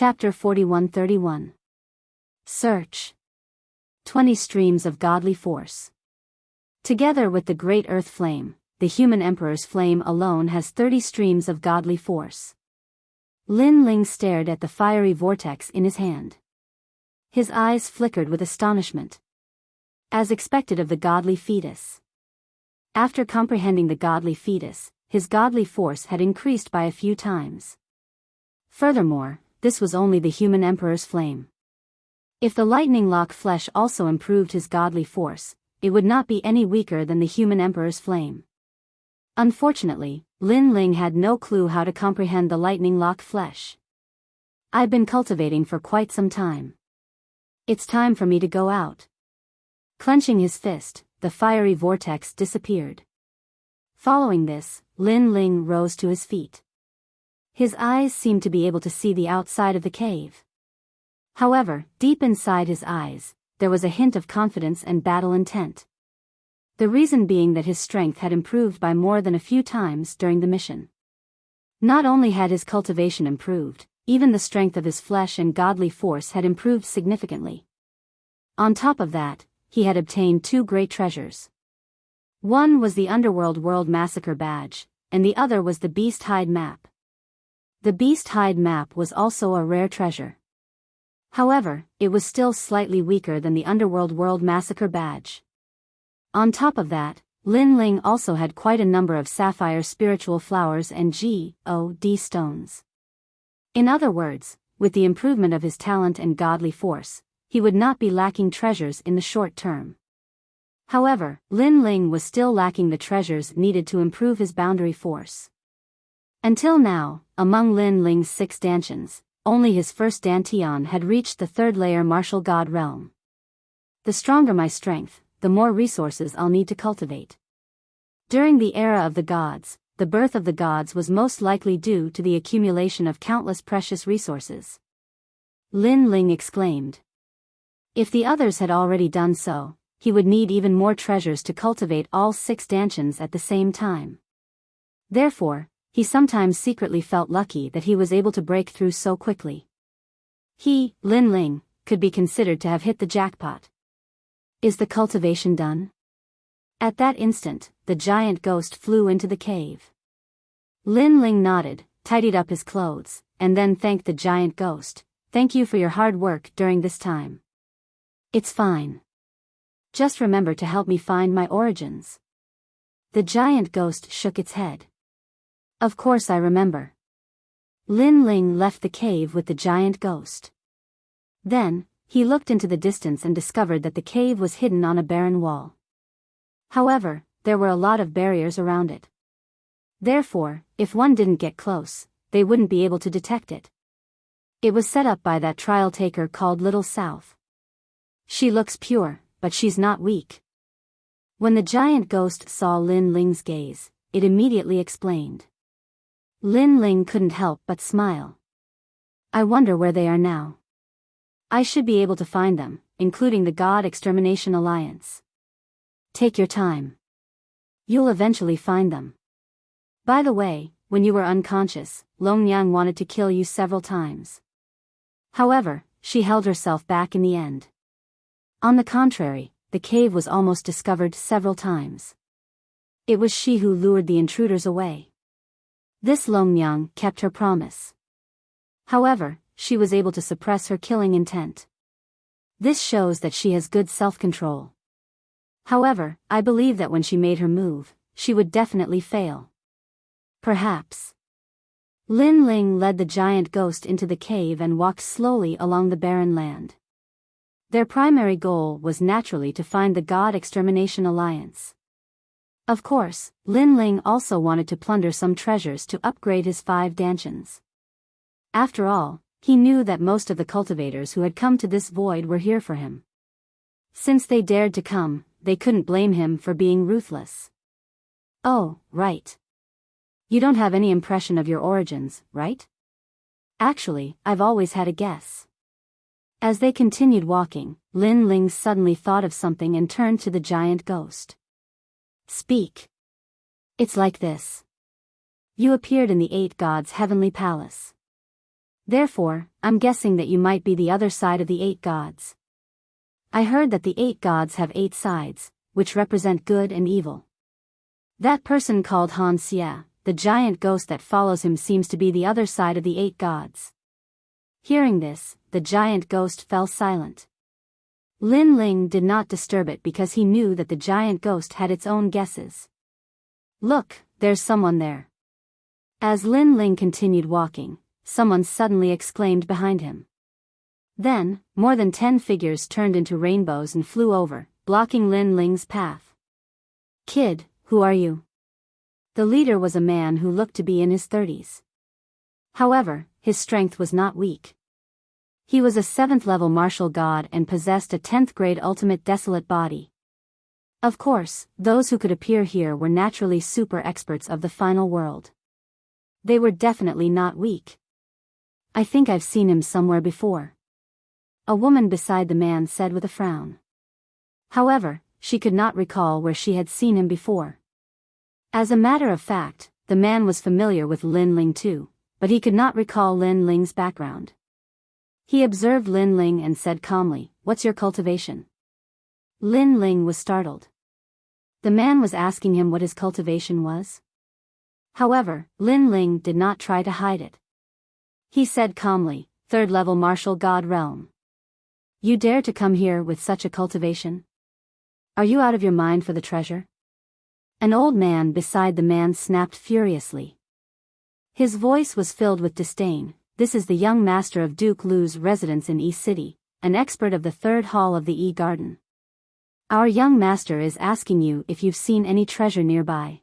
Chapter 41-31. Search. 20 streams of godly force. Together with the great earth flame, the human emperor's flame alone has 30 streams of godly force. Lin Ling stared at the fiery vortex in his hand. His eyes flickered with astonishment. As expected of the godly fetus. After comprehending the godly fetus, his godly force had increased by a few times. Furthermore, this was only the human emperor's flame. If the lightning lock flesh also improved his godly force, it would not be any weaker than the human emperor's flame. Unfortunately, Lin Ling had no clue how to comprehend the lightning lock flesh. I've been cultivating for quite some time. It's time for me to go out. Clenching his fist, the fiery vortex disappeared. Following this, Lin Ling rose to his feet. His eyes seemed to be able to see the outside of the cave. However, deep inside his eyes, there was a hint of confidence and battle intent. The reason being that his strength had improved by more than a few times during the mission. Not only had his cultivation improved, even the strength of his flesh and godly force had improved significantly. On top of that, he had obtained 2 great treasures. One was the Underworld World Massacre Badge, and the other was the Beast Hide Map. The Beast Hide Map was also a rare treasure. However, it was still slightly weaker than the Underworld World Massacre Badge. On top of that, Lin Ling also had quite a number of sapphire spiritual flowers and God stones. In other words, with the improvement of his talent and godly force, he would not be lacking treasures in the short term. However, Lin Ling was still lacking the treasures needed to improve his boundary force. Until now, among Lin Ling's 6 dantians, only his first dantian had reached the 3rd layer martial god realm. The stronger my strength, the more resources I'll need to cultivate. During the era of the gods, the birth of the gods was most likely due to the accumulation of countless precious resources. Lin Ling exclaimed. If the others had already done so, he would need even more treasures to cultivate all 6 dantians at the same time. Therefore, he sometimes secretly felt lucky that he was able to break through so quickly. He, Lin Ling, could be considered to have hit the jackpot. Is the cultivation done? At that instant, the giant ghost flew into the cave. Lin Ling nodded, tidied up his clothes, and then thanked the giant ghost. Thank you for your hard work during this time. It's fine. Just remember to help me find my origins. The giant ghost shook its head. Of course I remember. Lin Ling left the cave with the giant ghost. Then, he looked into the distance and discovered that the cave was hidden on a barren wall. However, there were a lot of barriers around it. Therefore, if one didn't get close, they wouldn't be able to detect it. It was set up by that trial taker called Little South. She looks pure, but she's not weak. When the giant ghost saw Lin Ling's gaze, it immediately explained. Lin Ling couldn't help but smile. I wonder where they are now. I should be able to find them, including the God Extermination Alliance. Take your time. You'll eventually find them. By the way, when you were unconscious, Long Yang wanted to kill you several times. However, she held herself back in the end. On the contrary, the cave was almost discovered several times. It was she who lured the intruders away. This Long Yang kept her promise. However, she was able to suppress her killing intent. This shows that she has good self-control. However, I believe that when she made her move, she would definitely fail. Perhaps. Lin Ling led the giant ghost into the cave and walked slowly along the barren land. Their primary goal was naturally to find the God Extermination Alliance. Of course, Lin Ling also wanted to plunder some treasures to upgrade his 5 dantians. After all, he knew that most of the cultivators who had come to this void were here for him. Since they dared to come, they couldn't blame him for being ruthless. Oh, right. You don't have any impression of your origins, right? Actually, I've always had a guess. As they continued walking, Lin Ling suddenly thought of something and turned to the giant ghost. Speak. It's like this. You appeared in the 8 gods' heavenly palace. Therefore, I'm guessing that you might be the other side of the 8 gods. I heard that the 8 gods have 8 sides, which represent good and evil. That person called Han Xie, the giant ghost that follows him, seems to be the other side of the 8 gods. Hearing this, the giant ghost fell silent. Lin Ling did not disturb it because he knew that the giant ghost had its own guesses. Look, there's someone there. As Lin Ling continued walking, someone suddenly exclaimed behind him. Then, more than 10 figures turned into rainbows and flew over, blocking Lin Ling's path. Kid, who are you? The leader was a man who looked to be in his 30s. However, his strength was not weak. He was a 7th-level martial god and possessed a 10th-grade ultimate desolate body. Of course, those who could appear here were naturally super experts of the final world. They were definitely not weak. I think I've seen him somewhere before. A woman beside the man said with a frown. However, she could not recall where she had seen him before. As a matter of fact, the man was familiar with Lin Ling too, but he could not recall Lin Ling's background. He observed Lin Ling and said calmly, "What's your cultivation?" Lin Ling was startled. The man was asking him what his cultivation was. However, Lin Ling did not try to hide it. He said calmly, 3rd-level martial god realm. You dare to come here with such a cultivation? Are you out of your mind for the treasure? An old man beside the man snapped furiously. His voice was filled with disdain. This is the young master of Duke Lu's residence in E City, an expert of the 3rd hall of the E Garden. Our young master is asking you if you've seen any treasure nearby.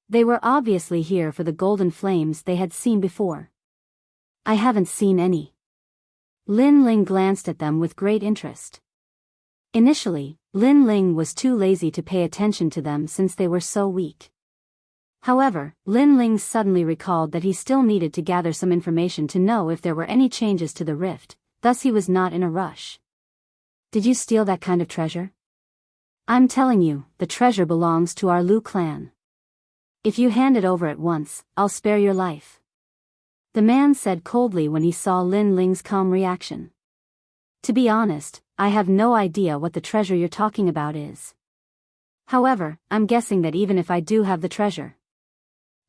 They were obviously here for the golden flames they had seen before. I haven't seen any. Lin Ling glanced at them with great interest. Initially, Lin Ling was too lazy to pay attention to them since they were so weak. However, Lin Ling suddenly recalled that he still needed to gather some information to know if there were any changes to the rift, thus he was not in a rush. Did you steal that kind of treasure? I'm telling you, the treasure belongs to our Lu clan. If you hand it over at once, I'll spare your life. The man said coldly when he saw Lin Ling's calm reaction. To be honest, I have no idea what the treasure you're talking about is. However, I'm guessing that even if I do have the treasure.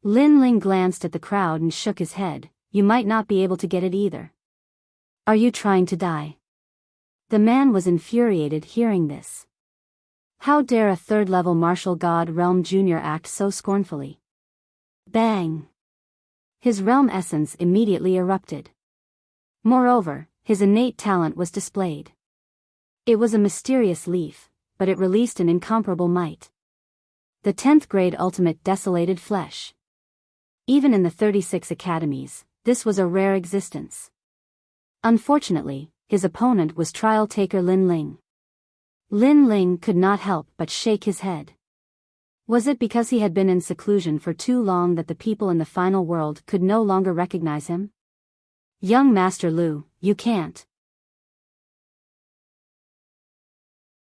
Lin Ling glanced at the crowd and shook his head. You might not be able to get it either. Are you trying to die? The man was infuriated hearing this. How dare a 3rd-level martial god realm junior act so scornfully? Bang! His realm essence immediately erupted. Moreover, his innate talent was displayed. It was a mysterious leaf, but it released an incomparable might. The 10th grade ultimate desolated flesh. Even in the 36 academies, this was a rare existence. Unfortunately, his opponent was trial taker Lin Ling. Lin Ling could not help but shake his head. Was it because he had been in seclusion for too long that the people in the final world could no longer recognize him? Young Master Lu, you can't.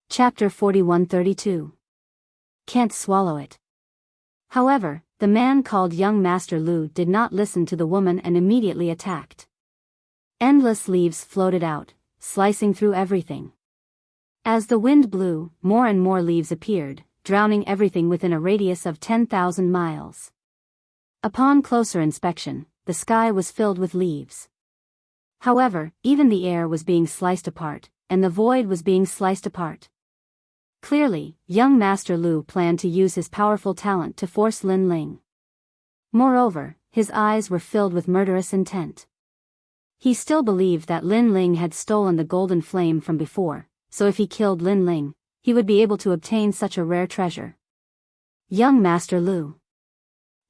Chapter 4132. Can't swallow it. However, the man called Young Master Lu did not listen to the woman and immediately attacked. Endless leaves floated out, slicing through everything. As the wind blew, more and more leaves appeared, drowning everything within a radius of 10,000 miles. Upon closer inspection, the sky was filled with leaves. However, even the air was being sliced apart, and the void was being sliced apart. Clearly, young Master Lu planned to use his powerful talent to force Lin Ling. Moreover, his eyes were filled with murderous intent. He still believed that Lin Ling had stolen the golden flame from before, so if he killed Lin Ling, he would be able to obtain such a rare treasure. Young Master Lu.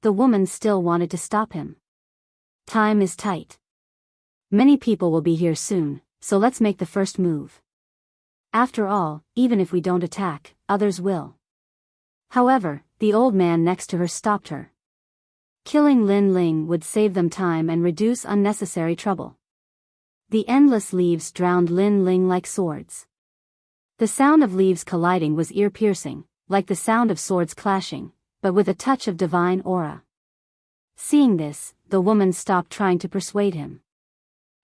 The woman still wanted to stop him. Time is tight. Many people will be here soon, so let's make the first move. After all, even if we don't attack, others will. However, the old man next to her stopped her. Killing Lin Ling would save them time and reduce unnecessary trouble. The endless leaves drowned Lin Ling like swords. The sound of leaves colliding was ear-piercing, like the sound of swords clashing, but with a touch of divine aura. Seeing this, the woman stopped trying to persuade him.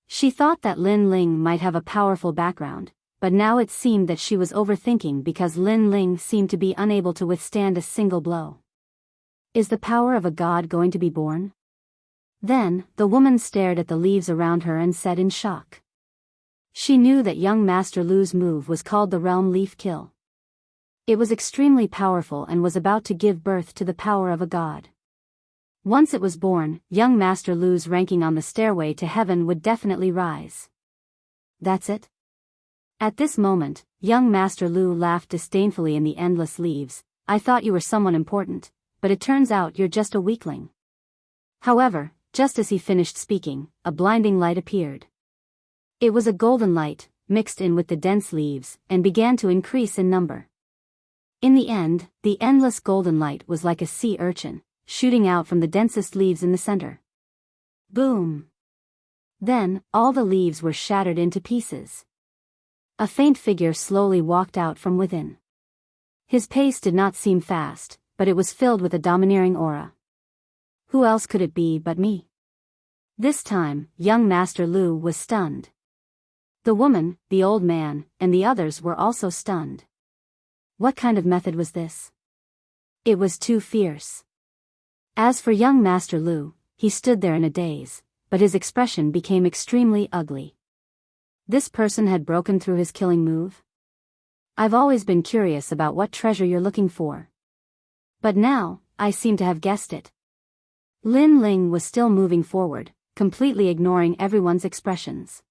She thought that Lin Ling might have a powerful background, but now it seemed that she was overthinking because Lin Ling seemed to be unable to withstand a single blow. Is the power of a god going to be born? Then, the woman stared at the leaves around her and said in shock. She knew that young Master Lu's move was called the Realm Leaf Kill. It was extremely powerful and was about to give birth to the power of a god. Once it was born, young Master Lu's ranking on the stairway to heaven would definitely rise. That's it? At this moment, young Master Lu laughed disdainfully in the endless leaves. I thought you were someone important, but it turns out you're just a weakling. However, just as he finished speaking, a blinding light appeared. It was a golden light, mixed in with the dense leaves, and began to increase in number. In the end, the endless golden light was like a sea urchin, shooting out from the densest leaves in the center. Boom! Then, all the leaves were shattered into pieces. A faint figure slowly walked out from within. His pace did not seem fast, but it was filled with a domineering aura. Who else could it be but me? This time, young Master Lu was stunned. The woman, the old man, and the others were also stunned. What kind of method was this? It was too fierce. As for young Master Lu, he stood there in a daze, but his expression became extremely ugly. This person had broken through his killing move? I've always been curious about what treasure you're looking for. But now, I seem to have guessed it. Lin Ling was still moving forward, completely ignoring everyone's expressions.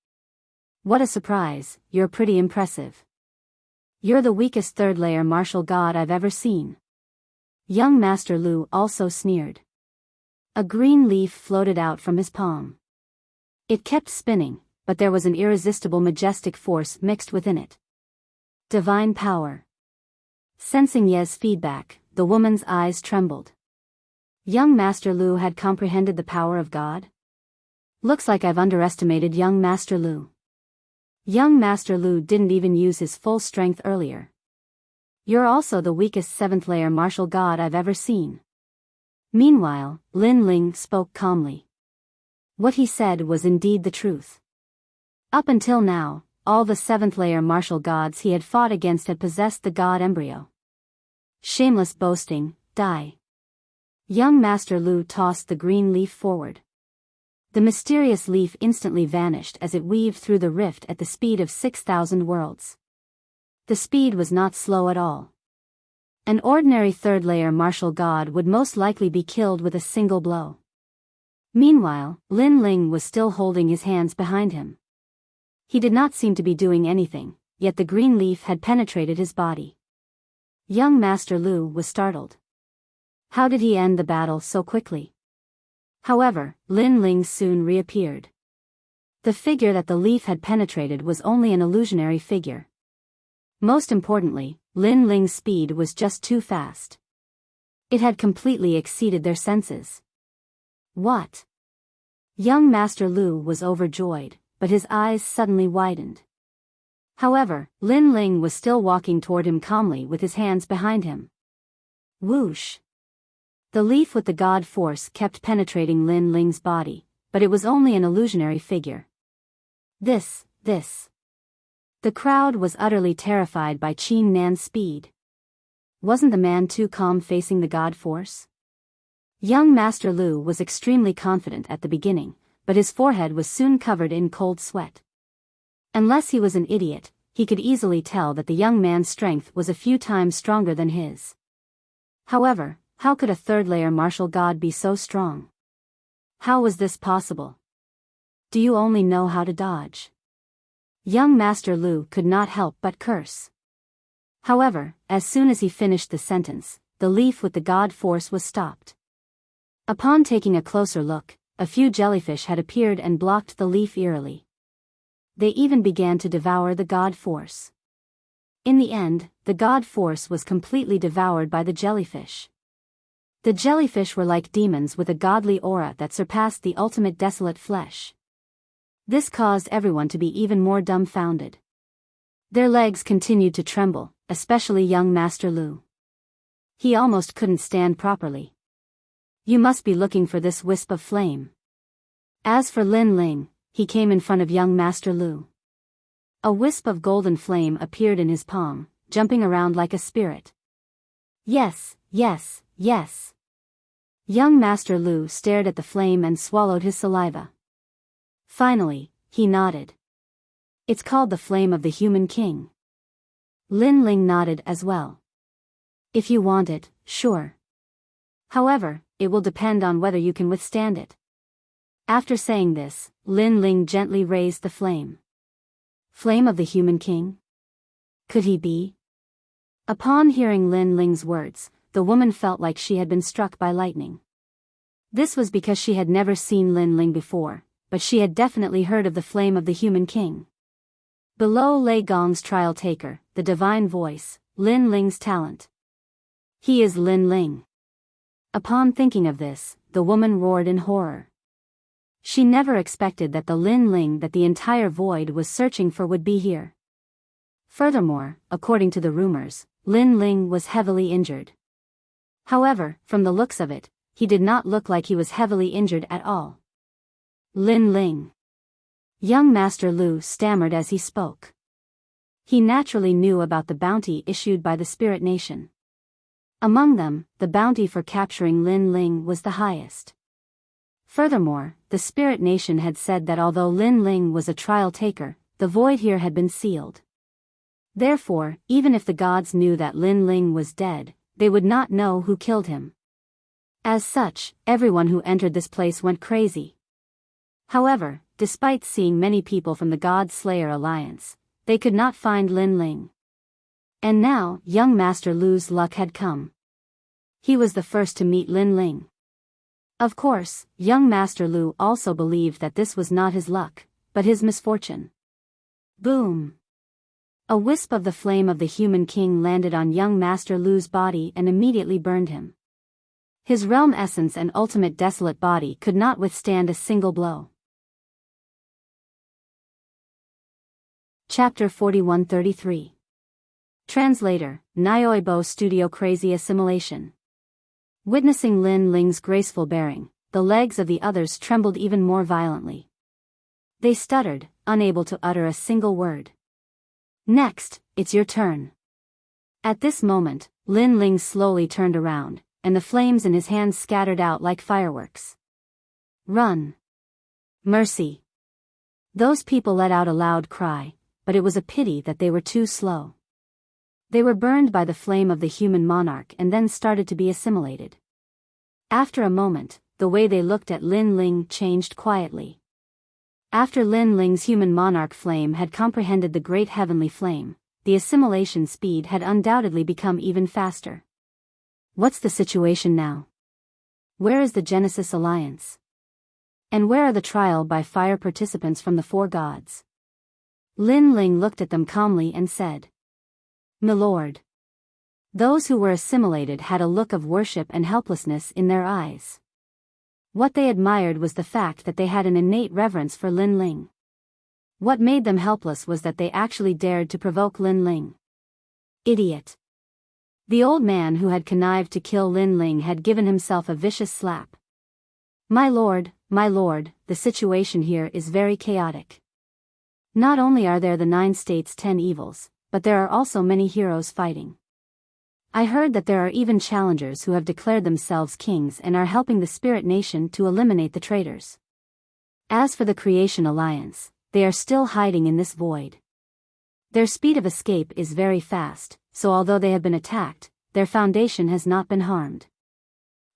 What a surprise, you're pretty impressive. You're the weakest third-layer martial god I've ever seen. Young Master Lu also sneered. A green leaf floated out from his palm. It kept spinning, but there was an irresistible majestic force mixed within it. Divine power. Sensing Ye's feedback, the woman's eyes trembled. Young Master Lu had comprehended the power of God? Looks like I've underestimated young Master Lu. Young Master Lu didn't even use his full strength earlier. You're also the weakest seventh-layer martial god I've ever seen. Meanwhile, Lin Ling spoke calmly. What he said was indeed the truth. Up until now, all the seventh-layer martial gods he had fought against had possessed the god embryo. Shameless boasting, die. Young Master Lu tossed the green leaf forward. The mysterious leaf instantly vanished as it weaved through the rift at the speed of 6,000 worlds. The speed was not slow at all. An ordinary third-layer martial god would most likely be killed with a single blow. Meanwhile, Lin Ling was still holding his hands behind him. He did not seem to be doing anything, yet the green leaf had penetrated his body. Young Master Lu was startled. How did he end the battle so quickly? However, Lin Ling soon reappeared. The figure that the leaf had penetrated was only an illusionary figure. Most importantly, Lin Ling's speed was just too fast. It had completely exceeded their senses. What? Young Master Lu was overjoyed, but his eyes suddenly widened. However, Lin Ling was still walking toward him calmly with his hands behind him. Whoosh! The leaf with the god force kept penetrating Lin Ling's body, but it was only an illusionary figure. This. The crowd was utterly terrified by Qin Nan's speed. Wasn't the man too calm facing the god force? Young Master Lu was extremely confident at the beginning, but his forehead was soon covered in cold sweat. Unless he was an idiot, he could easily tell that the young man's strength was a few times stronger than his. However, how could a third-layer martial god be so strong? How was this possible? Do you only know how to dodge? Young Master Lu could not help but curse. However, as soon as he finished the sentence, the leaf with the god force was stopped. Upon taking a closer look, a few jellyfish had appeared and blocked the leaf eerily. They even began to devour the god force. In the end, the god force was completely devoured by the jellyfish. The jellyfish were like demons with a godly aura that surpassed the ultimate desolate flesh. This caused everyone to be even more dumbfounded. Their legs continued to tremble, especially young Master Lu. He almost couldn't stand properly. You must be looking for this wisp of flame. As for Lin Ling, he came in front of young Master Lu. A wisp of golden flame appeared in his palm, jumping around like a spirit. Yes, yes, yes. Young Master Lu stared at the flame and swallowed his saliva. Finally, he nodded. It's called the Flame of the Human King. Lin Ling nodded as well. If you want it, sure. However, it will depend on whether you can withstand it. After saying this, Lin Ling gently raised the flame. Flame of the Human King? Could he be? Upon hearing Lin Ling's words, the woman felt like she had been struck by lightning. This was because she had never seen Lin Ling before, but she had definitely heard of the Flame of the Human King. Below lay Gong's trial taker, the divine voice, Lin Ling's talent. He is Lin Ling. Upon thinking of this, the woman roared in horror. She never expected that the Lin Ling that the entire void was searching for would be here. Furthermore, according to the rumors, Lin Ling was heavily injured. However, from the looks of it, he did not look like he was heavily injured at all. Lin Ling. Young Master Lu stammered as he spoke. He naturally knew about the bounty issued by the Spirit Nation. Among them, the bounty for capturing Lin Ling was the highest. Furthermore, the Spirit Nation had said that although Lin Ling was a trial taker, the void here had been sealed. Therefore, even if the gods knew that Lin Ling was dead, they would not know who killed him. As such, everyone who entered this place went crazy. However, despite seeing many people from the God Slayer Alliance, they could not find Lin Ling. And now, young Master Lu's luck had come. He was the first to meet Lin Ling. Of course, young Master Lu also believed that this was not his luck, but his misfortune. Boom! A wisp of the flame of the Human King landed on young Master Lu's body and immediately burned him. His realm essence and ultimate desolate body could not withstand a single blow. Chapter 41-33. Translator, Nyoibo Studio. Crazy assimilation. Witnessing Lin Ling's graceful bearing, the legs of the others trembled even more violently. They stuttered, unable to utter a single word. Next, it's your turn. At this moment, Lin Ling slowly turned around, and the flames in his hands scattered out like fireworks. Run! Mercy! Those people let out a loud cry, but it was a pity that they were too slow. They were burned by the flame of the human monarch and then started to be assimilated. After a moment, the way they looked at Lin Ling changed quietly. After Lin Ling's human monarch flame had comprehended the great heavenly flame, the assimilation speed had undoubtedly become even faster. What's the situation now? Where is the Genesis Alliance? And where are the trial by fire participants from the four gods? Lin Ling looked at them calmly and said, "Milord." Those who were assimilated had a look of worship and helplessness in their eyes. What they admired was the fact that they had an innate reverence for Lin Ling. What made them helpless was that they actually dared to provoke Lin Ling. Idiot. The old man who had connived to kill Lin Ling had given himself a vicious slap. My lord, the situation here is very chaotic. Not only are there the 9 states 10 evils, but there are also many heroes fighting. I heard that there are even challengers who have declared themselves kings and are helping the Spirit Nation to eliminate the traitors. As for the Creation Alliance, they are still hiding in this void. Their speed of escape is very fast, so although they have been attacked, their foundation has not been harmed.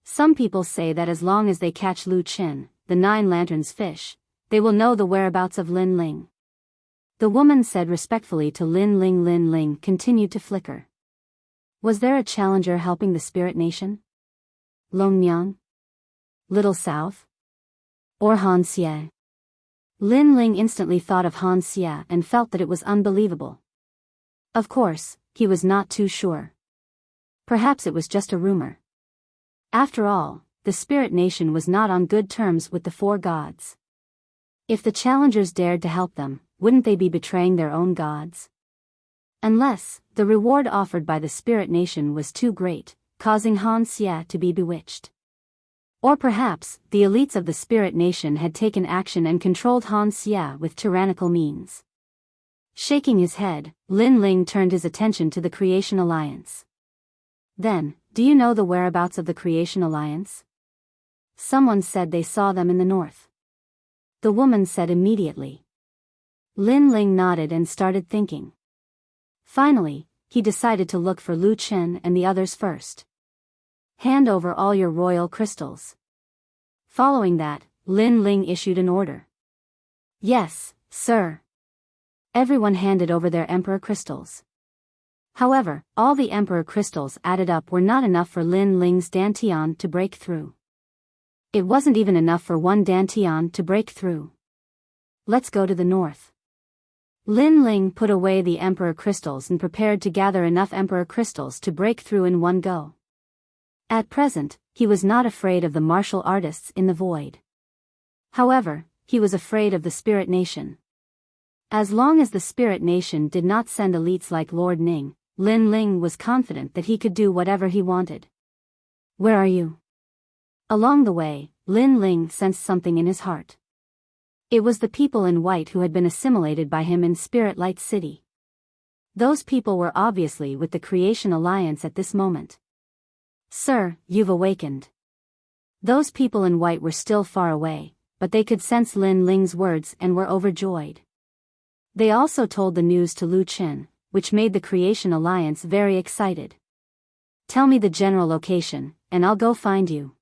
Some people say that as long as they catch Lu Qin, the 9 lanterns fish, they will know the whereabouts of Lin Ling. The woman said respectfully to Lin Ling. Lin Ling continued to flicker. Was there a challenger helping the Spirit Nation? Longnyang? Little South? Or Han Xie? Lin Ling instantly thought of Han Xie and felt that it was unbelievable. Of course, he was not too sure. Perhaps it was just a rumor. After all, the Spirit Nation was not on good terms with the 4 gods. If the challengers dared to help them, wouldn't they be betraying their own gods? Unless, the reward offered by the Spirit Nation was too great, causing Han Xie to be bewitched. Or perhaps, the elites of the spirit nation had taken action and controlled Han Xia with tyrannical means. Shaking his head, Lin Ling turned his attention to the Creation Alliance. Then, do you know the whereabouts of the Creation Alliance? Someone said they saw them in the north. The woman said immediately. Lin Ling nodded and started thinking. Finally, he decided to look for Lu Chen and the others first. Hand over all your royal crystals. Following that, Lin Ling issued an order. Yes, sir. Everyone handed over their emperor crystals. However, all the emperor crystals added up were not enough for Lin Ling's dantian to break through. It wasn't even enough for one dantian to break through. Let's go to the north. Lin Ling put away the emperor crystals and prepared to gather enough emperor crystals to break through in one go. At present, he was not afraid of the martial artists in the void. However, he was afraid of the spirit nation. As long as the spirit nation did not send elites like Lord Ning, Lin Ling was confident that he could do whatever he wanted. Where are you? Along the way, Lin Ling sensed something in his heart. It was the people in white who had been assimilated by him in Spirit Light City. Those people were obviously with the Creation Alliance at this moment. Sir, you've awakened. Those people in white were still far away, but they could sense Lin Ling's words and were overjoyed. They also told the news to Lu Chen, which made the Creation Alliance very excited. Tell me the general location, and I'll go find you.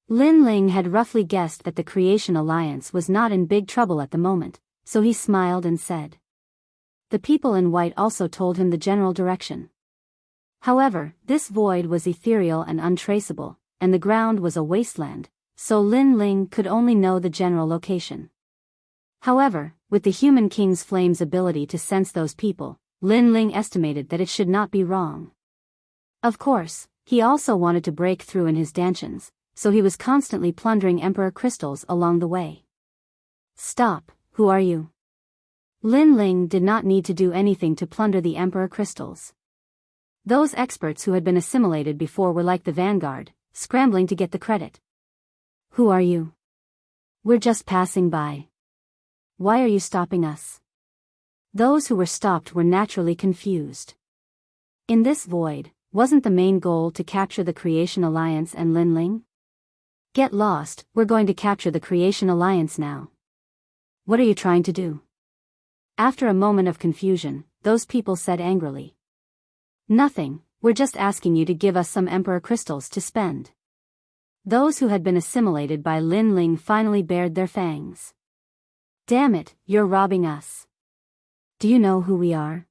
Lin Ling had roughly guessed that the Creation Alliance was not in big trouble at the moment, so he smiled and said. The people in white also told him the general direction. However, this void was ethereal and untraceable, and the ground was a wasteland, so Lin Ling could only know the general location. However, with the Human King's Flame's ability to sense those people, Lin Ling estimated that it should not be wrong. Of course, he also wanted to break through in his dantians, so he was constantly plundering Emperor crystals along the way. Stop, who are you? Lin Ling did not need to do anything to plunder the Emperor crystals. Those experts who had been assimilated before were like the vanguard, scrambling to get the credit. Who are you? We're just passing by. Why are you stopping us? Those who were stopped were naturally confused. In this void, wasn't the main goal to capture the Creation Alliance and Lin Ling? Get lost, we're going to capture the Creation Alliance now. What are you trying to do? After a moment of confusion, those people said angrily. Nothing, we're just asking you to give us some Emperor crystals to spend. Those who had been assimilated by Lin Ling finally bared their fangs. Damn it, you're robbing us. Do you know who we are?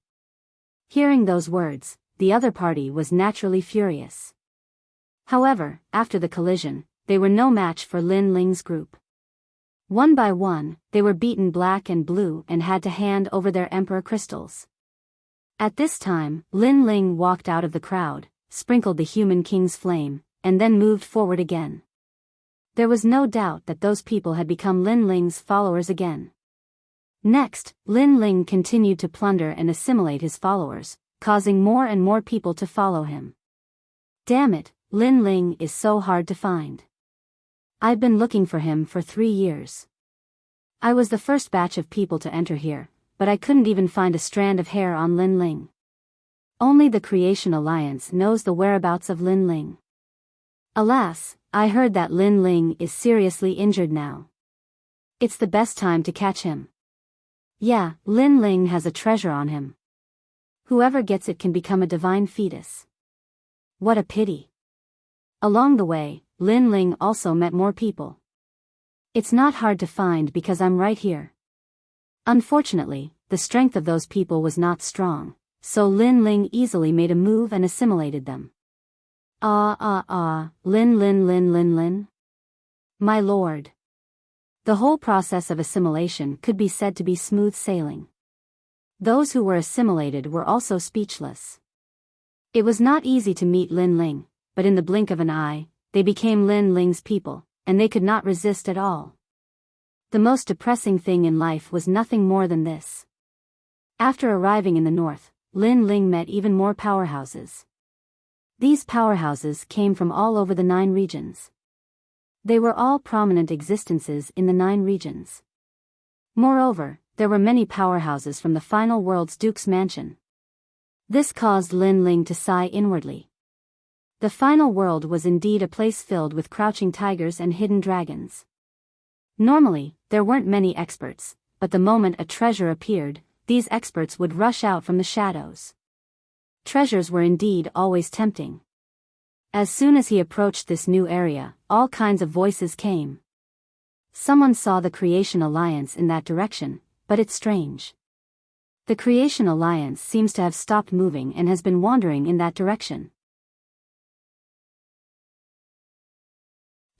Hearing those words, the other party was naturally furious. However, after the collision, they were no match for Lin Ling's group. One by one, they were beaten black and blue and had to hand over their Emperor crystals. At this time, Lin Ling walked out of the crowd, sprinkled the Human King's Flame, and then moved forward again. There was no doubt that those people had become Lin Ling's followers again. Next, Lin Ling continued to plunder and assimilate his followers, causing more and more people to follow him. Damn it, Lin Ling is so hard to find. I've been looking for him for 3 years. I was the first batch of people to enter here, but I couldn't even find a strand of hair on Lin Ling. Only the Creation Alliance knows the whereabouts of Lin Ling. Alas, I heard that Lin Ling is seriously injured now. It's the best time to catch him. Yeah, Lin Ling has a treasure on him. Whoever gets it can become a divine fetus. What a pity. Along the way, Lin Ling also met more people. It's not hard to find because I'm right here. Unfortunately, the strength of those people was not strong, so Lin Ling easily made a move and assimilated them. Lin. My lord. The whole process of assimilation could be said to be smooth sailing. Those who were assimilated were also speechless. It was not easy to meet Lin Ling, but in the blink of an eye, they became Lin Ling's people, and they could not resist at all. The most depressing thing in life was nothing more than this. After arriving in the north, Lin Ling met even more powerhouses. These powerhouses came from all over the 9 regions. They were all prominent existences in the 9 regions. Moreover, there were many powerhouses from the final world's Duke's mansion. This caused Lin Ling to sigh inwardly. The final world was indeed a place filled with crouching tigers and hidden dragons. Normally, there weren't many experts, but the moment a treasure appeared, these experts would rush out from the shadows. Treasures were indeed always tempting. As soon as he approached this new area, all kinds of voices came. Someone saw the Creation Alliance in that direction, but it's strange. The Creation Alliance seems to have stopped moving and has been wandering in that direction.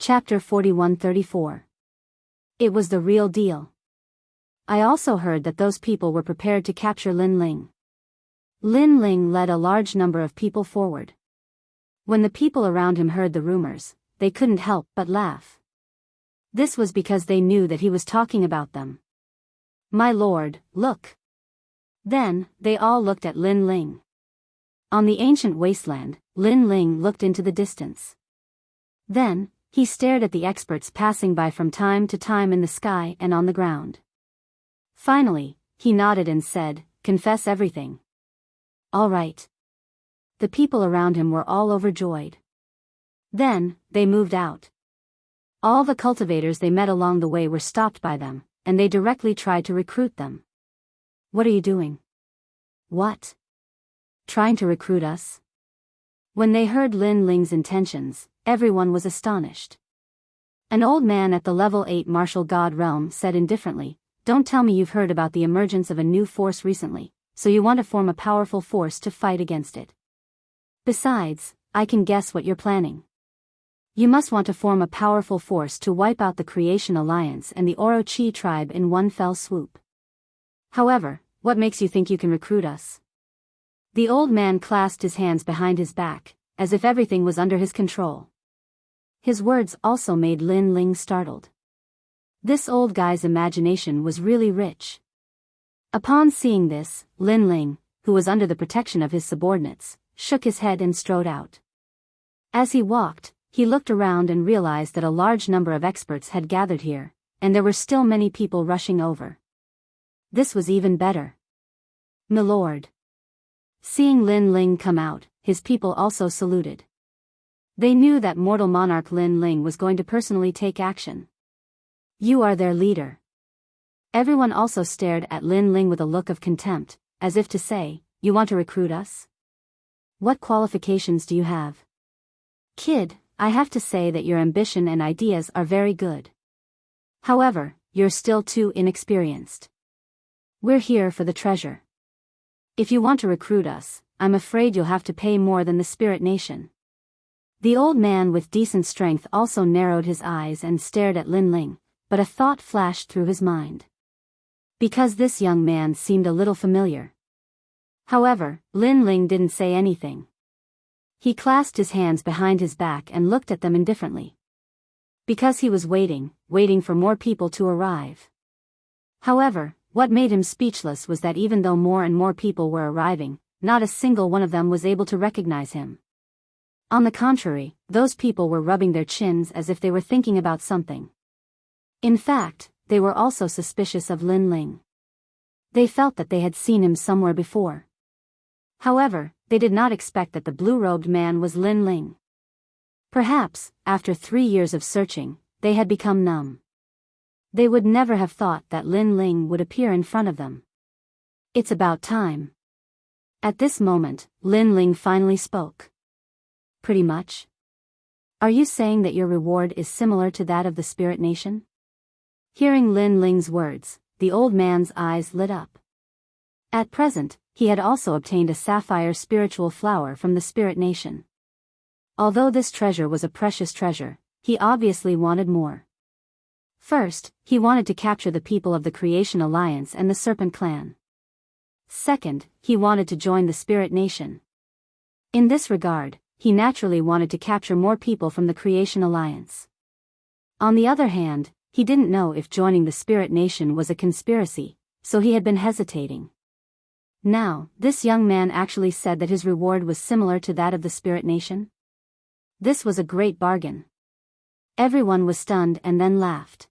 Chapter 41-34. It was the real deal. I also heard that those people were prepared to capture Lin Ling. Lin Ling led a large number of people forward. When the people around him heard the rumors, they couldn't help but laugh. This was because they knew that he was talking about them. My lord, look. Then, they all looked at Lin Ling. On the ancient wasteland, Lin Ling looked into the distance. Then, he stared at the experts passing by from time to time in the sky and on the ground. Finally, he nodded and said, "Confess everything." All right. The people around him were all overjoyed. Then, they moved out. All the cultivators they met along the way were stopped by them, and they directly tried to recruit them. What are you doing? What? Trying to recruit us? When they heard Lin Ling's intentions, everyone was astonished. An old man at the level 8 martial god realm said indifferently, "Don't tell me you've heard about the emergence of a new force recently, so you want to form a powerful force to fight against it. Besides, I can guess what you're planning. You must want to form a powerful force to wipe out the Creation Alliance and the Orochi tribe in one fell swoop. However, what makes you think you can recruit us?" The old man clasped his hands behind his back, as if everything was under his control. His words also made Lin Ling startled. This old guy's imagination was really rich. Upon seeing this, Lin Ling, who was under the protection of his subordinates, shook his head and strode out. As he walked, he looked around and realized that a large number of experts had gathered here, and there were still many people rushing over. This was even better. "Milord." Seeing Lin Ling come out, his people also saluted. They knew that mortal monarch Lin Ling was going to personally take action. "You are their leader." Everyone also stared at Lin Ling with a look of contempt, as if to say, "You want to recruit us? What qualifications do you have? Kid, I have to say that your ambition and ideas are very good. However, you're still too inexperienced. We're here for the treasure. If you want to recruit us, I'm afraid you'll have to pay more than the Spirit Nation." The old man with decent strength also narrowed his eyes and stared at Lin Ling, but a thought flashed through his mind. Because this young man seemed a little familiar. However, Lin Ling didn't say anything. He clasped his hands behind his back and looked at them indifferently. Because he was waiting for more people to arrive. However, what made him speechless was that even though more and more people were arriving, not a single one of them was able to recognize him. On the contrary, those people were rubbing their chins as if they were thinking about something. In fact, they were also suspicious of Lin Ling. They felt that they had seen him somewhere before. However, they did not expect that the blue-robed man was Lin Ling. Perhaps, after 3 years of searching, they had become numb. They would never have thought that Lin Ling would appear in front of them. "It's about time." At this moment, Lin Ling finally spoke. "Pretty much. Are you saying that your reward is similar to that of the Spirit Nation?" Hearing Lin Ling's words, the old man's eyes lit up. At present, he had also obtained a sapphire spiritual flower from the Spirit Nation. Although this treasure was a precious treasure, he obviously wanted more. First, he wanted to capture the people of the Creation Alliance and the Serpent Clan. Second, he wanted to join the Spirit Nation. In this regard, he naturally wanted to capture more people from the Creation Alliance. On the other hand, he didn't know if joining the Spirit Nation was a conspiracy, so he had been hesitating. Now, this young man actually said that his reward was similar to that of the Spirit Nation. This was a great bargain. Everyone was stunned and then laughed.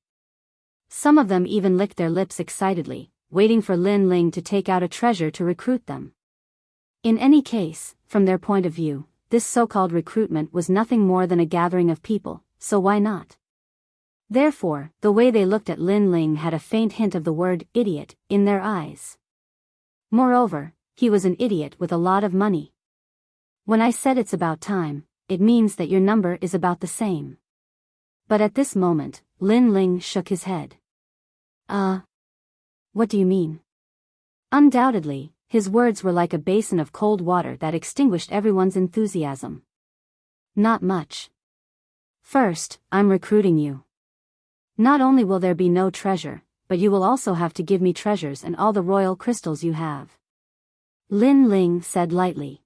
Some of them even licked their lips excitedly, waiting for Lin Ling to take out a treasure to recruit them. In any case, from their point of view, this so-called recruitment was nothing more than a gathering of people, so why not? Therefore, the way they looked at Lin Ling had a faint hint of the word idiot in their eyes. Moreover, he was an idiot with a lot of money. When I said it's about time, it means that your number is about the same. But at this moment, Lin Ling shook his head. What do you mean? Undoubtedly, his words were like a basin of cold water that extinguished everyone's enthusiasm. Not much. First, I'm recruiting you. Not only will there be no treasure, but you will also have to give me treasures and all the royal crystals you have. Lin Ling said lightly.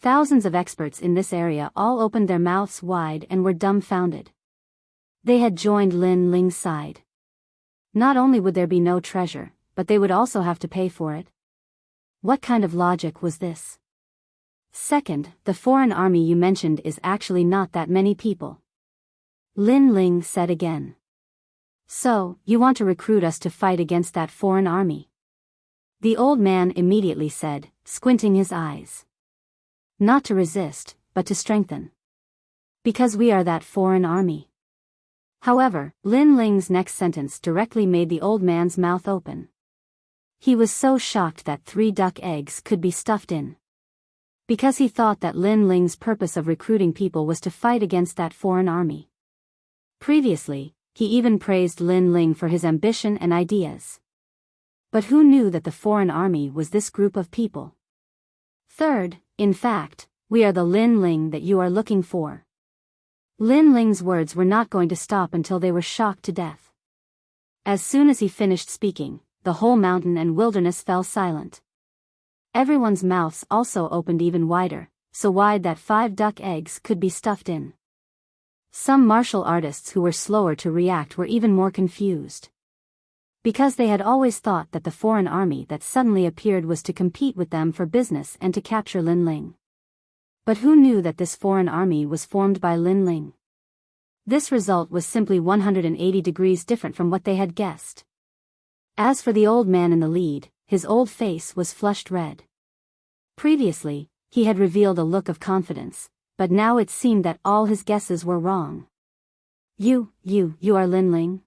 Thousands of experts in this area all opened their mouths wide and were dumbfounded. They had joined Lin Ling's side. Not only would there be no treasure, but they would also have to pay for it. What kind of logic was this? Second, the foreign army you mentioned is actually not that many people. Lin Ling said again. So, you want to recruit us to fight against that foreign army? The old man immediately said, squinting his eyes. Not to resist, but to strengthen. Because we are that foreign army. However, Lin Ling's next sentence directly made the old man's mouth open. He was so shocked that 3 duck eggs could be stuffed in. Because he thought that Lin Ling's purpose of recruiting people was to fight against that foreign army. Previously, he even praised Lin Ling for his ambition and ideas. But who knew that the foreign army was this group of people? Third, in fact, we are the Lin Ling that you are looking for. Lin Ling's words were not going to stop until they were shocked to death. As soon as he finished speaking, the whole mountain and wilderness fell silent. Everyone's mouths also opened even wider, so wide that 5 duck eggs could be stuffed in. Some martial artists who were slower to react were even more confused. Because they had always thought that the foreign army that suddenly appeared was to compete with them for business and to capture Lin Ling. But who knew that this foreign army was formed by Lin Ling? This result was simply 180 degrees different from what they had guessed. As for the old man in the lead, his old face was flushed red. Previously, he had revealed a look of confidence, but now it seemed that all his guesses were wrong. You are Lin Ling?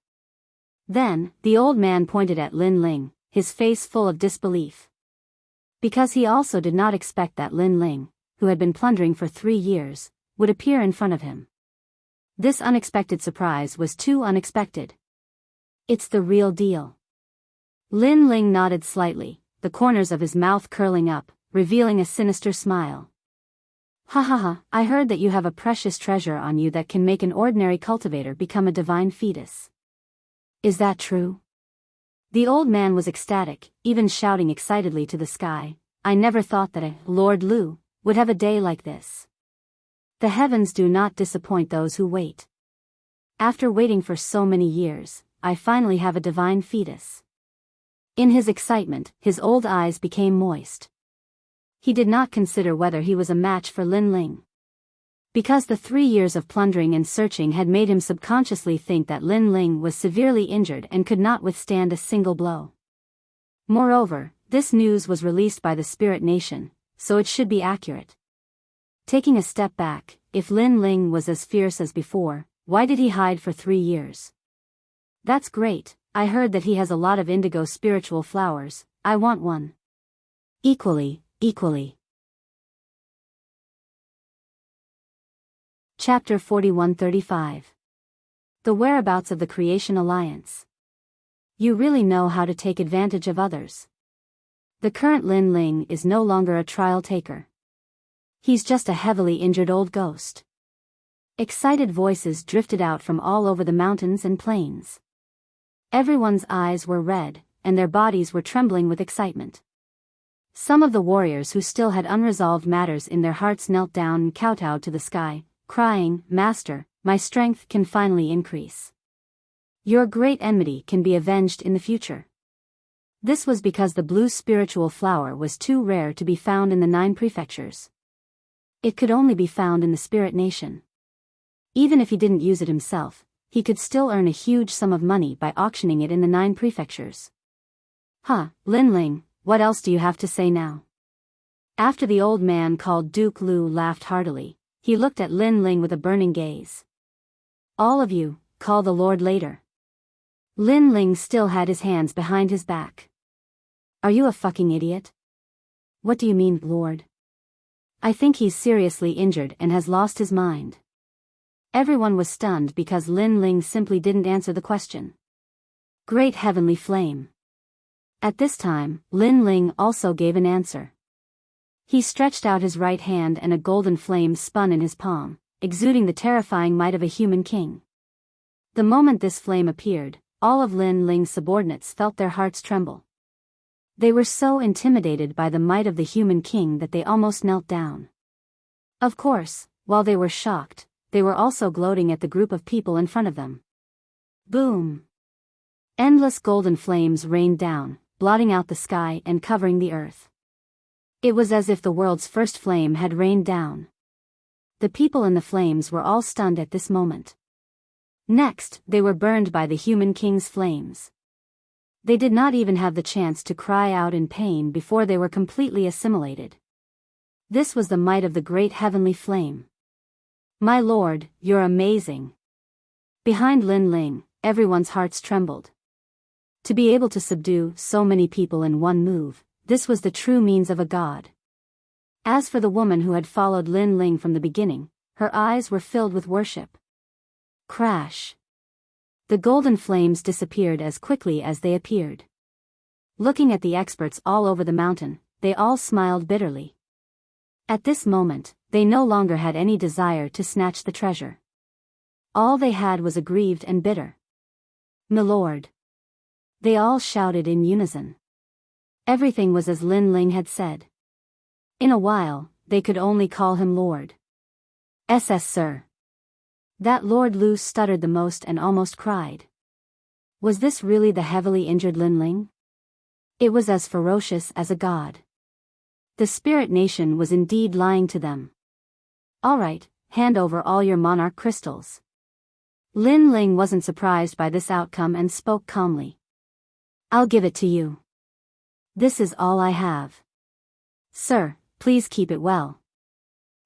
Then, the old man pointed at Lin Ling, his face full of disbelief. Because he also did not expect that Lin Ling, who had been plundering for 3 years, would appear in front of him. This unexpected surprise was too unexpected. It's the real deal. Lin Ling nodded slightly, the corners of his mouth curling up, revealing a sinister smile. Ha, I heard that you have a precious treasure on you that can make an ordinary cultivator become a divine fetus. Is that true? The old man was ecstatic, even shouting excitedly to the sky. I never thought that Lord Lu would have a day like this. The heavens do not disappoint those who wait. After waiting for so many years, I finally have a divine fetus. In his excitement, his old eyes became moist. He did not consider whether he was a match for Lin Ling. Because the 3 years of plundering and searching had made him subconsciously think that Lin Ling was severely injured and could not withstand a single blow. Moreover, this news was released by the Spirit Nation, so it should be accurate. Taking a step back, if Lin Ling was as fierce as before, why did he hide for 3 years? That's great, I heard that he has a lot of indigo spiritual flowers, I want one. Equally. Chapter 4135. The whereabouts of the Creation Alliance. You really know how to take advantage of others. The current Lin Ling is no longer a trial taker. He's just a heavily injured old ghost. Excited voices drifted out from all over the mountains and plains. Everyone's eyes were red, and their bodies were trembling with excitement. Some of the warriors who still had unresolved matters in their hearts knelt down and kowtowed to the sky, crying, Master, my strength can finally increase. Your great enmity can be avenged in the future. This was because the blue spiritual flower was too rare to be found in the 9 prefectures. It could only be found in the Spirit Nation. Even if he didn't use it himself, he could still earn a huge sum of money by auctioning it in the 9 prefectures. Lin Ling, what else do you have to say now? After the old man called Duke Lu laughed heartily, he looked at Lin Ling with a burning gaze. All of you, call the Lord later. Lin Ling still had his hands behind his back. Are you a fucking idiot? What do you mean, Lord? I think he's seriously injured and has lost his mind. Everyone was stunned because Lin Ling simply didn't answer the question. Great heavenly flame. At this time, Lin Ling also gave an answer. He stretched out his right hand and a golden flame spun in his palm, exuding the terrifying might of a human king. The moment this flame appeared, all of Lin Ling's subordinates felt their hearts tremble. They were so intimidated by the might of the human king that they almost knelt down. Of course, while they were shocked, they were also gloating at the group of people in front of them. Boom! Endless golden flames rained down, blotting out the sky and covering the earth. It was as if the world's first flame had rained down. The people in the flames were all stunned at this moment. Next, they were burned by the human king's flames. They did not even have the chance to cry out in pain before they were completely assimilated. This was the might of the great heavenly flame. My lord, you're amazing. Behind Lin Ling, everyone's hearts trembled. To be able to subdue so many people in one move, this was the true means of a god. As for the woman who had followed Lin Ling from the beginning, her eyes were filled with worship. Crash. The golden flames disappeared as quickly as they appeared. Looking at the experts all over the mountain, they all smiled bitterly. At this moment, they no longer had any desire to snatch the treasure. All they had was aggrieved and bitter. "Milord." They all shouted in unison. Everything was as Lin Ling had said. In a while, they could only call him Lord. "SS sir." That Lord Lu stuttered the most and almost cried. Was this really the heavily injured Lin Ling? It was as ferocious as a god. The spirit nation was indeed lying to them. All right, hand over all your monarch crystals. Lin Ling wasn't surprised by this outcome and spoke calmly. I'll give it to you. This is all I have. Sir, please keep it well.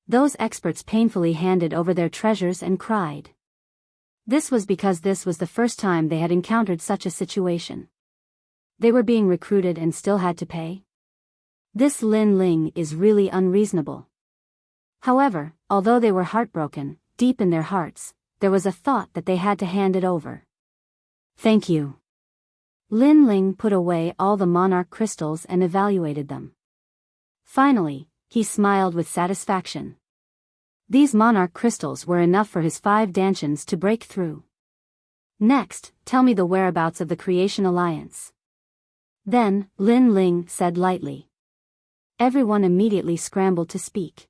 Those experts painfully handed over their treasures and cried. This was because this was the first time they had encountered such a situation. They were being recruited and still had to pay. This Lin Ling is really unreasonable. However, although they were heartbroken, deep in their hearts, there was a thought that they had to hand it over. Thank you. Lin Ling put away all the monarch crystals and evaluated them. Finally, he smiled with satisfaction. These monarch crystals were enough for his 5 dantians to break through. Next, tell me the whereabouts of the Creation Alliance. Then, Lin Ling said lightly. Everyone immediately scrambled to speak.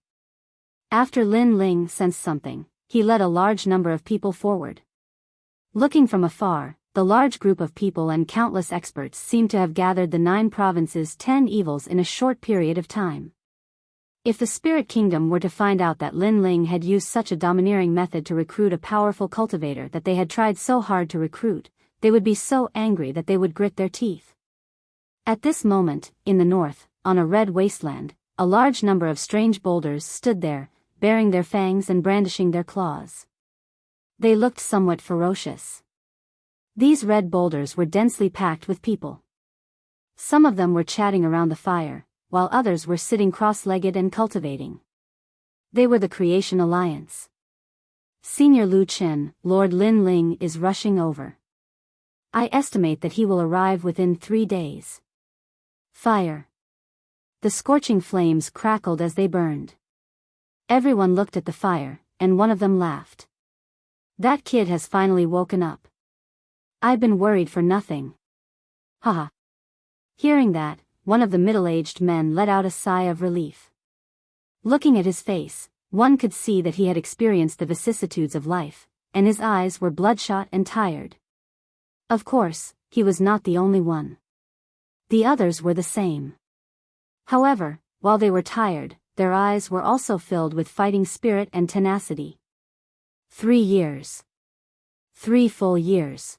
After Lin Ling sensed something, he led a large number of people forward. Looking from afar, the large group of people and countless experts seemed to have gathered the 9 provinces' 10 evils in a short period of time. If the Spirit Kingdom were to find out that Lin Ling had used such a domineering method to recruit a powerful cultivator that they had tried so hard to recruit, they would be so angry that they would grit their teeth. At this moment, in the north, on a red wasteland, a large number of strange boulders stood there, baring their fangs and brandishing their claws. They looked somewhat ferocious. These red boulders were densely packed with people. Some of them were chatting around the fire, while others were sitting cross-legged and cultivating. They were the Creation Alliance. Senior Lu Chen, Lord Lin Ling is rushing over. I estimate that he will arrive within 3 days. Fire. The scorching flames crackled as they burned. Everyone looked at the fire, and one of them laughed. That kid has finally woken up. I've been worried for nothing. Haha. Hearing that, one of the middle-aged men let out a sigh of relief. Looking at his face, one could see that he had experienced the vicissitudes of life, and his eyes were bloodshot and tired. Of course, he was not the only one. The others were the same. However, while they were tired, their eyes were also filled with fighting spirit and tenacity. 3 years. 3 full years.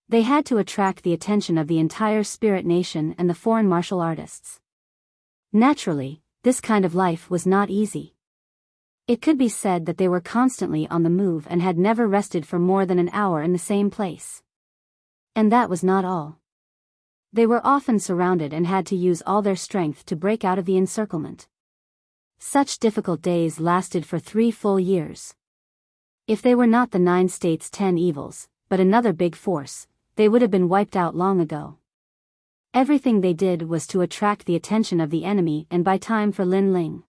They had to attract the attention of the entire spirit nation and the foreign martial artists. Naturally, this kind of life was not easy. It could be said that they were constantly on the move and had never rested for more than an hour in the same place. And that was not all. They were often surrounded and had to use all their strength to break out of the encirclement. Such difficult days lasted for 3 full years. If they were not the 9 states' 10 evils, but another big force, they would have been wiped out long ago. Everything they did was to attract the attention of the enemy and buy time for Lin Ling.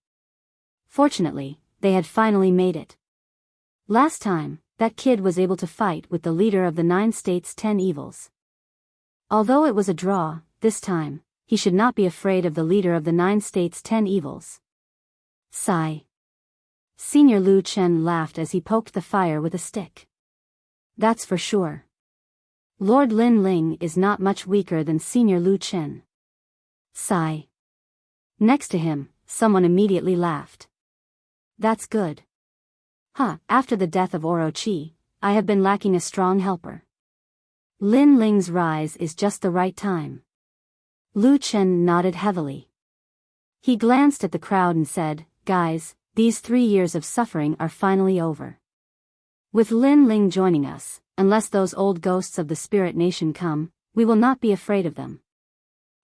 Fortunately, they had finally made it. Last time, that kid was able to fight with the leader of the 9 states' 10 evils. Although it was a draw, this time, he should not be afraid of the leader of the 9 states' 10 evils. Sigh. Senior Lu Chen laughed as he poked the fire with a stick. That's for sure. Lord Lin Ling is not much weaker than Senior Lu Chen. Sigh. Next to him, someone immediately laughed. That's good. After the death of Orochi, I have been lacking a strong helper. Lin Ling's rise is just the right time. Lu Chen nodded heavily. He glanced at the crowd and said, guys, these 3 years of suffering are finally over. With Lin Ling joining us, unless those old ghosts of the spirit nation come, we will not be afraid of them.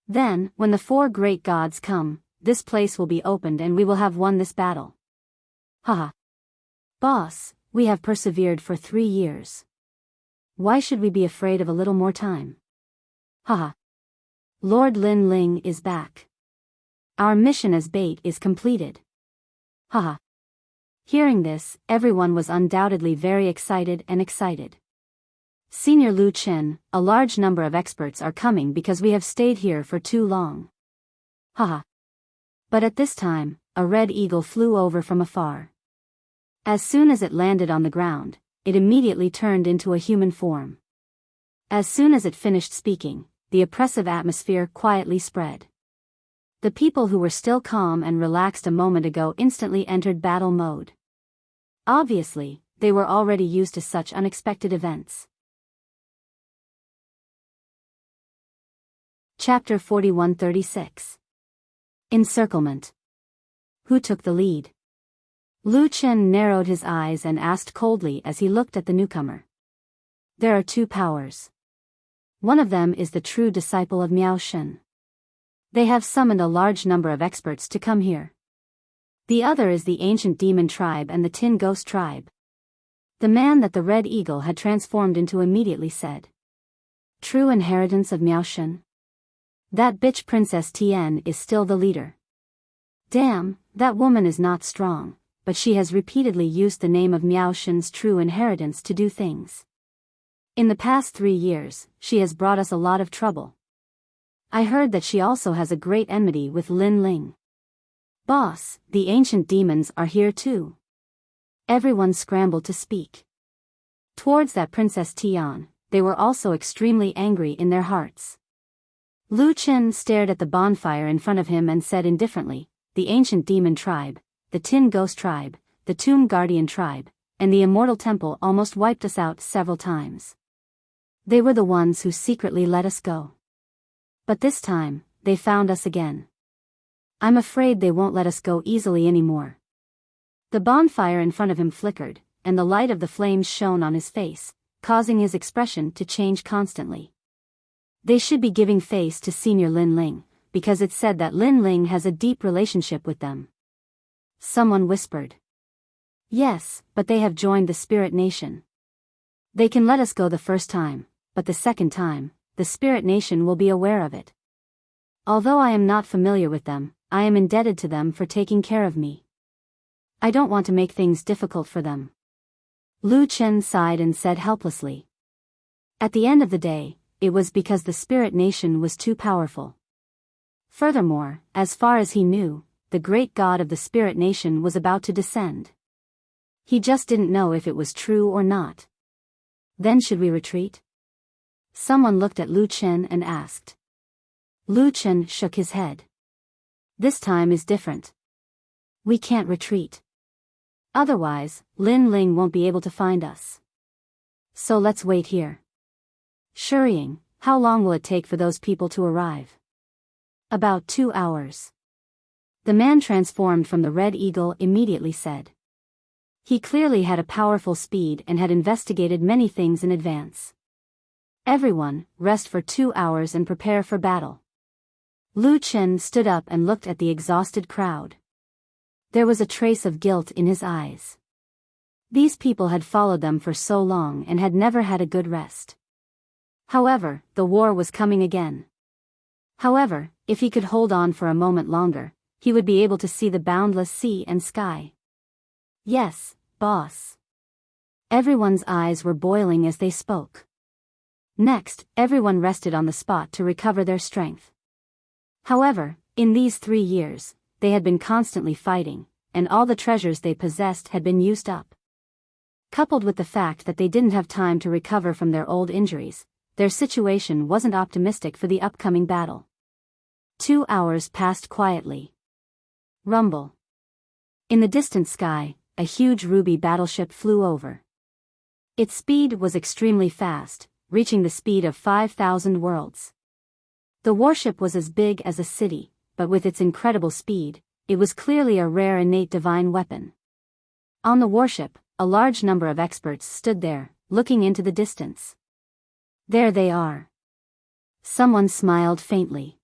Then, when the 4 great gods come, this place will be opened and we will have won this battle. Haha. Boss, we have persevered for 3 years. Why should we be afraid of a little more time? Haha. Lord Lin Ling is back. Our mission as bait is completed. Haha. Hearing this, everyone was undoubtedly very excited. Senior Lu Chen, a large number of experts are coming because we have stayed here for too long. Haha. But at this time, a red eagle flew over from afar. As soon as it landed on the ground, it immediately turned into a human form. As soon as it finished speaking, the oppressive atmosphere quietly spread. The people who were still calm and relaxed a moment ago instantly entered battle mode. Obviously, they were already used to such unexpected events. Chapter 41-36. Encirclement. Who took the lead? Lu Chen narrowed his eyes and asked coldly as he looked at the newcomer. There are 2 powers. One of them is the true disciple of Miao Shen. They have summoned a large number of experts to come here. The other is the ancient demon tribe and the Tin Ghost tribe. The man that the red eagle had transformed into immediately said. True inheritance of Miao Shen? That bitch Princess Tian is still the leader. Damn, that woman is not strong, but she has repeatedly used the name of Miao Shen's true inheritance to do things. In the past 3 years, she has brought us a lot of trouble. I heard that she also has a great enmity with Lin Ling. Boss, the ancient demons are here too. Everyone scrambled to speak. Towards that Princess Tian, they were also extremely angry in their hearts. Lu Chen stared at the bonfire in front of him and said indifferently, the ancient demon tribe, the Tin Ghost tribe, the Tomb Guardian tribe, and the Immortal Temple almost wiped us out several times. They were the ones who secretly let us go. But this time, they found us again. I'm afraid they won't let us go easily anymore. The bonfire in front of him flickered, and the light of the flames shone on his face, causing his expression to change constantly. They should be giving face to Senior Lin Ling, because it's said that Lin Ling has a deep relationship with them. Someone whispered. Yes, but they have joined the Spirit Nation. They can let us go the first time, but the second time, the Spirit Nation will be aware of it. Although I am not familiar with them, I am indebted to them for taking care of me. I don't want to make things difficult for them. Lu Chen sighed and said helplessly. At the end of the day, it was because the Spirit Nation was too powerful. Furthermore, as far as he knew, the great god of the Spirit Nation was about to descend. He just didn't know if it was true or not. Then should we retreat? Someone looked at Lu Chen and asked. Lu Chen shook his head. This time is different. We can't retreat. Otherwise, Lin Ling won't be able to find us. So let's wait here. Shurrying, how long will it take for those people to arrive? About 2 hours. The man transformed from the Red Eagle immediately said. He clearly had a powerful speed and had investigated many things in advance. Everyone, rest for 2 hours and prepare for battle. Lu Chen stood up and looked at the exhausted crowd. There was a trace of guilt in his eyes. These people had followed them for so long and had never had a good rest. However, the war was coming again. However, if he could hold on for a moment longer, he would be able to see the boundless sea and sky. Yes, boss. Everyone's eyes were boiling as they spoke. Next, everyone rested on the spot to recover their strength. However, in these 3 years, they had been constantly fighting, and all the treasures they possessed had been used up. Coupled with the fact that they didn't have time to recover from their old injuries, their situation wasn't optimistic for the upcoming battle. 2 hours passed quietly. Rumble. In the distant sky, a huge ruby battleship flew over. Its speed was extremely fast, reaching the speed of 5,000 worlds. The warship was as big as a city, but with its incredible speed, it was clearly a rare innate divine weapon. On the warship, a large number of experts stood there, looking into the distance. There they are. Someone smiled faintly.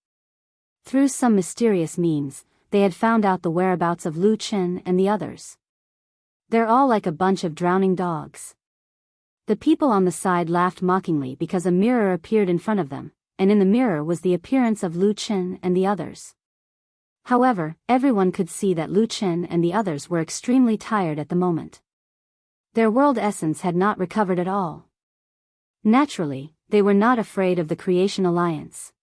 Through some mysterious means, they had found out the whereabouts of Lu Chen and the others. They're all like a bunch of drowning dogs. The people on the side laughed mockingly because a mirror appeared in front of them, and in the mirror was the appearance of Lu Chen and the others. However, everyone could see that Lu Chen and the others were extremely tired at the moment. Their world essence had not recovered at all. Naturally, they were not afraid of the Creation Alliance.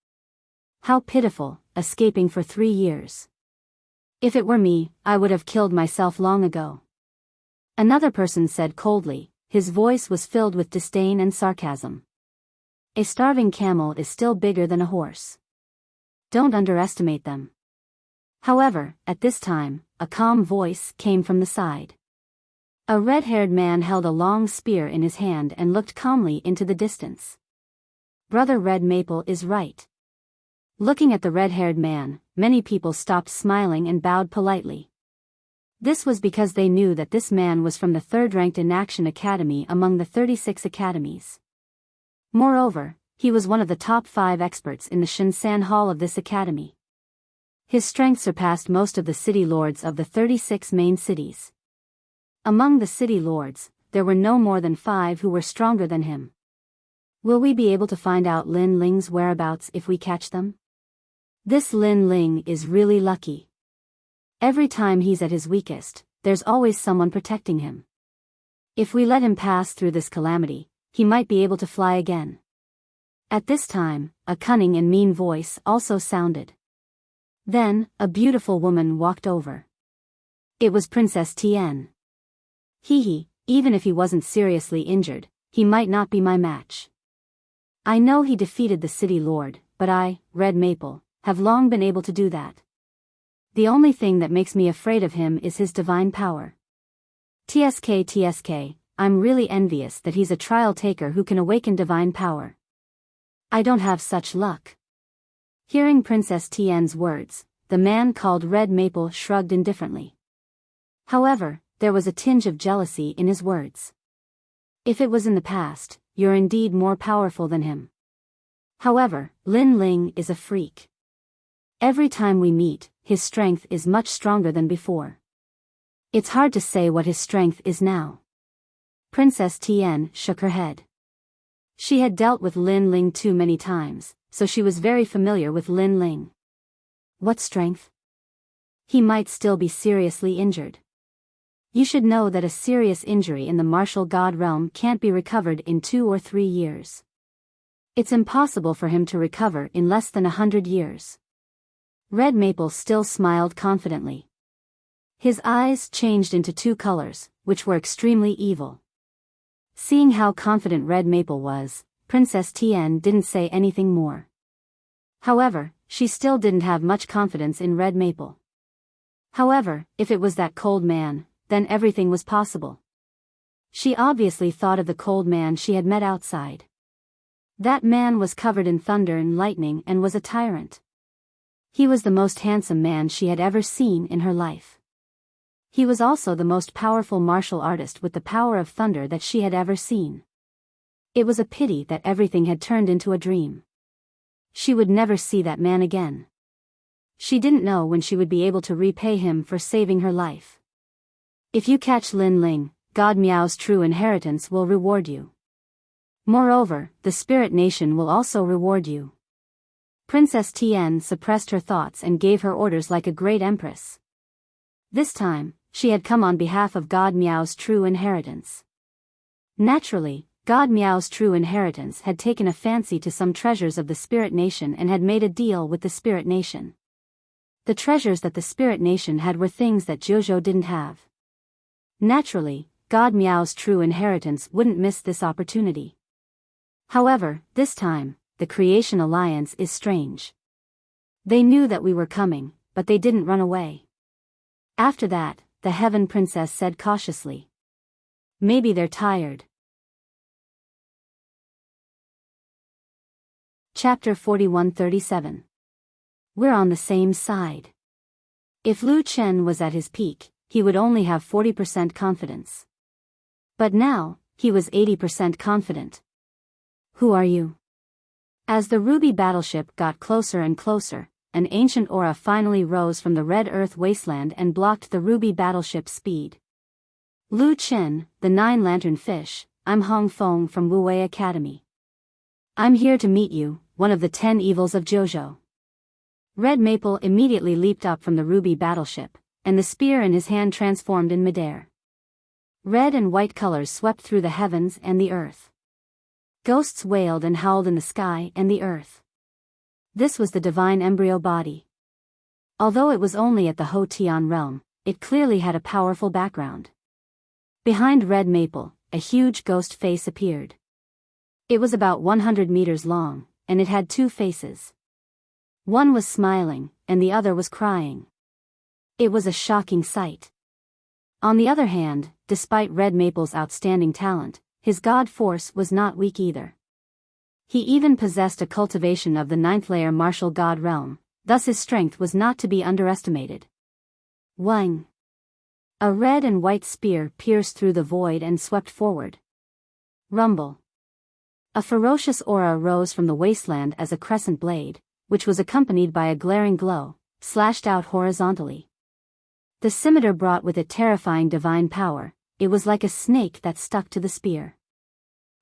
How pitiful, escaping for 3 years. If it were me, I would have killed myself long ago. Another person said coldly, his voice was filled with disdain and sarcasm. A starving camel is still bigger than a horse. Don't underestimate them. However, at this time, a calm voice came from the side. A red-haired man held a long spear in his hand and looked calmly into the distance. Brother Red Maple is right. Looking at the red-haired man, many people stopped smiling and bowed politely. This was because they knew that this man was from the third-ranked Inaction Academy among the 36 academies. Moreover, he was one of the top 5 experts in the Shinsan Hall of this academy. His strength surpassed most of the city lords of the 36 main cities. Among the city lords, there were no more than 5 who were stronger than him. Will we be able to find out Lin Ling's whereabouts if we catch them? This Lin Ling is really lucky. Every time he's at his weakest, there's always someone protecting him. If we let him pass through this calamity, he might be able to fly again. At this time, a cunning and mean voice also sounded. Then, a beautiful woman walked over. It was Princess Tian. Even if he wasn't seriously injured, he might not be my match. I know he defeated the city lord, but I, Red Maple, have long been able to do that. The only thing that makes me afraid of him is his divine power. TSK, I'm really envious that he's a trial taker who can awaken divine power. I don't have such luck. Hearing Princess Tian's words, the man called Red Maple shrugged indifferently. However, there was a tinge of jealousy in his words. If it was in the past, you're indeed more powerful than him. However, Lin Ling is a freak. Every time we meet, his strength is much stronger than before. It's hard to say what his strength is now. Princess Tian shook her head. She had dealt with Lin Ling too many times, so she was very familiar with Lin Ling. What strength? He might still be seriously injured. You should know that a serious injury in the martial god realm can't be recovered in 2 or 3 years. It's impossible for him to recover in less than 100 years. Red Maple still smiled confidently. His eyes changed into 2 colors, which were extremely evil. Seeing how confident Red Maple was, Princess Tian didn't say anything more. However, she still didn't have much confidence in Red Maple. However, if it was that cold man, then everything was possible. She obviously thought of the cold man she had met outside. That man was covered in thunder and lightning and was a tyrant. He was the most handsome man she had ever seen in her life. He was also the most powerful martial artist with the power of thunder that she had ever seen. It was a pity that everything had turned into a dream. She would never see that man again. She didn't know when she would be able to repay him for saving her life. If you catch Lin Ling, God Miao's true inheritance will reward you. Moreover, the Spirit Nation will also reward you. Princess Tian suppressed her thoughts and gave her orders like a great empress. This time, she had come on behalf of God Miao's true inheritance. Naturally, God Miao's true inheritance had taken a fancy to some treasures of the Spirit Nation and had made a deal with the Spirit Nation. The treasures that the Spirit Nation had were things that Jojo didn't have. Naturally, God Miao's true inheritance wouldn't miss this opportunity. However, this time, the Creation Alliance is strange. They knew that we were coming, but they didn't run away. After that, the Heaven Princess said cautiously. Maybe they're tired. Chapter 41-37. We're on the same side. If Lu Chen was at his peak, he would only have 40% confidence. But now, he was 80% confident. Who are you? As the Ruby battleship got closer and closer, an ancient aura finally rose from the red earth wasteland and blocked the Ruby battleship's speed. Lu Chen, the Nine-Lantern Fish, I'm Hong Feng from Wuwei Academy. I'm here to meet you, one of the 10 evils of Jojo. Red Maple immediately leaped up from the Ruby battleship, and the spear in his hand transformed in midair. Red and white colors swept through the heavens and the earth. Ghosts wailed and howled in the sky and the earth. This was the divine embryo body. Although it was only at the Ho Tian realm, it clearly had a powerful background. Behind Red Maple, a huge ghost face appeared. It was about 100 meters long, and it had 2 faces. One was smiling, and the other was crying. It was a shocking sight. On the other hand, despite Red Maple's outstanding talent, his god force was not weak either. He even possessed a cultivation of the 9th-layer martial god realm, thus his strength was not to be underestimated. Wang! A red and white spear pierced through the void and swept forward. Rumble! A ferocious aura rose from the wasteland as a crescent blade, which was accompanied by a glaring glow, slashed out horizontally. The scimitar brought with it terrifying divine power. It was like a snake that stuck to the spear.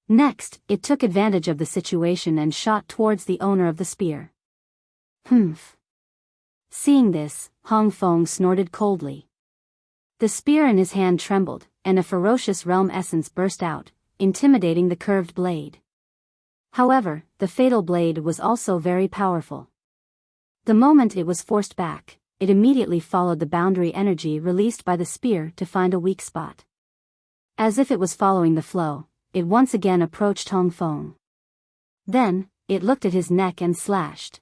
Next, it took advantage of the situation and shot towards the owner of the spear. Humph. Seeing this, Hong Feng snorted coldly. The spear in his hand trembled, and a ferocious realm essence burst out, intimidating the curved blade. However, the fatal blade was also very powerful. The moment it was forced back, it immediately followed the boundary energy released by the spear to find a weak spot. As if it was following the flow, it once again approached Hong Feng. Then, it looked at his neck and slashed.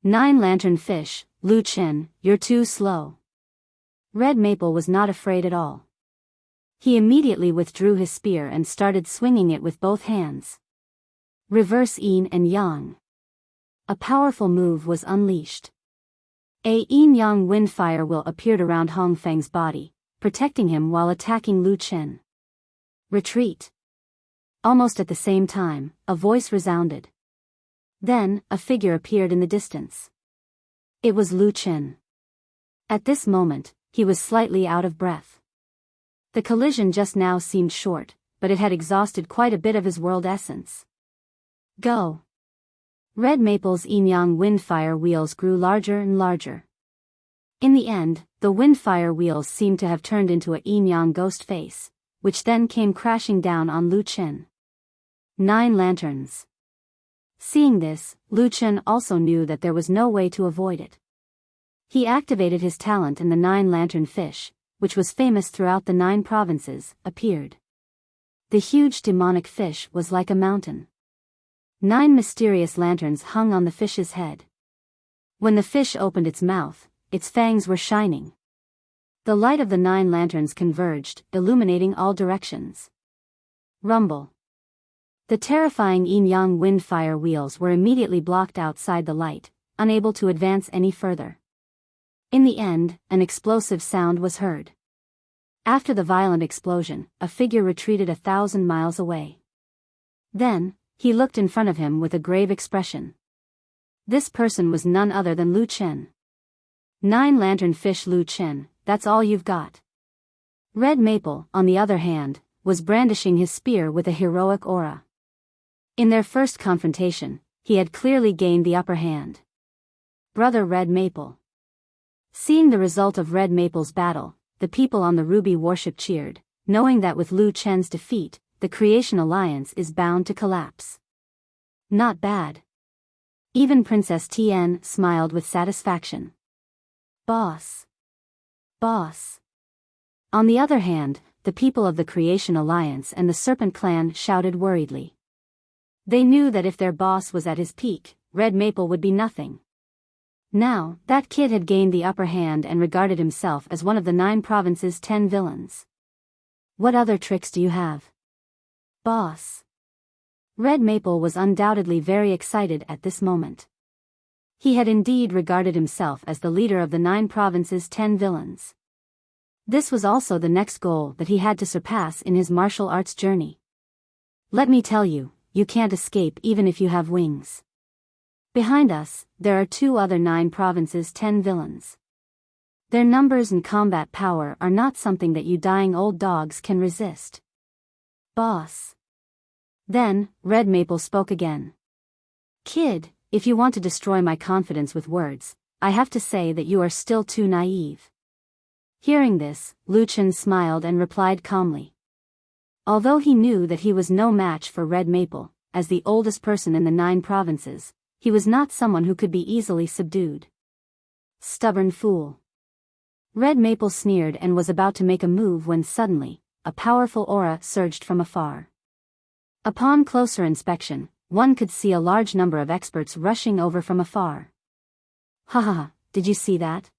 Nine-Lantern Fish, Lu Chen, you're too slow. Red Maple was not afraid at all. He immediately withdrew his spear and started swinging it with both hands. Reverse yin and yang. A powerful move was unleashed. A yin-yang windfire will appeared around Hong Feng's body, protecting him while attacking Lu Chen. Retreat. Almost at the same time, a voice resounded. Then, a figure appeared in the distance. It was Lu Chen. At this moment, he was slightly out of breath. The collision just now seemed short, but it had exhausted quite a bit of his world essence. Go! Red Maple's yin-yang windfire wheels grew larger and larger. In the end, the windfire wheels seemed to have turned into a yin-yang ghost face, which then came crashing down on Lu Chen. 9 lanterns. Seeing this, Lu Chen also knew that there was no way to avoid it. He activated his talent and the 9-lantern fish, which was famous throughout the 9 provinces, appeared. The huge demonic fish was like a mountain. 9 mysterious lanterns hung on the fish's head. When the fish opened its mouth, its fangs were shining. The light of the 9 lanterns converged, illuminating all directions. Rumble. The terrifying yin-yang wind-fire wheels were immediately blocked outside the light, unable to advance any further. In the end, an explosive sound was heard. After the violent explosion, a figure retreated 1,000 miles away. Then, he looked in front of him with a grave expression. This person was none other than Lu Chen. 9 lantern fish Lu Chen, that's all you've got. Red Maple, on the other hand, was brandishing his spear with a heroic aura. In their first confrontation, he had clearly gained the upper hand. Brother Red Maple. Seeing the result of Red Maple's battle, the people on the Ruby warship cheered, knowing that with Lu Chen's defeat, the Creation Alliance is bound to collapse. Not bad. Even Princess Tian smiled with satisfaction. Boss. Boss. On the other hand, the people of the Creation Alliance and the Serpent Clan shouted worriedly. They knew that if their boss was at his peak, Red Maple would be nothing. Now, that kid had gained the upper hand and regarded himself as one of the 9 provinces' 10 villains. What other tricks do you have? Boss. Red Maple was undoubtedly very excited at this moment. He had indeed regarded himself as the leader of the 9 provinces' 10 villains. This was also the next goal that he had to surpass in his martial arts journey. Let me tell you, you can't escape even if you have wings. Behind us, there are 2 other 9 provinces' 10 villains. Their numbers and combat power are not something that you dying old dogs can resist. Boss. Then, Red Maple spoke again. Kid, if you want to destroy my confidence with words, I have to say that you are still too naive. Hearing this, Lu Chen smiled and replied calmly. Although he knew that he was no match for Red Maple, as the oldest person in the 9 provinces, he was not someone who could be easily subdued. Stubborn fool. Red Maple sneered and was about to make a move when suddenly, a powerful aura surged from afar. Upon closer inspection, one could see a large number of experts rushing over from afar. Haha, did you see that?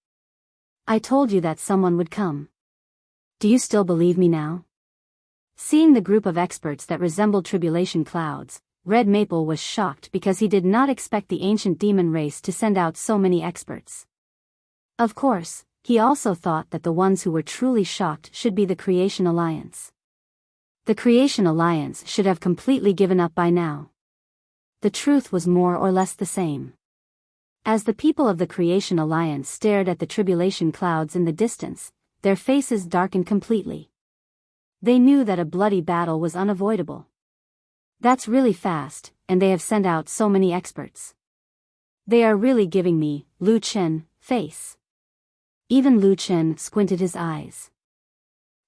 I told you that someone would come. Do you still believe me now? Seeing the group of experts that resembled tribulation clouds, Red Maple was shocked because he did not expect the ancient demon race to send out so many experts. Of course, he also thought that the ones who were truly shocked should be the Creation Alliance. The Creation Alliance should have completely given up by now. The truth was more or less the same. As the people of the Creation Alliance stared at the tribulation clouds in the distance, their faces darkened completely. They knew that a bloody battle was unavoidable. That's really fast, and they have sent out so many experts. They are really giving me, Lu Chen, face. Even Lu Chen squinted his eyes.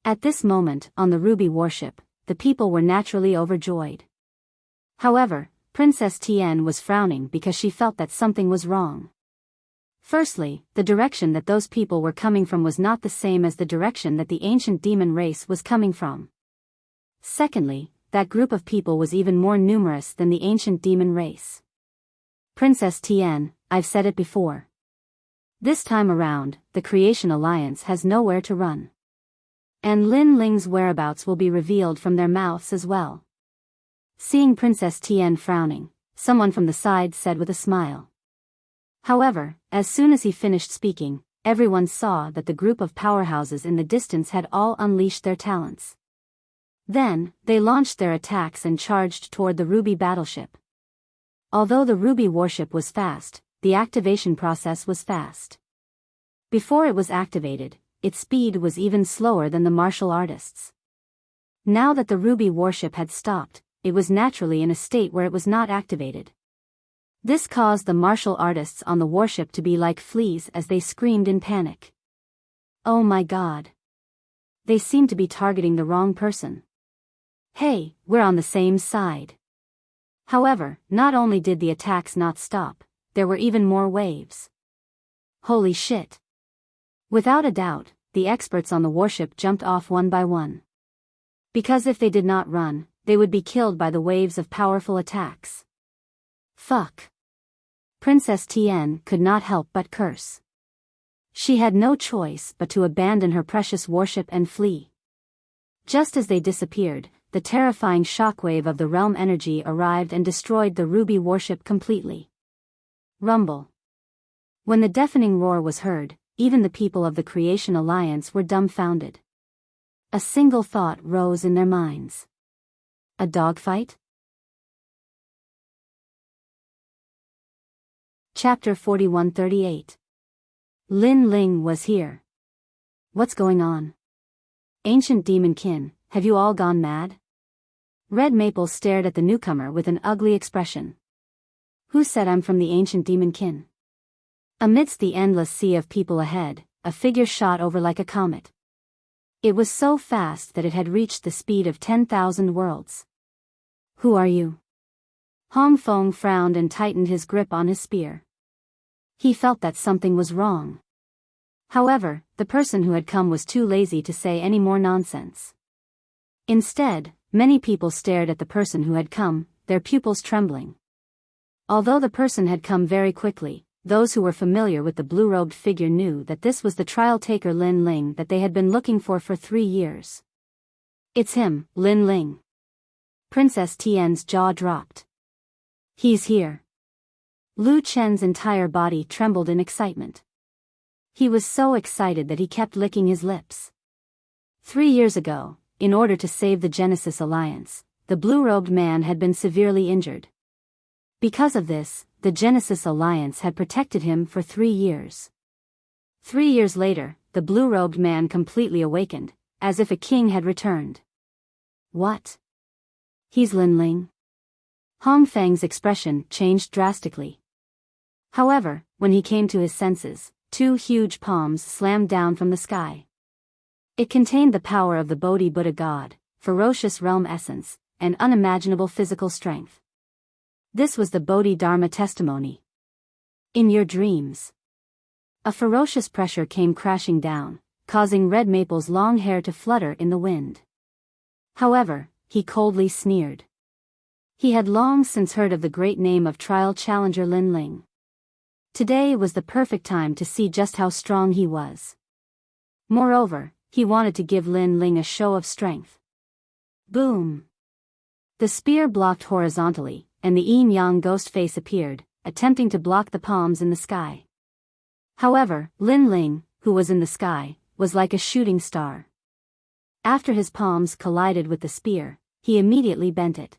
At this moment, on the Ruby warship, the people were naturally overjoyed. However, Princess Tian was frowning because she felt that something was wrong. Firstly, the direction that those people were coming from was not the same as the direction that the ancient demon race was coming from. Secondly, that group of people was even more numerous than the ancient demon race. Princess Tian, I've said it before. This time around, the Creation Alliance has nowhere to run. And Lin Ling's whereabouts will be revealed from their mouths as well. Seeing Princess Tian frowning, someone from the side said with a smile. However, as soon as he finished speaking, everyone saw that the group of powerhouses in the distance had all unleashed their talents. Then, they launched their attacks and charged toward the Ruby battleship. Although the Ruby warship was fast, the activation process was fast. Before it was activated, its speed was even slower than the martial artists. Now that the Ruby warship had stopped, it was naturally in a state where it was not activated. This caused the martial artists on the warship to be like fleas as they screamed in panic. Oh my god. They seem to be targeting the wrong person. Hey, we're on the same side. However, not only did the attacks not stop, there were even more waves. Holy shit. Without a doubt, the experts on the warship jumped off one by one. Because if they did not run, they would be killed by the waves of powerful attacks. Fuck. Princess Tian could not help but curse. She had no choice but to abandon her precious warship and flee. Just as they disappeared, the terrifying shockwave of the realm energy arrived and destroyed the ruby warship completely. Rumble. When the deafening roar was heard, even the people of the Creation Alliance were dumbfounded. A single thought rose in their minds. A dogfight? Chapter 4138. Lin Ling was here. What's going on? Ancient demon kin, have you all gone mad? Red Maple stared at the newcomer with an ugly expression. Who said I'm from the ancient demon kin? Amidst the endless sea of people ahead, a figure shot over like a comet. It was so fast that it had reached the speed of 10,000 worlds. Who are you? Hong Fong frowned and tightened his grip on his spear. He felt that something was wrong. However, the person who had come was too lazy to say any more nonsense. Instead, many people stared at the person who had come, their pupils trembling. Although the person had come very quickly, those who were familiar with the blue-robed figure knew that this was the trial-taker Lin Ling that they had been looking for 3 years. It's him, Lin Ling. Princess Tian's jaw dropped. He's here. Lu Chen's entire body trembled in excitement. He was so excited that he kept licking his lips. 3 years ago, in order to save the Genesis Alliance, the blue-robed man had been severely injured. Because of this, the Genesis Alliance had protected him for 3 years. 3 years later, the blue-robed man completely awakened, as if a king had returned. What? He's Lin Ling? Hong Feng's expression changed drastically. However, when he came to his senses, 2 huge palms slammed down from the sky. It contained the power of the Bodhi Buddha God, ferocious realm essence, and unimaginable physical strength. This was the Bodhi Dharma testimony. In your dreams. A ferocious pressure came crashing down, causing Red Maple's long hair to flutter in the wind. However, he coldly sneered. He had long since heard of the great name of trial challenger Lin Ling. Today was the perfect time to see just how strong he was. Moreover, he wanted to give Lin Ling a show of strength. Boom! The spear blocked horizontally, and the yin-yang ghost face appeared, attempting to block the palms in the sky. However, Lin Ling, who was in the sky, was like a shooting star. After his palms collided with the spear, he immediately bent it.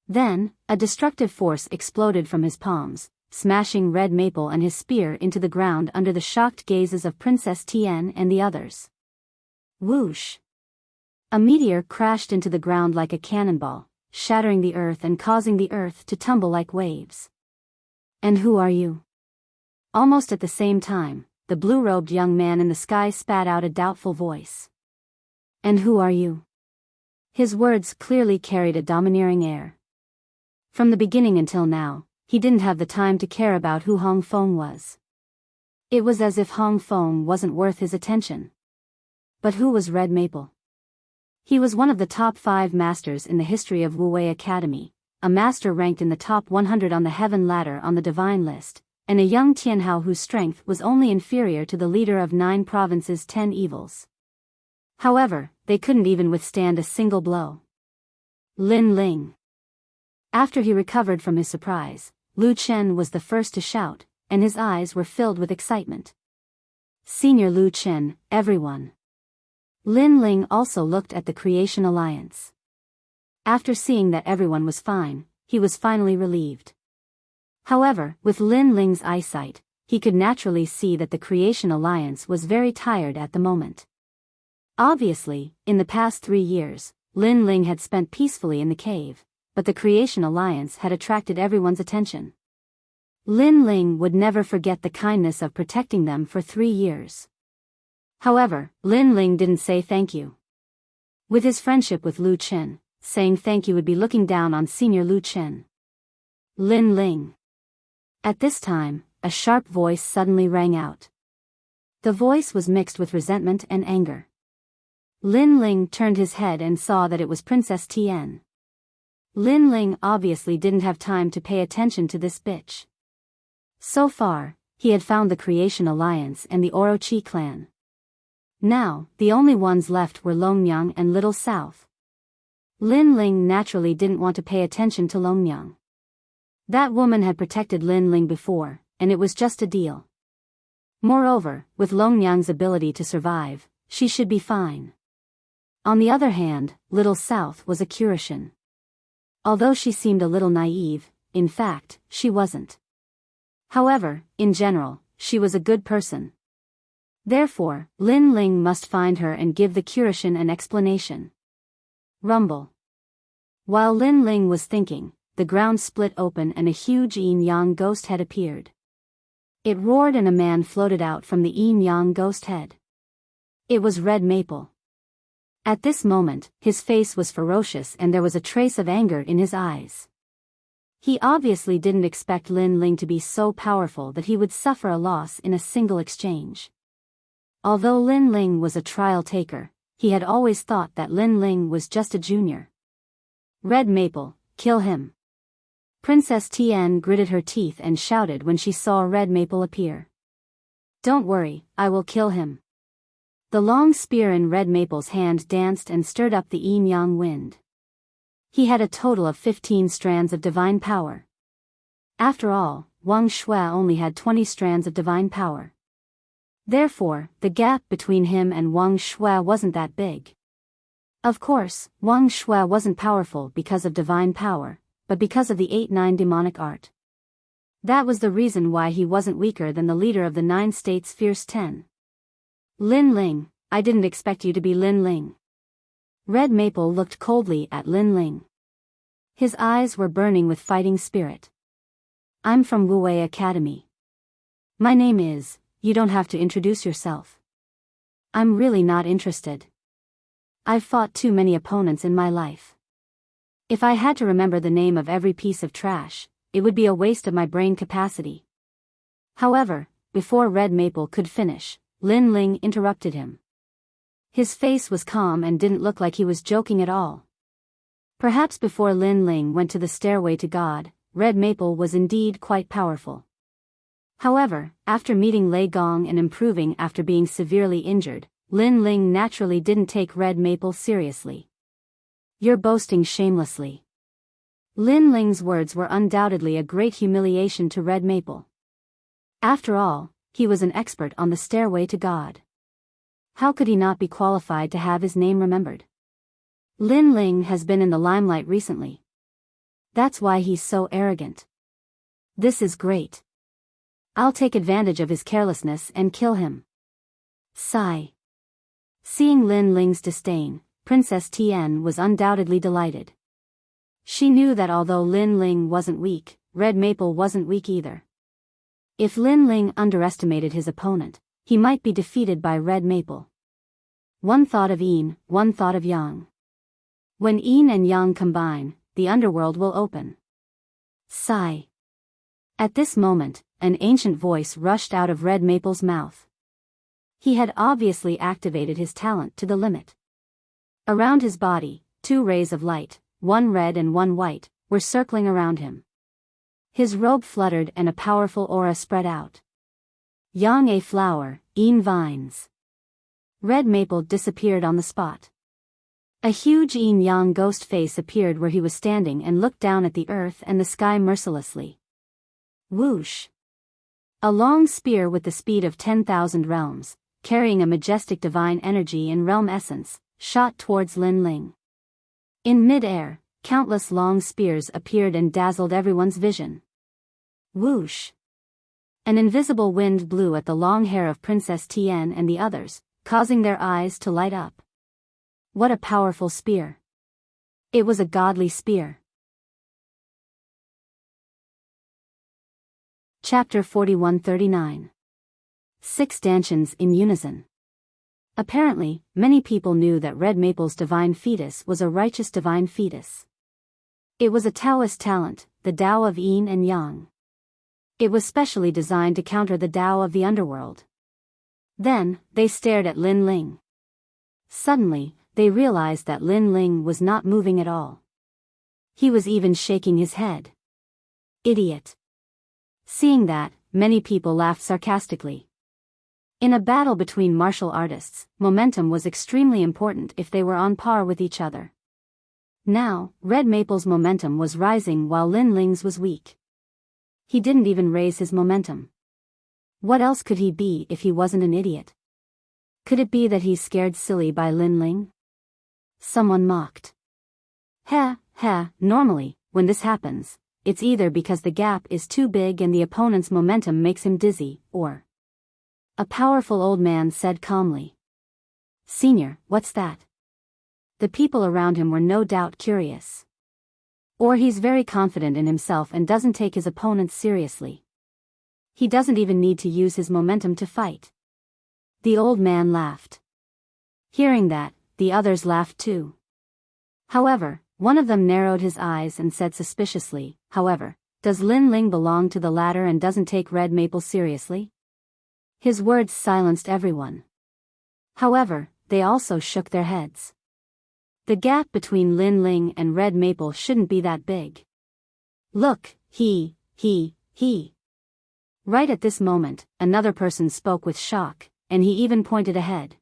Then, a destructive force exploded from his palms, smashing Red Maple and his spear into the ground under the shocked gazes of Princess Tian and the others. Whoosh! A meteor crashed into the ground like a cannonball, shattering the earth and causing the earth to tumble like waves. And who are you? Almost at the same time, the blue-robed young man in the sky spat out a doubtful voice. And who are you? His words clearly carried a domineering air. From the beginning until now, he didn't have the time to care about who Hong Fong was. It was as if Hong Fong wasn't worth his attention. But who was Red Maple? He was one of the top 5 masters in the history of Wuxia Academy, a master ranked in the top 100 on the heaven ladder on the divine list, and a young Tianhao whose strength was only inferior to the leader of 9 provinces' 10 evils. However, they couldn't even withstand a single blow. Lin Ling. After he recovered from his surprise, Lu Chen was the first to shout, and his eyes were filled with excitement. Senior Lu Chen, everyone. Lin Ling also looked at the Creation Alliance. After seeing that everyone was fine, he was finally relieved. However, with Lin Ling's eyesight, he could naturally see that the Creation Alliance was very tired at the moment. Obviously, in the past 3 years, Lin Ling had spent peacefully in the cave, but the Creation Alliance had attracted everyone's attention. Lin Ling would never forget the kindness of protecting them for 3 years. However, Lin Ling didn't say thank you. With his friendship with Lu Chen, saying thank you would be looking down on Senior Lu Chen. Lin Ling. At this time, a sharp voice suddenly rang out. The voice was mixed with resentment and anger. Lin Ling turned his head and saw that it was Princess Tian. Lin Ling obviously didn't have time to pay attention to this bitch. So far, he had found the Creation Alliance and the Orochi clan. Now, the only ones left were Longmyang and Little South. Lin Ling naturally didn't want to pay attention to Longmyang. That woman had protected Lin Ling before, and it was just a deal. Moreover, with Longmyang's ability to survive, she should be fine. On the other hand, Little South was a Kurishin. Although she seemed a little naive, in fact, she wasn't. However, in general, she was a good person. Therefore, Lin Ling must find her and give the Kurishin an explanation. Rumble. While Lin Ling was thinking, the ground split open and a huge yin-yang ghost head appeared. It roared and a man floated out from the yin-yang ghost head. It was Red Maple. At this moment, his face was ferocious and there was a trace of anger in his eyes. He obviously didn't expect Lin Ling to be so powerful that he would suffer a loss in a single exchange. Although Lin Ling was a trial taker, he had always thought that Lin Ling was just a junior. Red Maple, kill him. Princess Tien gritted her teeth and shouted when she saw Red Maple appear. Don't worry, I will kill him. The long spear in Red Maple's hand danced and stirred up the yin-yang wind. He had a total of 15 strands of divine power. After all, Wang Shui only had 20 strands of divine power. Therefore, the gap between him and Wang Shui wasn't that big. Of course, Wang Shui wasn't powerful because of divine power, but because of the 8-9 demonic art. That was the reason why he wasn't weaker than the leader of the 9 states Fierce 10. Lin Ling, I didn't expect you to be Lin Ling. Red Maple looked coldly at Lin Ling. His eyes were burning with fighting spirit. I'm from Wuxia Academy. My name is, you don't have to introduce yourself. I'm really not interested. I've fought too many opponents in my life. If I had to remember the name of every piece of trash, it would be a waste of my brain capacity. However, before Red Maple could finish, Lin Ling interrupted him. His face was calm and didn't look like he was joking at all. Perhaps before Lin Ling went to the stairway to God, Red Maple was indeed quite powerful. However, after meeting Lei Gong and improving after being severely injured, Lin Ling naturally didn't take Red Maple seriously. You're boasting shamelessly. Lin Ling's words were undoubtedly a great humiliation to Red Maple. After all, he was an expert on the stairway to God. How could he not be qualified to have his name remembered? Lin Ling has been in the limelight recently. That's why he's so arrogant. This is great. I'll take advantage of his carelessness and kill him. Sigh. Seeing Lin Ling's disdain, Princess Tien was undoubtedly delighted. She knew that although Lin Ling wasn't weak, Red Maple wasn't weak either. If Lin Ling underestimated his opponent, he might be defeated by Red Maple. One thought of yin, one thought of yang. When yin and yang combine, the underworld will open. Sigh. At this moment, an ancient voice rushed out of Red Maple's mouth. He had obviously activated his talent to the limit. Around his body, 2 rays of light, one red and one white, were circling around him. His robe fluttered and a powerful aura spread out. Yang a flower, yin vines. Red Maple disappeared on the spot. A huge yin-yang ghost face appeared where he was standing and looked down at the earth and the sky mercilessly. Whoosh! A long spear with the speed of 10,000 realms, carrying a majestic divine energy and realm essence, shot towards Lin Ling. In mid-air, countless long spears appeared and dazzled everyone's vision. Whoosh! An invisible wind blew at the long hair of Princess Tien and the others, causing their eyes to light up. What a powerful spear! It was a godly spear. Chapter 4139. 6 stanchions in unison. Apparently, many people knew that Red Maple's divine fetus was a righteous divine fetus. It was a Taoist talent, the Tao of Yin and Yang. It was specially designed to counter the Tao of the underworld. Then, they stared at Lin Ling. Suddenly, they realized that Lin Ling was not moving at all. He was even shaking his head. Idiot. Seeing that, many people laughed sarcastically. In a battle between martial artists, momentum was extremely important if they were on par with each other. Now, Red Maple's momentum was rising while Lin Ling's was weak. He didn't even raise his momentum. What else could he be if he wasn't an idiot? Could it be that he's scared silly by Lin Ling? Someone mocked. Normally, when this happens, it's either because the gap is too big and the opponent's momentum makes him dizzy, or... A powerful old man said calmly. Senior, what's that? The people around him were no doubt curious. Or he's very confident in himself and doesn't take his opponents seriously. He doesn't even need to use his momentum to fight. The old man laughed. Hearing that, the others laughed too. However, one of them narrowed his eyes and said suspiciously, however, does Lin Ling belong to the latter and doesn't take Red Maple seriously? His words silenced everyone. However, they also shook their heads. The gap between Lin Ling and Red Maple shouldn't be that big. Look, he. Right at this moment, another person spoke with shock, and he even pointed ahead.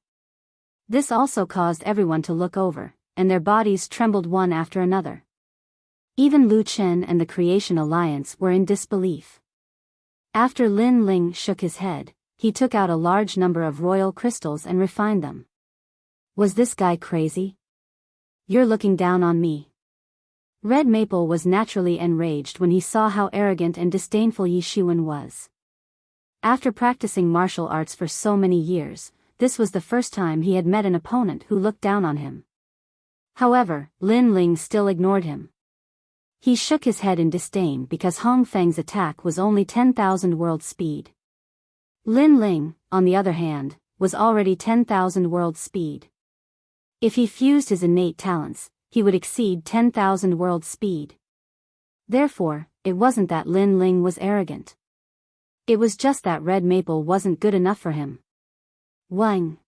This also caused everyone to look over, and their bodies trembled one after another. Even Lu Chen and the Creation Alliance were in disbelief. After Lin Ling shook his head, he took out a large number of royal crystals and refined them. Was this guy crazy? You're looking down on me. Red Maple was naturally enraged when he saw how arrogant and disdainful Yi Xuan was. After practicing martial arts for so many years, this was the first time he had met an opponent who looked down on him. However, Lin Ling still ignored him. He shook his head in disdain because Hong Feng's attack was only 10,000 world speed. Lin Ling, on the other hand, was already 10,000 world speed. If he fused his innate talents, he would exceed 10,000 world speed. Therefore, it wasn't that Lin Ling was arrogant. It was just that Red Maple wasn't good enough for him. Wang.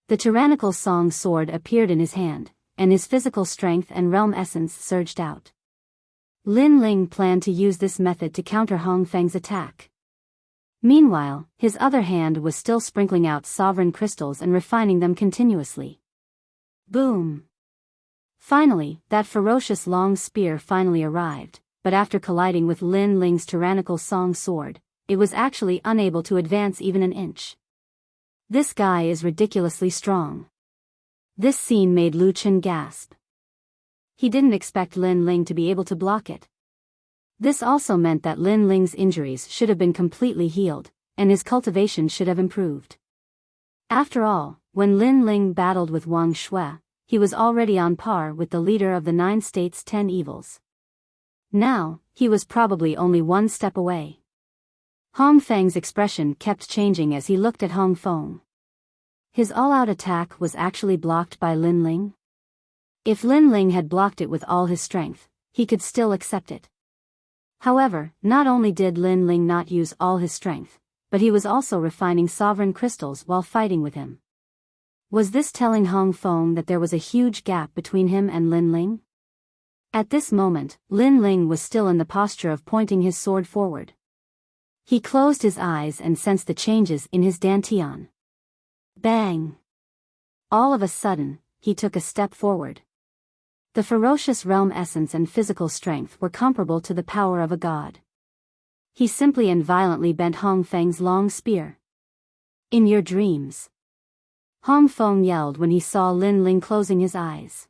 The tyrannical song sword appeared in his hand, and his physical strength and realm essence surged out. Lin Ling planned to use this method to counter Hong Feng's attack. Meanwhile, his other hand was still sprinkling out sovereign crystals and refining them continuously. Boom! Finally, that ferocious long spear finally arrived, but after colliding with Lin Ling's tyrannical song sword, it was actually unable to advance even an inch. This guy is ridiculously strong. This scene made Lu Chen gasp. He didn't expect Lin Ling to be able to block it. This also meant that Lin Ling's injuries should have been completely healed, and his cultivation should have improved. After all, when Lin Ling battled with Wang Shui, he was already on par with the leader of the 9 states' 10 evils. Now, he was probably only one step away. Hong Feng's expression kept changing as he looked at Hong Feng. His all-out attack was actually blocked by Lin Ling. If Lin Ling had blocked it with all his strength, he could still accept it. However, not only did Lin Ling not use all his strength, but he was also refining sovereign crystals while fighting with him. Was this telling Hong Feng that there was a huge gap between him and Lin Ling? At this moment, Lin Ling was still in the posture of pointing his sword forward. He closed his eyes and sensed the changes in his dantian. Bang! All of a sudden, he took a step forward. The ferocious realm essence and physical strength were comparable to the power of a god. He simply and violently bent Hong Feng's long spear. In your dreams. Hong Feng yelled when he saw Lin Ling closing his eyes.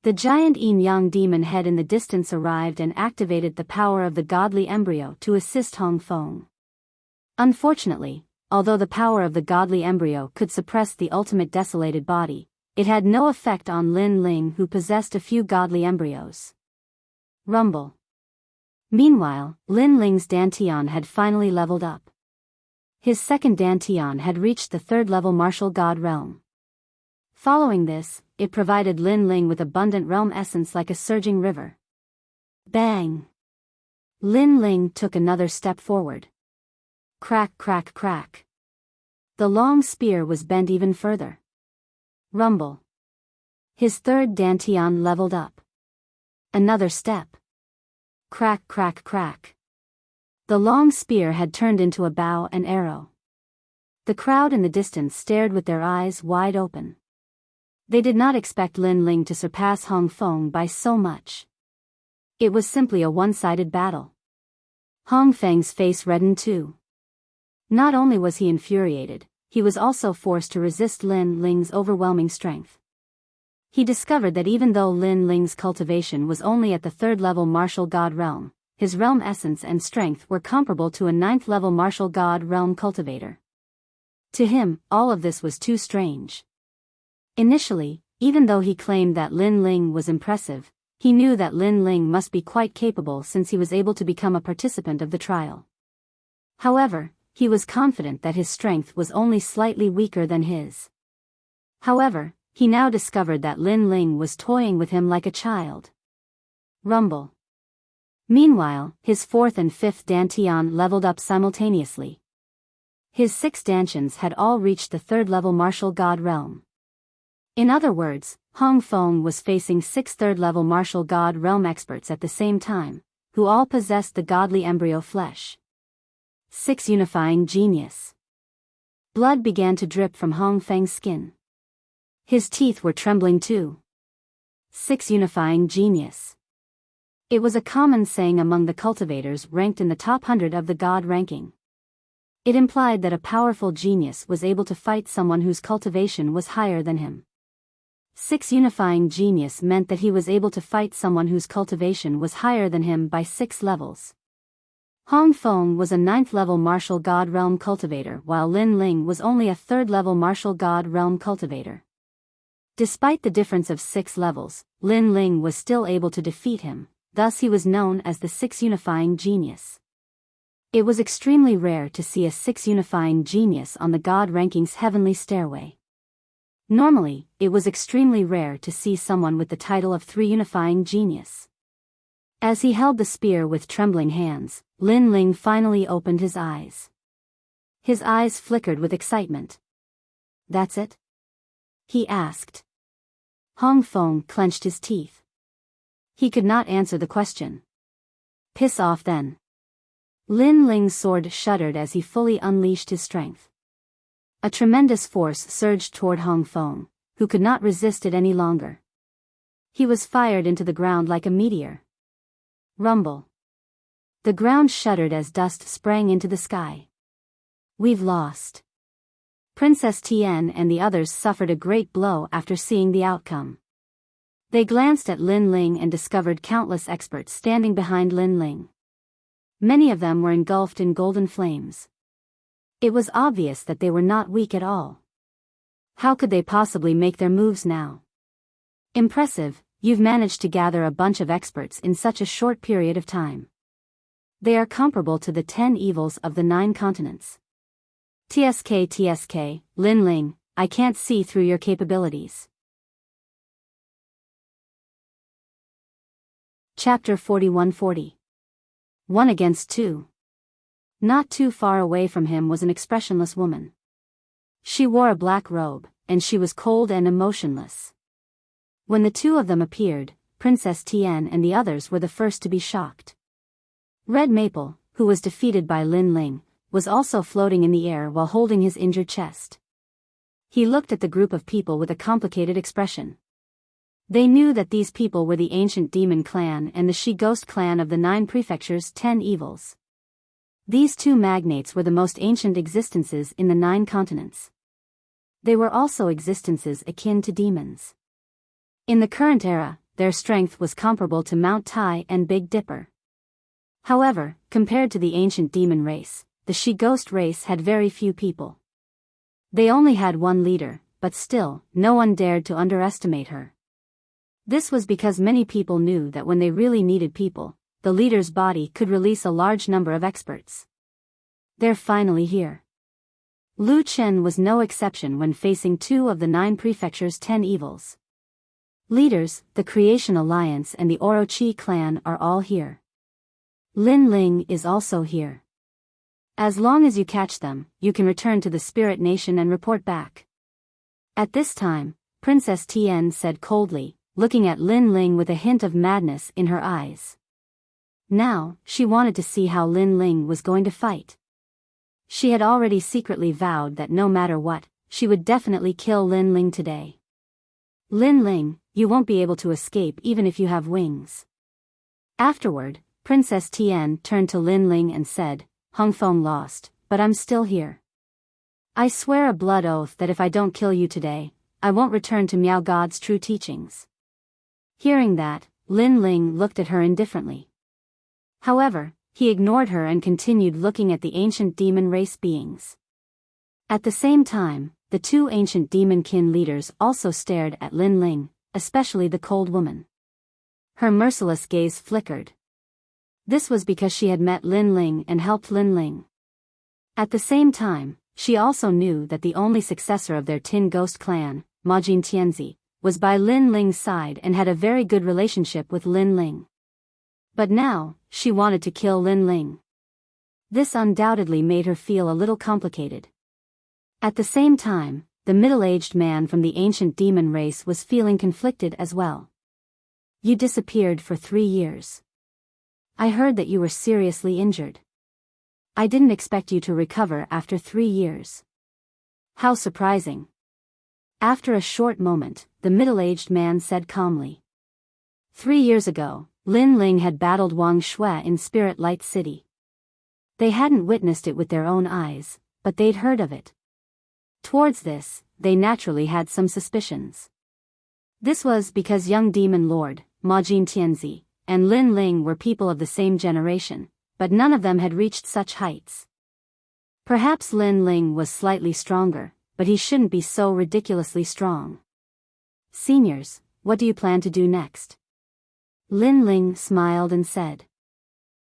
The giant yin-yang demon head in the distance arrived and activated the power of the godly embryo to assist Hong Feng. Unfortunately, although the power of the godly embryo could suppress the ultimate desolated body, it had no effect on Lin Ling, who possessed a few godly embryos. Rumble. Meanwhile, Lin Ling's dantian had finally leveled up. His second dantian had reached the 3rd level martial god realm. Following this, it provided Lin Ling with abundant realm essence like a surging river. Bang! Lin Ling took another step forward. Crack, crack, crack. The long spear was bent even further. Rumble. His 3rd dantian leveled up. Another step. Crack, crack, crack. The long spear had turned into a bow and arrow. The crowd in the distance stared with their eyes wide open. They did not expect Lin Ling to surpass Hong Feng by so much. It was simply a one-sided battle. Hong Feng's face reddened too. Not only was he infuriated, he was also forced to resist Lin Ling's overwhelming strength. He discovered that even though Lin Ling's cultivation was only at the 3rd-level martial god realm, his realm essence and strength were comparable to a 9th-level martial god realm cultivator. To him, all of this was too strange. Initially, even though he claimed that Lin Ling was impressive, he knew that Lin Ling must be quite capable since he was able to become a participant of the trial. However, he was confident that his strength was only slightly weaker than his. However, he now discovered that Lin Ling was toying with him like a child. Rumble. Meanwhile, his 4th and 5th Dantian leveled up simultaneously. His 6 Dantians had all reached the 3rd-level martial god realm. In other words, Hong Feng was facing 6 3rd-level martial god realm experts at the same time, who all possessed the godly embryo flesh. 6 Unifying Genius. Blood began to drip from Hong Feng's skin. His teeth were trembling too. 6 Unifying Genius. It was a common saying among the cultivators ranked in the top 100 of the god ranking. It implied that a powerful genius was able to fight someone whose cultivation was higher than him. 6 Unifying Genius meant that he was able to fight someone whose cultivation was higher than him by 6 levels. Hong Feng was a 9th-level martial god realm cultivator while Lin Ling was only a 3rd-level martial god realm cultivator. Despite the difference of 6 levels, Lin Ling was still able to defeat him, thus he was known as the 6 Unifying Genius. It was extremely rare to see a 6 Unifying Genius on the god ranking's heavenly stairway. Normally, it was extremely rare to see someone with the title of 3 Unifying Genius. As he held the spear with trembling hands, Lin Ling finally opened his eyes. His eyes flickered with excitement. "That's it?" he asked. Hong Feng clenched his teeth. He could not answer the question. "Piss off then." Lin Ling's sword shuddered as he fully unleashed his strength. A tremendous force surged toward Hong Feng, who could not resist it any longer. He was fired into the ground like a meteor. Rumble. The ground shuddered as dust sprang into the sky. "We've lost." Princess Tian and the others suffered a great blow after seeing the outcome. They glanced at Lin Ling and discovered countless experts standing behind Lin Ling. Many of them were engulfed in golden flames. It was obvious that they were not weak at all. How could they possibly make their moves now? "Impressive, you've managed to gather a bunch of experts in such a short period of time. They are comparable to the 10 evils of the 9 continents. TSK, Lin Ling, I can't see through your capabilities." Chapter 4140. 1 against 2. Not too far away from him was an expressionless woman. She wore a black robe, and she was cold and emotionless. When the two of them appeared, Princess Tian and the others were the first to be shocked. Red Maple, who was defeated by Lin Ling, was also floating in the air while holding his injured chest. He looked at the group of people with a complicated expression. They knew that these people were the ancient demon clan and the she-ghost clan of the 9 prefectures' 10 evils. These 2 magnates were the most ancient existences in the 9 continents. They were also existences akin to demons. In the current era, their strength was comparable to Mount Tai and Big Dipper. However, compared to the ancient demon race, the she-ghost race had very few people. They only had one leader, but still, no one dared to underestimate her. This was because many people knew that when they really needed people, the leader's body could release a large number of experts. They're finally here. Lu Chen was no exception when facing 2 of the 9 prefectures' 10 evils. Leaders, the Creation Alliance and the Orochi clan are all here. Lin Ling is also here. As long as you catch them, you can return to the Spirit Nation and report back. At this time, Princess Tian said coldly, looking at Lin Ling with a hint of madness in her eyes. Now, she wanted to see how Lin Ling was going to fight. She had already secretly vowed that no matter what, she would definitely kill Lin Ling today. Lin Ling, you won't be able to escape even if you have wings. Afterward, Princess Tian turned to Lin Ling and said, Hong Feng lost, but I'm still here. I swear a blood oath that if I don't kill you today, I won't return to Miao God's true teachings. Hearing that, Lin Ling looked at her indifferently. However, he ignored her and continued looking at the ancient demon race beings. At the same time, the two ancient demon kin leaders also stared at Lin Ling, especially the cold woman. Her merciless gaze flickered. This was because she had met Lin Ling and helped Lin Ling. At the same time, she also knew that the only successor of their Tin Ghost clan, Majin Tianzi, was by Lin Ling's side and had a very good relationship with Lin Ling. But now, she wanted to kill Lin Ling. This undoubtedly made her feel a little complicated. At the same time, the middle-aged man from the ancient demon race was feeling conflicted as well. You disappeared for 3 years. I heard that you were seriously injured. I didn't expect you to recover after 3 years. How surprising. After a short moment, the middle-aged man said calmly. 3 years ago, Lin Ling had battled Wang Shui in Spirit Light City. They hadn't witnessed it with their own eyes, but they'd heard of it. Towards this, they naturally had some suspicions. This was because young demon lord, Majin Tianzi, and Lin Ling were people of the same generation, but none of them had reached such heights. Perhaps Lin Ling was slightly stronger, but he shouldn't be so ridiculously strong. Seniors, what do you plan to do next? Lin Ling smiled and said.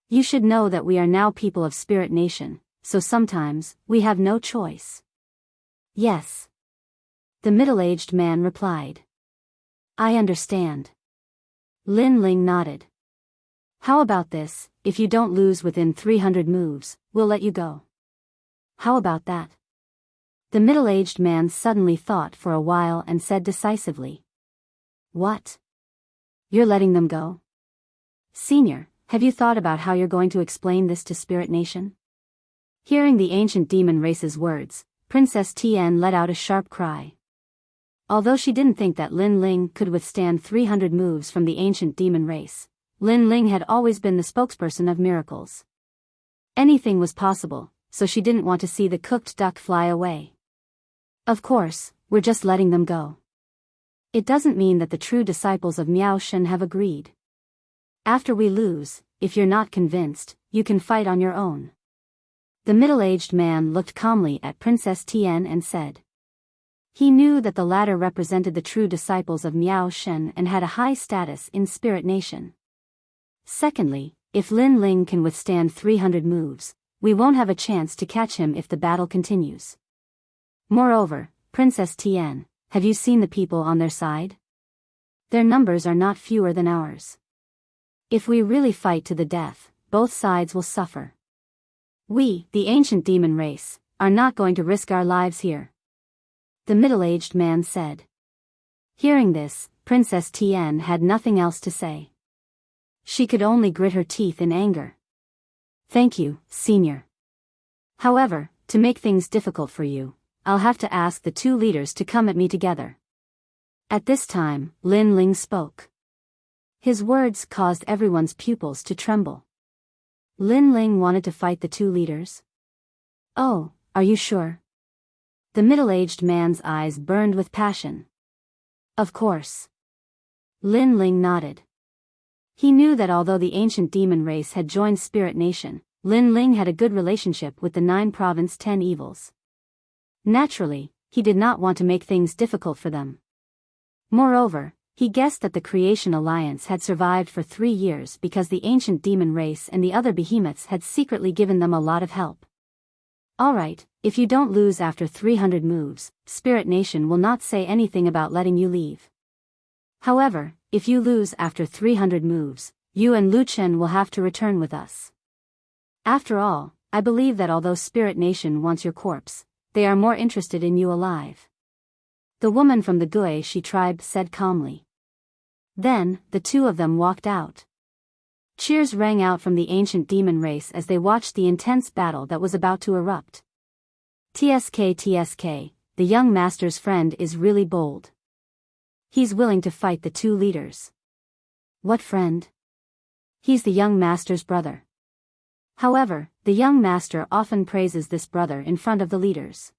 You should know that we are now people of Spirit Nation, so sometimes, we have no choice. Yes. The middle-aged man replied. I understand. Lin Ling nodded. How about this, if you don't lose within 300 moves, we'll let you go. How about that? The middle-aged man suddenly thought for a while and said decisively. What? You're letting them go? Senior, have you thought about how you're going to explain this to Spirit Nation? Hearing the ancient demon race's words, Princess Tian let out a sharp cry. Although she didn't think that Lin Ling could withstand 300 moves from the ancient demon race, Lin Ling had always been the spokesperson of miracles. Anything was possible, so she didn't want to see the cooked duck fly away. Of course, we're just letting them go. It doesn't mean that the true disciples of Miao Shen have agreed. After we lose, if you're not convinced, you can fight on your own. The middle-aged man looked calmly at Princess Tian and said. He knew that the latter represented the true disciples of Miao Shen and had a high status in Spirit Nation. Secondly, if Lin Ling can withstand 300 moves, we won't have a chance to catch him if the battle continues. Moreover, Princess Tian, have you seen the people on their side? Their numbers are not fewer than ours. If we really fight to the death, both sides will suffer. We, the ancient demon race, are not going to risk our lives here. The middle-aged man said. Hearing this, Princess Tian had nothing else to say. She could only grit her teeth in anger. Thank you, Senior. However, to make things difficult for you, I'll have to ask the two leaders to come at me together. At this time, Lin Ling spoke. His words caused everyone's pupils to tremble. Lin Ling wanted to fight the two leaders? Oh, are you sure? The middle-aged man's eyes burned with passion. Of course. Lin Ling nodded. He knew that although the ancient demon race had joined Spirit Nation, Lin Ling had a good relationship with the 9 province 10 evils. Naturally, he did not want to make things difficult for them. Moreover, he guessed that the Creation Alliance had survived for 3 years because the ancient demon race and the other behemoths had secretly given them a lot of help. Alright, if you don't lose after 300 moves, Spirit Nation will not say anything about letting you leave. However, if you lose after 300 moves, you and Lu Chen will have to return with us. After all, I believe that although Spirit Nation wants your corpse, they are more interested in you alive. The woman from the Guishi tribe said calmly. Then, the two of them walked out. Cheers rang out from the ancient demon race as they watched the intense battle that was about to erupt. TSK, the young master's friend is really bold. He's willing to fight the two leaders. What friend? He's the young master's brother. However, the young master often praises this brother in front of the leaders.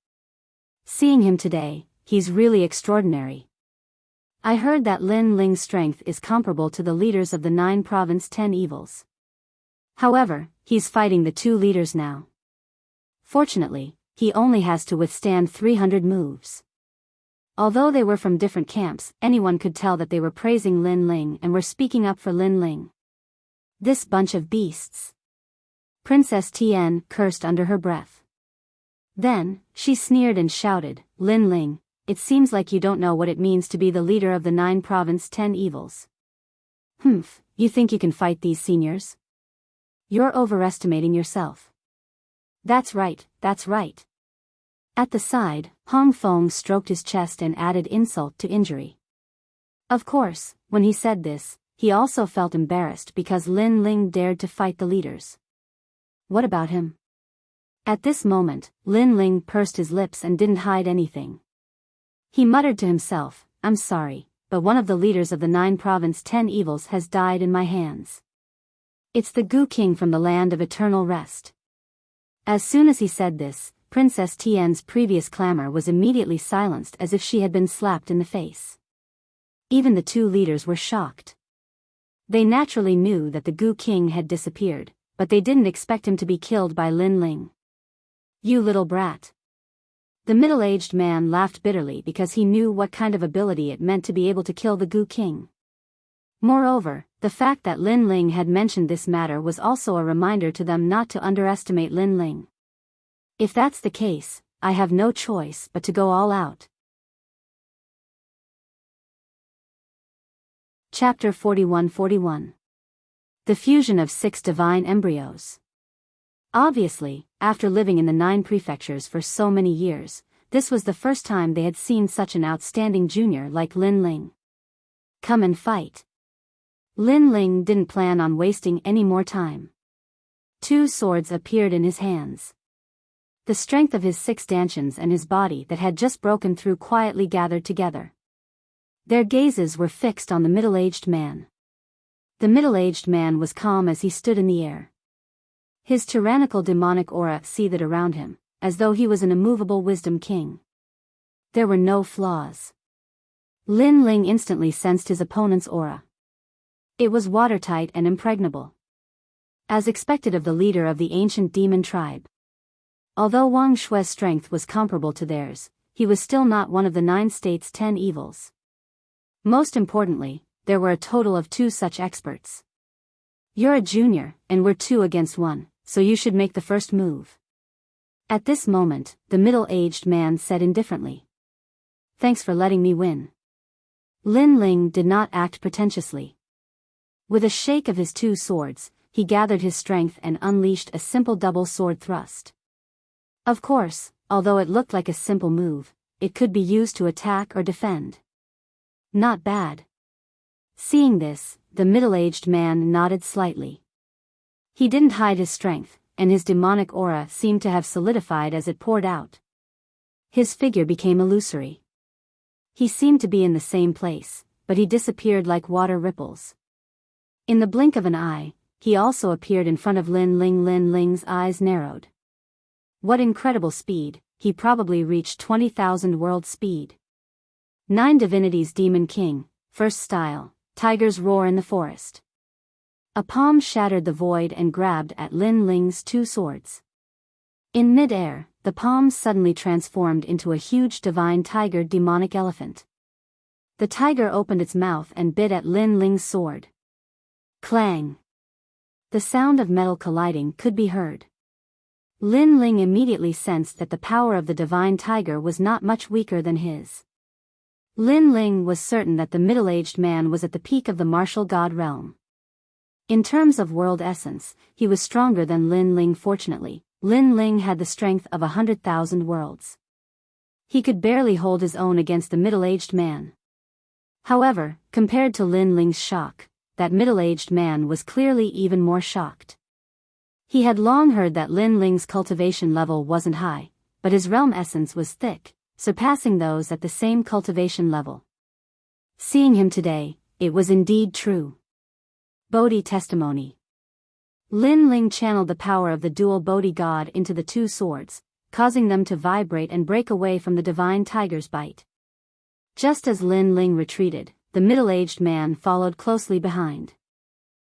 Seeing him today, he's really extraordinary. I heard that Lin Ling's strength is comparable to the leaders of the 9 province 10 evils. However, he's fighting the two leaders now. Fortunately, he only has to withstand 300 moves. Although they were from different camps, anyone could tell that they were praising Lin Ling and were speaking up for Lin Ling. This bunch of beasts. Princess Tian cursed under her breath. Then, she sneered and shouted, Lin Ling, it seems like you don't know what it means to be the leader of the 9 province 10 evils. Humph, you think you can fight these seniors? You're overestimating yourself. That's right, that's right. At the side, Hong Feng stroked his chest and added insult to injury. Of course, when he said this, he also felt embarrassed because Lin Ling dared to fight the leaders. What about him? At this moment, Lin Ling pursed his lips and didn't hide anything. He muttered to himself, I'm sorry, but one of the leaders of the 9 province 10 evils has died in my hands. It's the Gu King from the land of eternal rest. As soon as he said this, Princess Tian's previous clamor was immediately silenced as if she had been slapped in the face. Even the two leaders were shocked. They naturally knew that the Gu King had disappeared, but they didn't expect him to be killed by Lin Ling. You little brat. The middle-aged man laughed bitterly because he knew what kind of ability it meant to be able to kill the Gu King. Moreover, the fact that Lin Ling had mentioned this matter was also a reminder to them not to underestimate Lin Ling. If that's the case, I have no choice but to go all out. Chapter 41-41. The fusion of 6 divine embryos. Obviously, after living in the 9 prefectures for so many years, this was the first time they had seen such an outstanding junior like Lin Ling. Come and fight. Lin Ling didn't plan on wasting any more time. 2 swords appeared in his hands. The strength of his 6 dantians and his body that had just broken through quietly gathered together. Their gazes were fixed on the middle-aged man. The middle-aged man was calm as he stood in the air. His tyrannical demonic aura seethed around him, as though he was an immovable wisdom king. There were no flaws. Lin Ling instantly sensed his opponent's aura. It was watertight and impregnable. As expected of the leader of the ancient demon tribe. Although Wang Shui's strength was comparable to theirs, he was still not one of the 9 states' 10 evils. Most importantly, there were a total of 2 such experts. You're a junior, and we're 2 against 1, so you should make the first move. At this moment, the middle-aged man said indifferently. Thanks for letting me win. Lin Ling did not act pretentiously. With a shake of his 2 swords, he gathered his strength and unleashed a simple double sword thrust. Of course, although it looked like a simple move, it could be used to attack or defend. Not bad. Seeing this, the middle-aged man nodded slightly. He didn't hide his strength, and his demonic aura seemed to have solidified as it poured out. His figure became illusory. He seemed to be in the same place, but he disappeared like water ripples. In the blink of an eye, he also appeared in front of Lin Ling. Lin Ling's eyes narrowed. What incredible speed, he probably reached 20,000 world speed. 9 divinities demon king, first style, tigers roar in the forest. A palm shattered the void and grabbed at Lin Ling's 2 swords. In mid-air, the palm suddenly transformed into a huge divine tiger demonic elephant. The tiger opened its mouth and bit at Lin Ling's sword. Clang! The sound of metal colliding could be heard. Lin Ling immediately sensed that the power of the divine tiger was not much weaker than his. Lin Ling was certain that the middle-aged man was at the peak of the martial god realm. In terms of world essence, he was stronger than Lin Ling. Fortunately, Lin Ling had the strength of 100,000 worlds. He could barely hold his own against the middle-aged man. However, compared to Lin Ling's shock, that middle-aged man was clearly even more shocked. He had long heard that Lin Ling's cultivation level wasn't high, but his realm essence was thick, surpassing those at the same cultivation level. Seeing him today, it was indeed true. Bodhi testimony. Lin Ling channeled the power of the dual Bodhi god into the two swords, causing them to vibrate and break away from the divine tiger's bite. Just as Lin Ling retreated, the middle-aged man followed closely behind.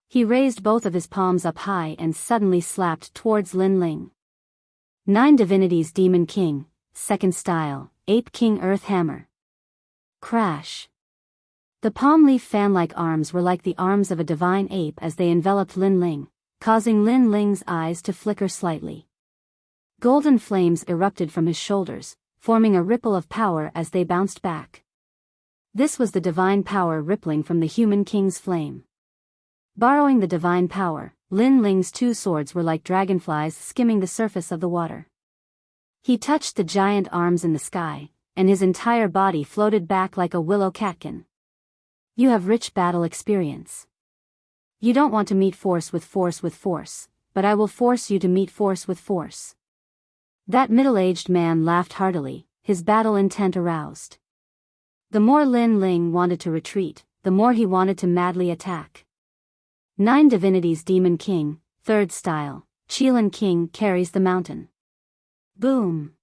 He raised both of his palms up high and suddenly slapped towards Lin Ling. 9 Divinities Demon King, Second Style, Ape King Earth Hammer. Crash. The palm leaf fan-like arms were like the arms of a divine ape as they enveloped Lin Ling, causing Lin Ling's eyes to flicker slightly. Golden flames erupted from his shoulders, forming a ripple of power as they bounced back. This was the divine power rippling from the human king's flame. Borrowing the divine power, Lin Ling's two swords were like dragonflies skimming the surface of the water. He touched the giant arms in the sky, and his entire body floated back like a willow catkin. You have rich battle experience. You don't want to meet force with force, but I will force you to meet force with force. That middle-aged man laughed heartily, his battle intent aroused. The more Lin Ling wanted to retreat, the more he wanted to madly attack. 9 Divinities Demon King, Third Style, Qilin King carries the mountain. Boom!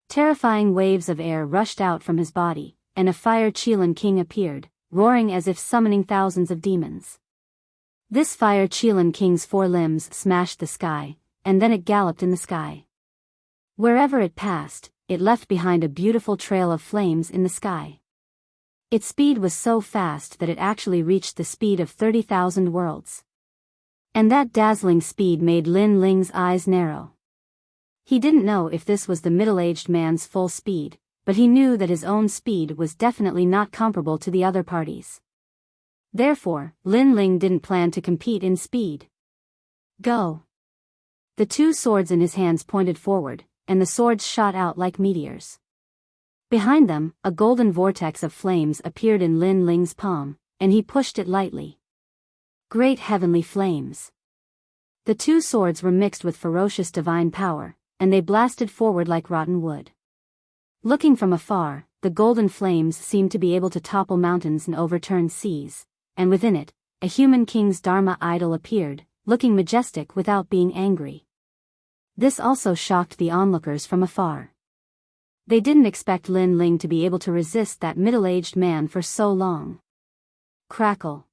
Terrifying waves of air rushed out from his body, and a fire Qilin King appeared, roaring as if summoning thousands of demons. This fire Qilin King's 4 limbs smashed the sky, and then it galloped in the sky. Wherever it passed, it left behind a beautiful trail of flames in the sky. Its speed was so fast that it actually reached the speed of 30,000 worlds. And that dazzling speed made Lin Ling's eyes narrow. He didn't know if this was the middle-aged man's full speed, but he knew that his own speed was definitely not comparable to the other parties. Therefore, Lin Ling didn't plan to compete in speed. Go! The two swords in his hands pointed forward, and the swords shot out like meteors. Behind them, a golden vortex of flames appeared in Lin Ling's palm, and he pushed it lightly. Great heavenly flames. The two swords were mixed with ferocious divine power, and they blasted forward like rotten wood. Looking from afar, the golden flames seemed to be able to topple mountains and overturn seas, and within it, a human king's Dharma idol appeared, looking majestic without being angry. This also shocked the onlookers from afar. They didn't expect Lin Ling to be able to resist that middle-aged man for so long. Crackle.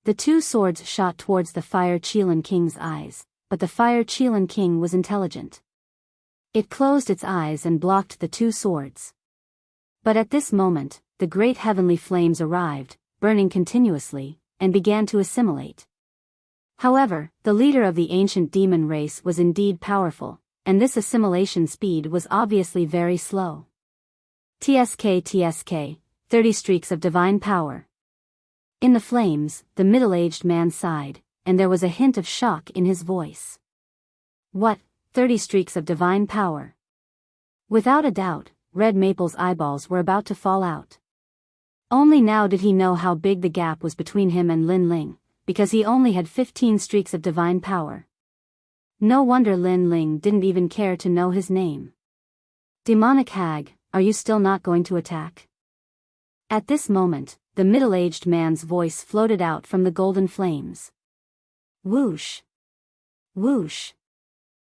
The two swords shot towards the fire Qilin King's eyes, but the fire Qilin King was intelligent. It closed its eyes and blocked the two swords. But at this moment, the great heavenly flames arrived, burning continuously, and began to assimilate. However, the leader of the ancient demon race was indeed powerful, and this assimilation speed was obviously very slow. TSK, 30 streaks of divine power. In the flames, the middle-aged man sighed, and there was a hint of shock in his voice. What, 30 streaks of divine power? Without a doubt, Red Maple's eyeballs were about to fall out. Only now did he know how big the gap was between him and Lin Ling, because he only had 15 streaks of divine power. No wonder Lin Ling didn't even care to know his name. Demonic hag, are you still not going to attack? At this moment, the middle-aged man's voice floated out from the golden flames. Whoosh! Whoosh!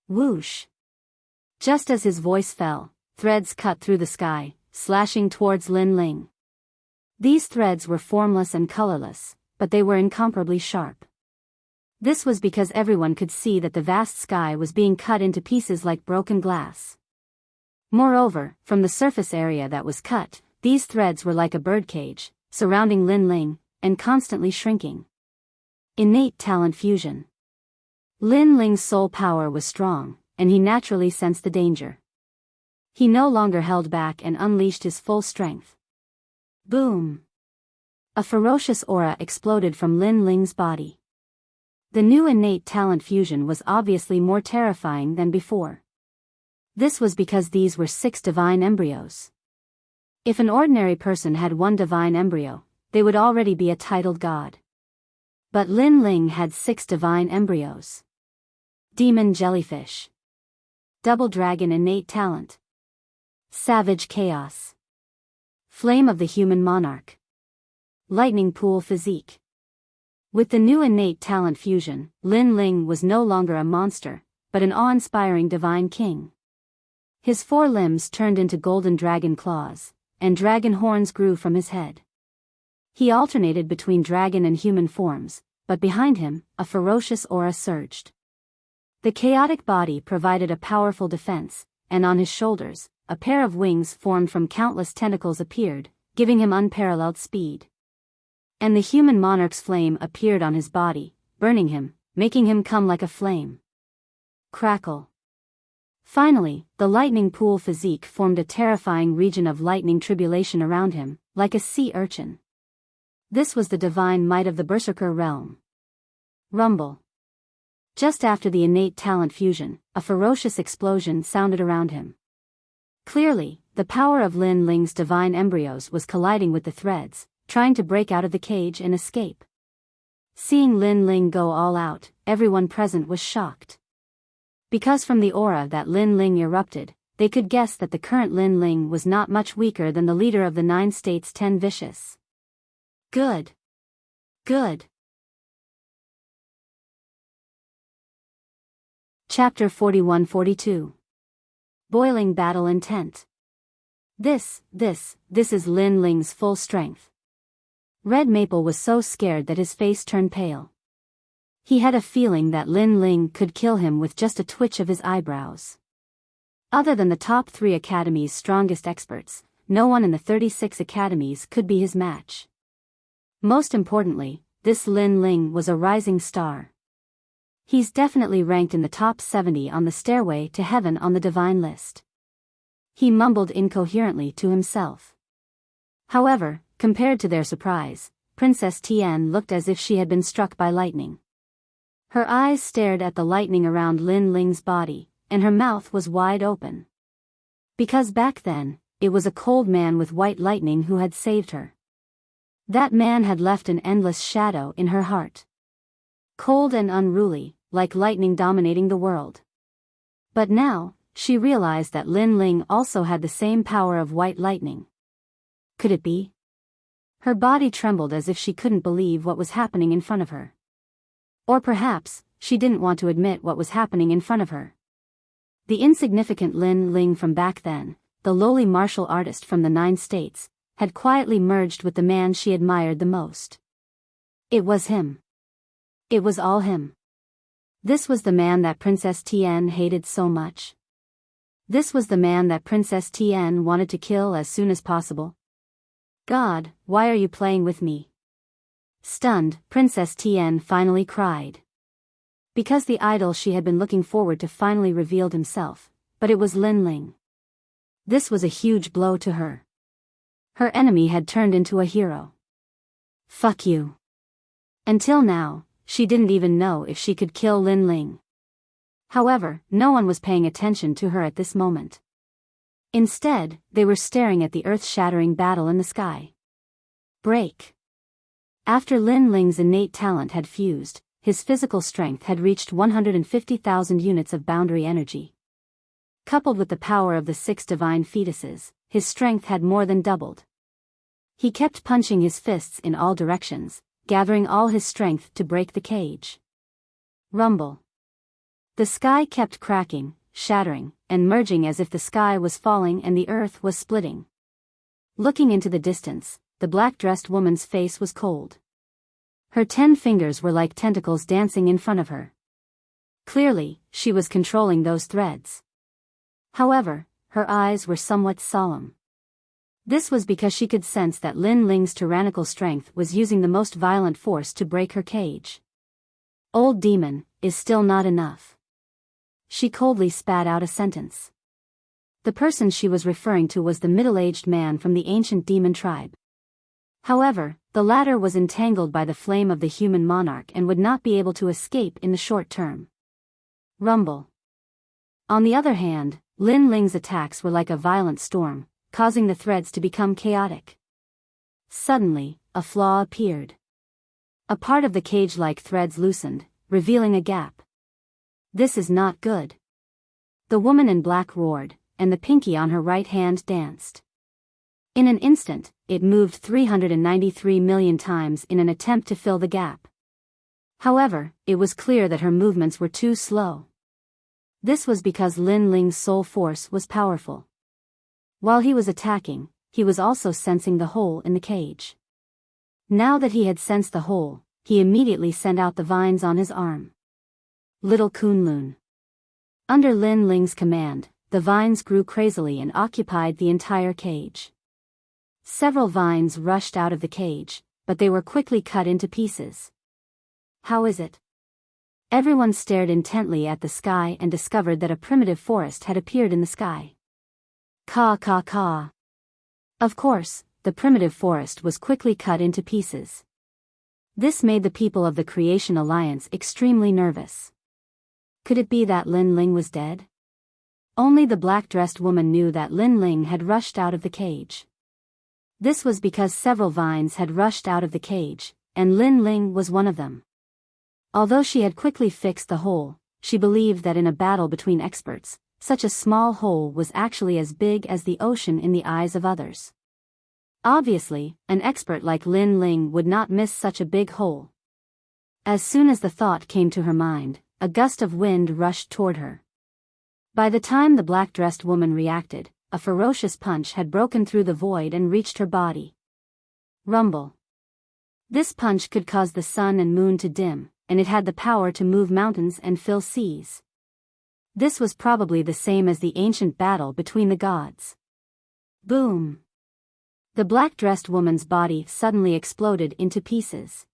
Whoosh! Just as his voice fell, threads cut through the sky, slashing towards Lin Ling. These threads were formless and colorless, but they were incomparably sharp. This was because everyone could see that the vast sky was being cut into pieces like broken glass. Moreover, from the surface area that was cut, these threads were like a birdcage, surrounding Lin Ling, and constantly shrinking. Innate talent fusion. Lin Ling's soul power was strong, and he naturally sensed the danger. He no longer held back and unleashed his full strength. Boom! A ferocious aura exploded from Lin Ling's body. The new innate talent fusion was obviously more terrifying than before. This was because these were 6 divine embryos. If an ordinary person had one divine embryo, they would already be a titled god. But Lin Ling had 6 divine embryos. Demon jellyfish. Double dragon innate talent. Savage chaos. Flame of the human monarch. Lightning pool physique. With the new innate talent fusion, Lin Ling was no longer a monster, but an awe-inspiring divine king. His 4 limbs turned into golden dragon claws, and dragon horns grew from his head. He alternated between dragon and human forms, but behind him, a ferocious aura surged. The chaotic body provided a powerful defense, and on his shoulders, a pair of wings formed from countless tentacles appeared, giving him unparalleled speed. And the human monarch's flame appeared on his body, burning him, making him come like a flame. Crackle. Finally, the lightning pool physique formed a terrifying region of lightning tribulation around him, like a sea urchin. This was the divine might of the Berserker realm. Rumble. Just after the innate talent fusion, a ferocious explosion sounded around him. Clearly, the power of Lin Ling's divine embryos was colliding with the threads, trying to break out of the cage and escape. Seeing Lin Ling go all out, everyone present was shocked. Because from the aura that Lin Ling erupted, they could guess that the current Lin Ling was not much weaker than the leader of the 9 states 10 vicious. Good. Good. Chapter 41-42. Boiling battle intent. This is Lin Ling's full strength. Red Maple was so scared that his face turned pale. He had a feeling that Lin Ling could kill him with just a twitch of his eyebrows. Other than the top 3 academies' strongest experts, no one in the 36 academies could be his match. Most importantly, this Lin Ling was a rising star. He's definitely ranked in the top 70 on the stairway to heaven on the divine list. He mumbled incoherently to himself. However, compared to their surprise, Princess Tian looked as if she had been struck by lightning. Her eyes stared at the lightning around Lin Ling's body, and her mouth was wide open. Because back then, it was a cold man with white lightning who had saved her. That man had left an endless shadow in her heart. Cold and unruly, like lightning dominating the world. But now, she realized that Lin Ling also had the same power of white lightning. Could it be? Her body trembled as if she couldn't believe what was happening in front of her. Or perhaps, she didn't want to admit what was happening in front of her. The insignificant Lin Ling from back then, the lowly martial artist from the 9 states, had quietly merged with the man she admired the most. It was him. It was all him. This was the man that Princess Tian hated so much. This was the man that Princess Tian wanted to kill as soon as possible. God, why are you playing with me? Stunned, Princess Tian finally cried. Because the idol she had been looking forward to finally revealed himself, but it was Lin Ling. This was a huge blow to her. Her enemy had turned into a hero. Fuck you. Until now, she didn't even know if she could kill Lin Ling. However, no one was paying attention to her at this moment. Instead, they were staring at the earth-shattering battle in the sky. Break. After Lin Ling's innate talent had fused, his physical strength had reached 150,000 units of boundary energy. Coupled with the power of the 6 divine fetuses, his strength had more than doubled. He kept punching his fists in all directions, gathering all his strength to break the cage. Rumble. The sky kept cracking, shattering, and merging as if the sky was falling and the earth was splitting. Looking into the distance, the black-dressed woman's face was cold. Her 10 fingers were like tentacles dancing in front of her. Clearly, she was controlling those threads. However, her eyes were somewhat solemn. This was because she could sense that Lin Ling's tyrannical strength was using the most violent force to break her cage. Old demon, is still not enough. She coldly spat out a sentence. The person she was referring to was the middle-aged man from the ancient demon tribe. However, the latter was entangled by the flame of the human monarch and would not be able to escape in the short term. Rumble. On the other hand, Lin Ling's attacks were like a violent storm, causing the threads to become chaotic. Suddenly, a flaw appeared. A part of the cage-like threads loosened, revealing a gap. This is not good. The woman in black roared, and the pinky on her right hand danced. In an instant, it moved 393 million times in an attempt to fill the gap. However, it was clear that her movements were too slow. This was because Lin Ling's soul force was powerful. While he was attacking, he was also sensing the hole in the cage. Now that he had sensed the hole, he immediately sent out the vines on his arm. Little Kunlun. Under Lin Ling's command, the vines grew crazily and occupied the entire cage. Several vines rushed out of the cage, but they were quickly cut into pieces. How is it? Everyone stared intently at the sky and discovered that a primitive forest had appeared in the sky. Caw caw caw. Of course, the primitive forest was quickly cut into pieces. This made the people of the Creation Alliance extremely nervous. Could it be that Lin Ling was dead? Only the black-dressed woman knew that Lin Ling had rushed out of the cage. This was because several vines had rushed out of the cage, and Lin Ling was one of them. Although she had quickly fixed the hole, she believed that in a battle between experts, such a small hole was actually as big as the ocean in the eyes of others. Obviously, an expert like Lin Ling would not miss such a big hole. As soon as the thought came to her mind, a gust of wind rushed toward her. By the time the black-dressed woman reacted, a ferocious punch had broken through the void and reached her body. Rumble. This punch could cause the sun and moon to dim, and it had the power to move mountains and fill seas. This was probably the same as the ancient battle between the gods. Boom! The black-dressed woman's body suddenly exploded into pieces.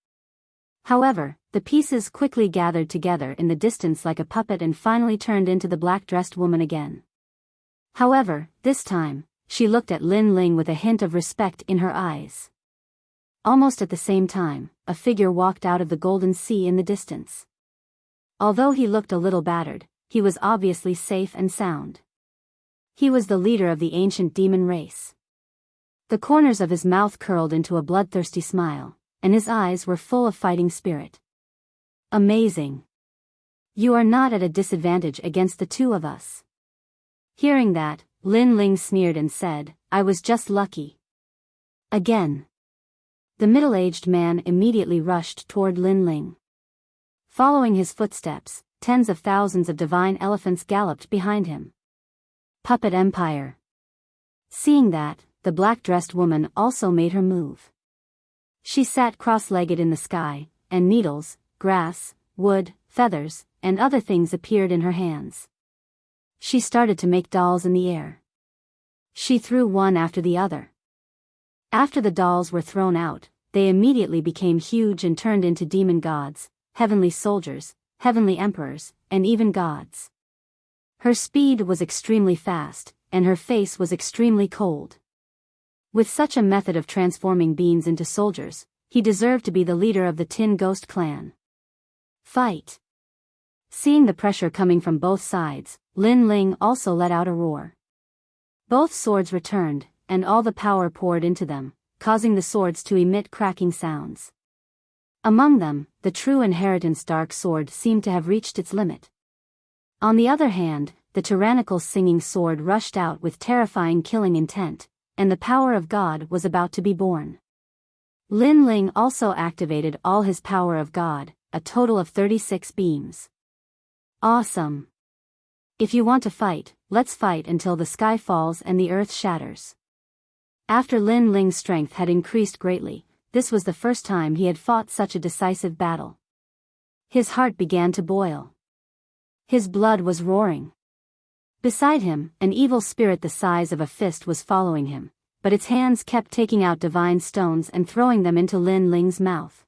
However, the pieces quickly gathered together in the distance like a puppet and finally turned into the black-dressed woman again. However, this time, she looked at Lin Ling with a hint of respect in her eyes. Almost at the same time, a figure walked out of the golden sea in the distance. Although he looked a little battered, he was obviously safe and sound. He was the leader of the ancient demon race. The corners of his mouth curled into a bloodthirsty smile, and his eyes were full of fighting spirit. Amazing. You are not at a disadvantage against the two of us. Hearing that, Lin Ling sneered and said, I was just lucky. Again. The middle-aged man immediately rushed toward Lin Ling. Following his footsteps, tens of thousands of divine elephants galloped behind him. Puppet Empire. Seeing that, the black-dressed woman also made her move. She sat cross-legged in the sky, and needles, grass, wood, feathers, and other things appeared in her hands. She started to make dolls in the air. She threw one after the other. After the dolls were thrown out, they immediately became huge and turned into demon gods, heavenly soldiers, heavenly emperors, and even gods. Her speed was extremely fast, and her face was extremely cold. With such a method of transforming beings into soldiers, he deserved to be the leader of the Tin Ghost clan. Fight! Seeing the pressure coming from both sides, Lin Ling also let out a roar. Both swords returned, and all the power poured into them, causing the swords to emit cracking sounds. Among them, the true inheritance dark sword seemed to have reached its limit. On the other hand, the tyrannical singing sword rushed out with terrifying killing intent, and the power of God was about to be born. Lin Ling also activated all his power of God, a total of 36 beams. Awesome! If you want to fight, let's fight until the sky falls and the earth shatters. After Lin Ling's strength had increased greatly, this was the first time he had fought such a decisive battle. His heart began to boil. His blood was roaring. Beside him, an evil spirit the size of a fist was following him, but its hands kept taking out divine stones and throwing them into Lin Ling's mouth.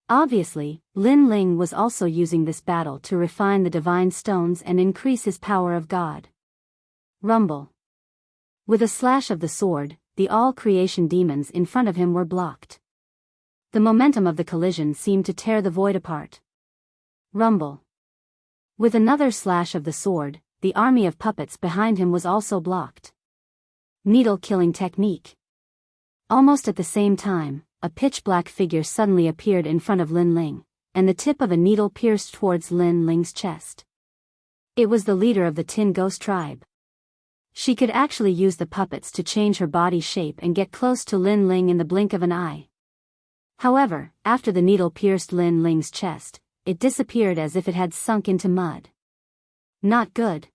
Obviously, Lin Ling was also using this battle to refine the divine stones and increase his power of God. Rumble. With a slash of the sword, the all-creation demons in front of him were blocked. The momentum of the collision seemed to tear the void apart. Rumble. With another slash of the sword, the army of puppets behind him was also blocked. Needle-killing technique. Almost at the same time, a pitch-black figure suddenly appeared in front of Lin Ling, and the tip of a needle pierced towards Lin Ling's chest. It was the leader of the Tin Ghost tribe. She could actually use the puppets to change her body shape and get close to Lin Ling in the blink of an eye. However, after the needle pierced Lin Ling's chest, it disappeared as if it had sunk into mud. Not good.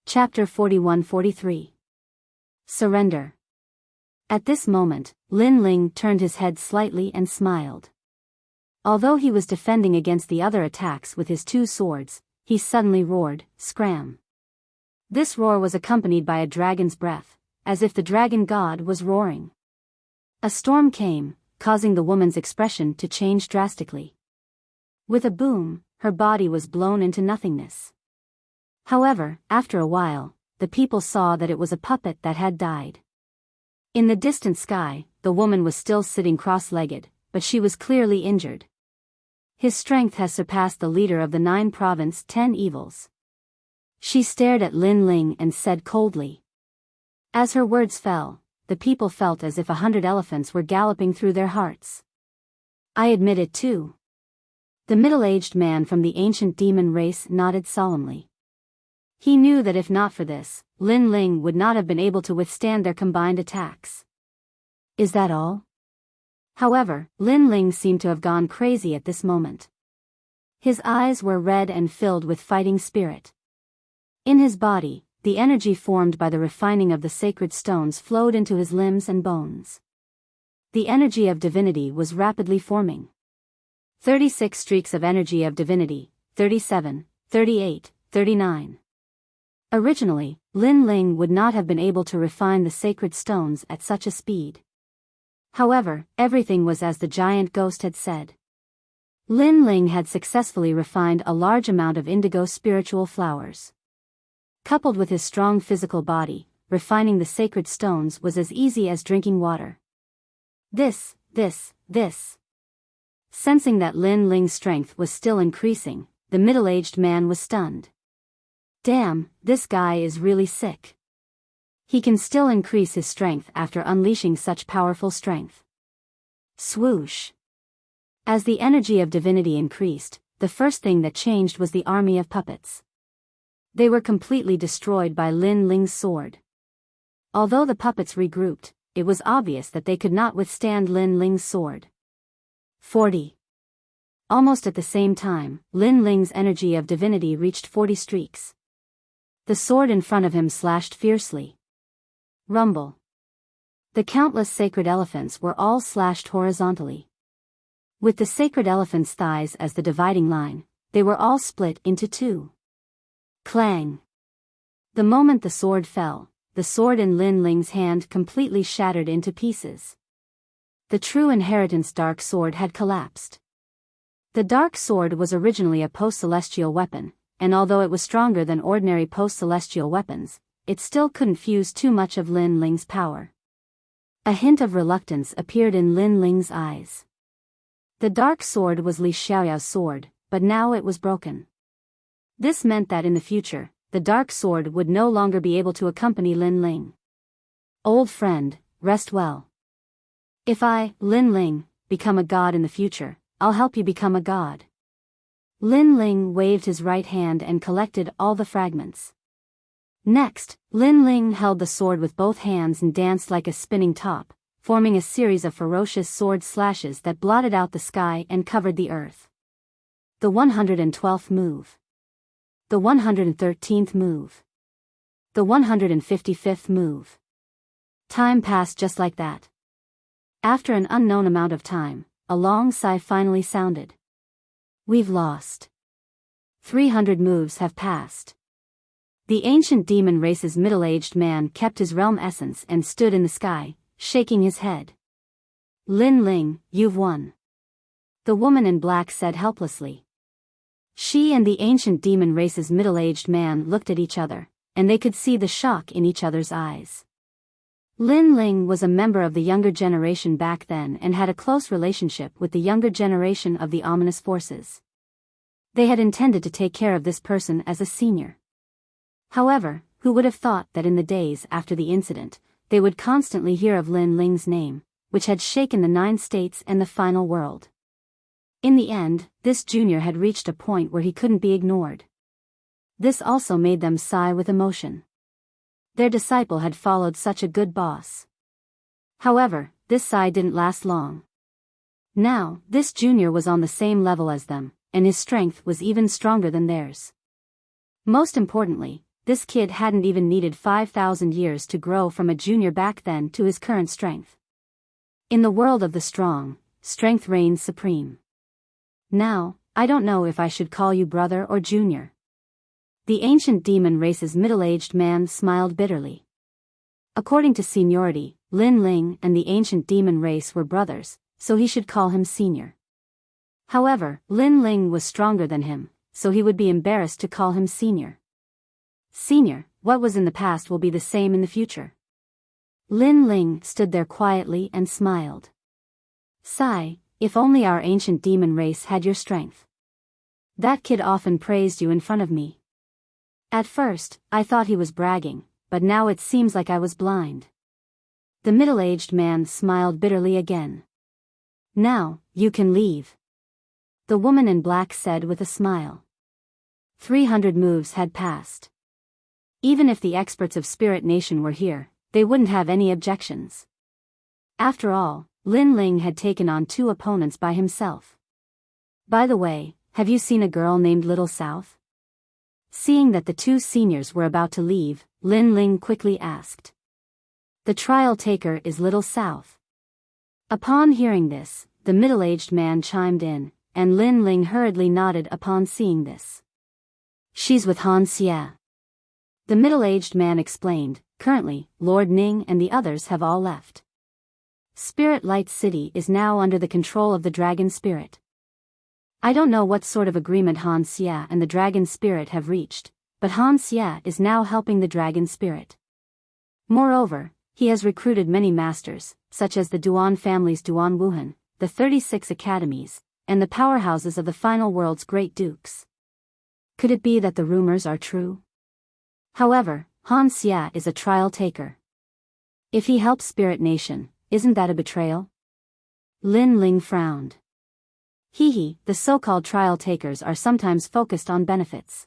Chapter 41-43. Surrender. At this moment, Lin Ling turned his head slightly and smiled. Although he was defending against the other attacks with his two swords, he suddenly roared, "Scram!" This roar was accompanied by a dragon's breath, as if the dragon god was roaring. A storm came, causing the woman's expression to change drastically. With a boom, her body was blown into nothingness. However, after a while, the people saw that it was a puppet that had died. In the distant sky, the woman was still sitting cross-legged, but she was clearly injured. His strength has surpassed the leader of the 9 province 10 evils. She stared at Lin Ling and said coldly. As her words fell, the people felt as if 100 elephants were galloping through their hearts. I admit it too. The middle-aged man from the ancient demon race nodded solemnly. He knew that if not for this, Lin Ling would not have been able to withstand their combined attacks. Is that all? However, Lin Ling seemed to have gone crazy at this moment. His eyes were red and filled with fighting spirit. In his body, the energy formed by the refining of the sacred stones flowed into his limbs and bones. The energy of divinity was rapidly forming. 36 streaks of energy of divinity, 37, 38, 39. Originally, Lin Ling would not have been able to refine the sacred stones at such a speed. However, everything was as the giant ghost had said. Lin Ling had successfully refined a large amount of indigo spiritual flowers. Coupled with his strong physical body, refining the sacred stones was as easy as drinking water. This. Sensing that Lin Ling's strength was still increasing, the middle-aged man was stunned. Damn, this guy is really sick. He can still increase his strength after unleashing such powerful strength. Swoosh. As the energy of divinity increased, the first thing that changed was the army of puppets. They were completely destroyed by Lin Ling's sword. Although the puppets regrouped, it was obvious that they could not withstand Lin Ling's sword. 40. Almost at the same time, Lin Ling's energy of divinity reached 40 streaks. The sword in front of him slashed fiercely. Rumble. The countless sacred elephants were all slashed horizontally. With the sacred elephant's thighs as the dividing line, they were all split into 2. Clang. The moment the sword fell, the sword in Lin Ling's hand completely shattered into pieces. The true inheritance dark sword had collapsed. The dark sword was originally a post-celestial weapon, and although it was stronger than ordinary post-celestial weapons, it still couldn't fuse too much of Lin Ling's power. A hint of reluctance appeared in Lin Ling's eyes. The dark sword was Li Xiaoyao's sword, but now it was broken. This meant that in the future, the dark sword would no longer be able to accompany Lin Ling. Old friend, rest well. If I, Lin Ling, become a god in the future, I'll help you become a god. Lin Ling waved his right hand and collected all the fragments. Next, Lin Ling held the sword with both hands and danced like a spinning top, forming a series of ferocious sword slashes that blotted out the sky and covered the earth. The 112th move. The 113th move. The 155th move. Time passed just like that. After an unknown amount of time, a long sigh finally sounded. We've lost. 300 moves have passed. The ancient demon race's middle-aged man kept his realm essence and stood in the sky, shaking his head. Lin Ling, you've won. The woman in black said helplessly. She and the ancient demon race's middle-aged man looked at each other, and they could see the shock in each other's eyes. Lin Ling was a member of the younger generation back then and had a close relationship with the younger generation of the ominous forces. They had intended to take care of this person as a senior. However, who would have thought that in the days after the incident, they would constantly hear of Lin Ling's name, which had shaken the 9 states and the final world. In the end, this junior had reached a point where he couldn't be ignored. This also made them sigh with emotion. Their disciple had followed such a good boss. However, this sigh didn't last long. Now, this junior was on the same level as them, and his strength was even stronger than theirs. Most importantly, this kid hadn't even needed 5,000 years to grow from a junior back then to his current strength. In the world of the strong, strength reigns supreme. Now, I don't know if I should call you brother or junior. The ancient demon race's middle-aged man smiled bitterly. According to seniority, Lin Ling and the ancient demon race were brothers, so he should call him senior. However, Lin Ling was stronger than him, so he would be embarrassed to call him senior. Senior, what was in the past will be the same in the future. Lin Ling stood there quietly and smiled. Sigh, if only our ancient demon race had your strength. That kid often praised you in front of me. At first, I thought he was bragging, but now it seems like I was blind. The middle-aged man smiled bitterly again. Now, you can leave. The woman in black said with a smile. 300 moves had passed. Even if the experts of Spirit Nation were here, they wouldn't have any objections. After all, Lin Ling had taken on 2 opponents by himself. By the way, have you seen a girl named Little South? Seeing that the 2 seniors were about to leave, Lin Ling quickly asked. The trial taker is Little South. Upon hearing this, the middle-aged man chimed in, and Lin Ling hurriedly nodded upon seeing this. She's with Han Xie. The middle-aged man explained, currently, Lord Ning and the others have all left. Spirit Light City is now under the control of the Dragon Spirit. I don't know what sort of agreement Han Xie and the Dragon Spirit have reached, but Han Xie is now helping the Dragon Spirit. Moreover, he has recruited many masters, such as the Duan family's Duan Wuhan, the 36 academies, and the powerhouses of the final world's great dukes. Could it be that the rumors are true? However, Han Xie is a trial taker. If he helps Spirit Nation, isn't that a betrayal? Lin Ling frowned. The so-called trial takers are sometimes focused on benefits.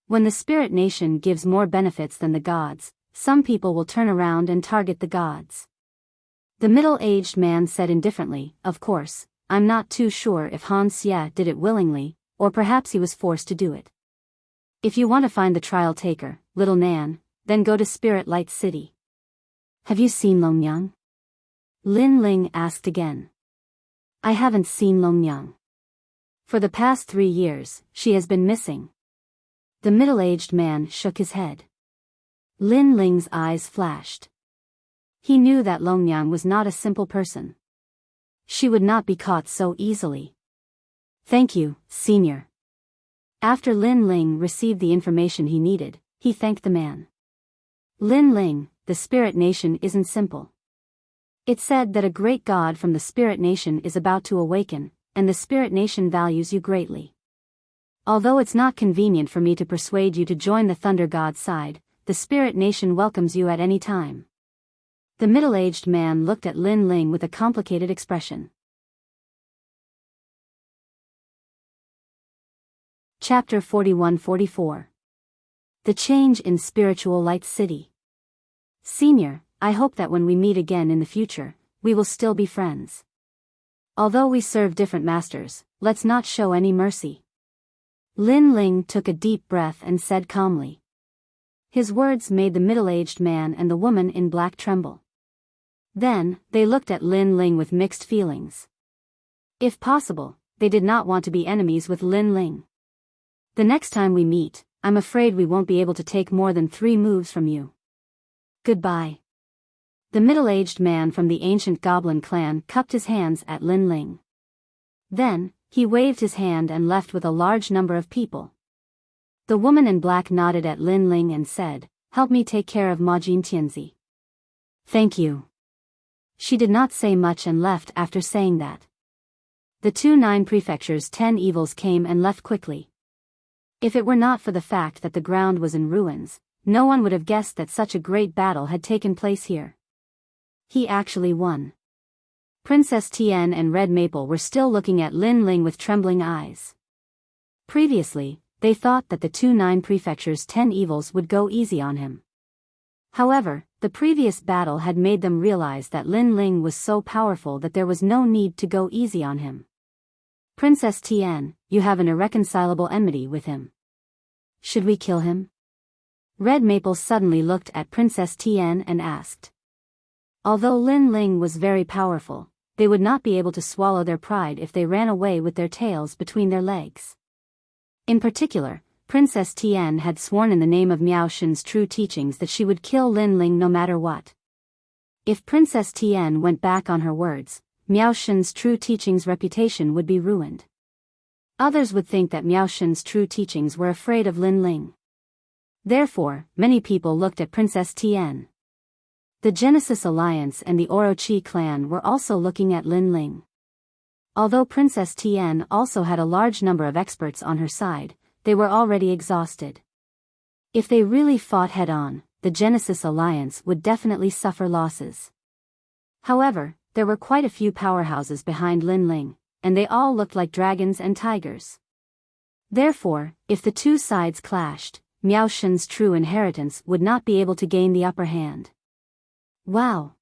When the Spirit Nation gives more benefits than the gods, some people will turn around and target the gods. The middle-aged man said indifferently, of course, I'm not too sure if Han Xie did it willingly, or perhaps he was forced to do it. If you want to find the trial taker, little Nan, then go to Spirit Light City. Have you seen Longyang? Lin Ling asked again. I haven't seen Longyang. For the past 3 years, she has been missing. The middle-aged man shook his head. Lin Ling's eyes flashed. He knew that Longyang was not a simple person. She would not be caught so easily. Thank you, senior. After Lin Ling received the information he needed, he thanked the man. Lin Ling, the Spirit Nation isn't simple. It's said that a great god from the Spirit Nation is about to awaken, and the Spirit Nation values you greatly. Although it's not convenient for me to persuade you to join the Thunder God's side, the Spirit Nation welcomes you at any time. The middle-aged man looked at Lin Ling with a complicated expression. Chapter 41-44. The Change in Spiritual Light City. Senior, I hope that when we meet again in the future, we will still be friends. Although we serve different masters, let's not show any mercy. Lin Ling took a deep breath and said calmly. His words made the middle-aged man and the woman in black tremble. Then, they looked at Lin Ling with mixed feelings. If possible, they did not want to be enemies with Lin Ling. The next time we meet, I'm afraid we won't be able to take more than 3 moves from you. Goodbye. The middle-aged man from the ancient goblin clan cupped his hands at Lin Ling. Then, he waved his hand and left with a large number of people. The woman in black nodded at Lin Ling and said, help me take care of Ma Jin Tianzi. Thank you. She did not say much and left after saying that. The 2 9 prefectures' 10 evils came and left quickly. If it were not for the fact that the ground was in ruins, no one would have guessed that such a great battle had taken place here. He actually won. Princess Tian and Red Maple were still looking at Lin Ling with trembling eyes. Previously, they thought that the 2-9 Prefecture's 10 evils would go easy on him. However, the previous battle had made them realize that Lin Ling was so powerful that there was no need to go easy on him. Princess Tian, you have an irreconcilable enmity with him. Should we kill him? Red Maple suddenly looked at Princess Tian and asked. Although Lin Ling was very powerful, they would not be able to swallow their pride if they ran away with their tails between their legs. In particular, Princess Tian had sworn in the name of Miao Shen's true teachings that she would kill Lin Ling no matter what. If Princess Tian went back on her words, Miao Shen's true teachings' reputation would be ruined. Others would think that Miao Shen's true teachings were afraid of Lin Ling. Therefore, many people looked at Princess Tian. The Genesis Alliance and the Orochi clan were also looking at Lin Ling. Although Princess Tian also had a large number of experts on her side, they were already exhausted. If they really fought head-on, the Genesis Alliance would definitely suffer losses. However, there were quite a few powerhouses behind Lin Ling, and they all looked like dragons and tigers. Therefore, if the two sides clashed, Miao Shen's true inheritance would not be able to gain the upper hand. Wow!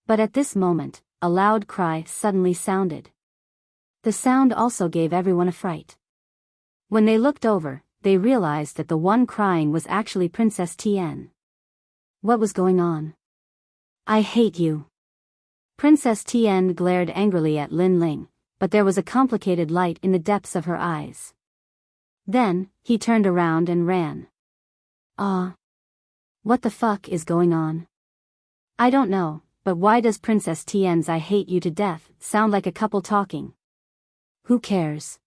But at this moment, a loud cry suddenly sounded. The sound also gave everyone a fright. When they looked over, they realized that the one crying was actually Princess Tian. What was going on? I hate you. Princess Tian glared angrily at Lin Ling, but there was a complicated light in the depths of her eyes. Then, he turned around and ran. What the fuck is going on? I don't know, but why does Princess Tian's "I hate you to death" sound like a couple talking? Who cares?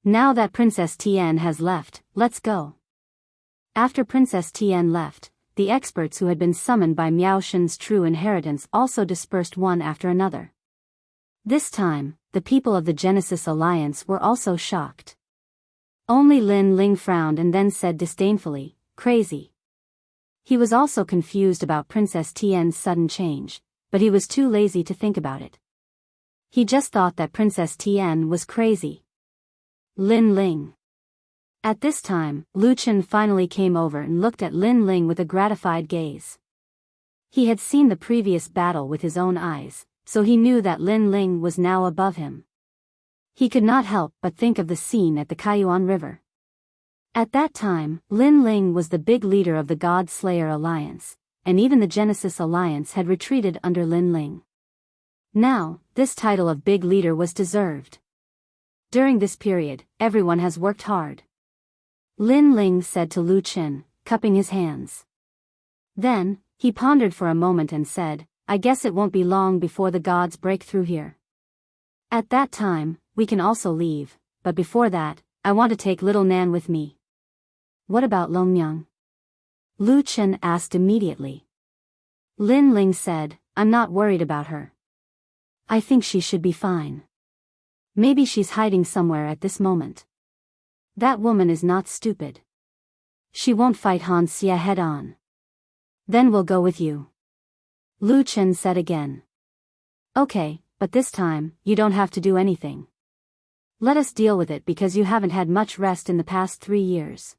Now that Princess Tian has left, let's go. After Princess Tian left, the experts who had been summoned by Miao Shen's true inheritance also dispersed one after another. This time, the people of the Genesis Alliance were also shocked. Only Lin Ling frowned and then said disdainfully, "Crazy." He was also confused about Princess Tian's sudden change, but he was too lazy to think about it. He just thought that Princess Tian was crazy. Lin Ling. At this time, Lu Chen finally came over and looked at Lin Ling with a gratified gaze. He had seen the previous battle with his own eyes, so he knew that Lin Ling was now above him. He could not help but think of the scene at the Kaiyuan River. At that time, Lin Ling was the big leader of the God Slayer Alliance, and even the Genesis Alliance had retreated under Lin Ling. Now, this title of big leader was deserved. During this period, everyone has worked hard. Lin Ling said to Lu Chen, cupping his hands. Then, he pondered for a moment and said, "I guess it won't be long before the gods break through here. At that time, we can also leave, but before that, I want to take little Nan with me." What about Longmyang? Lu Chen asked immediately. Lin Ling said, "I'm not worried about her. I think she should be fine. Maybe she's hiding somewhere at this moment. That woman is not stupid. She won't fight Han Xie head on. Then we'll go with you." Lu Chen said again. "Okay, but this time, you don't have to do anything. Let us deal with it because you haven't had much rest in the past 3 years.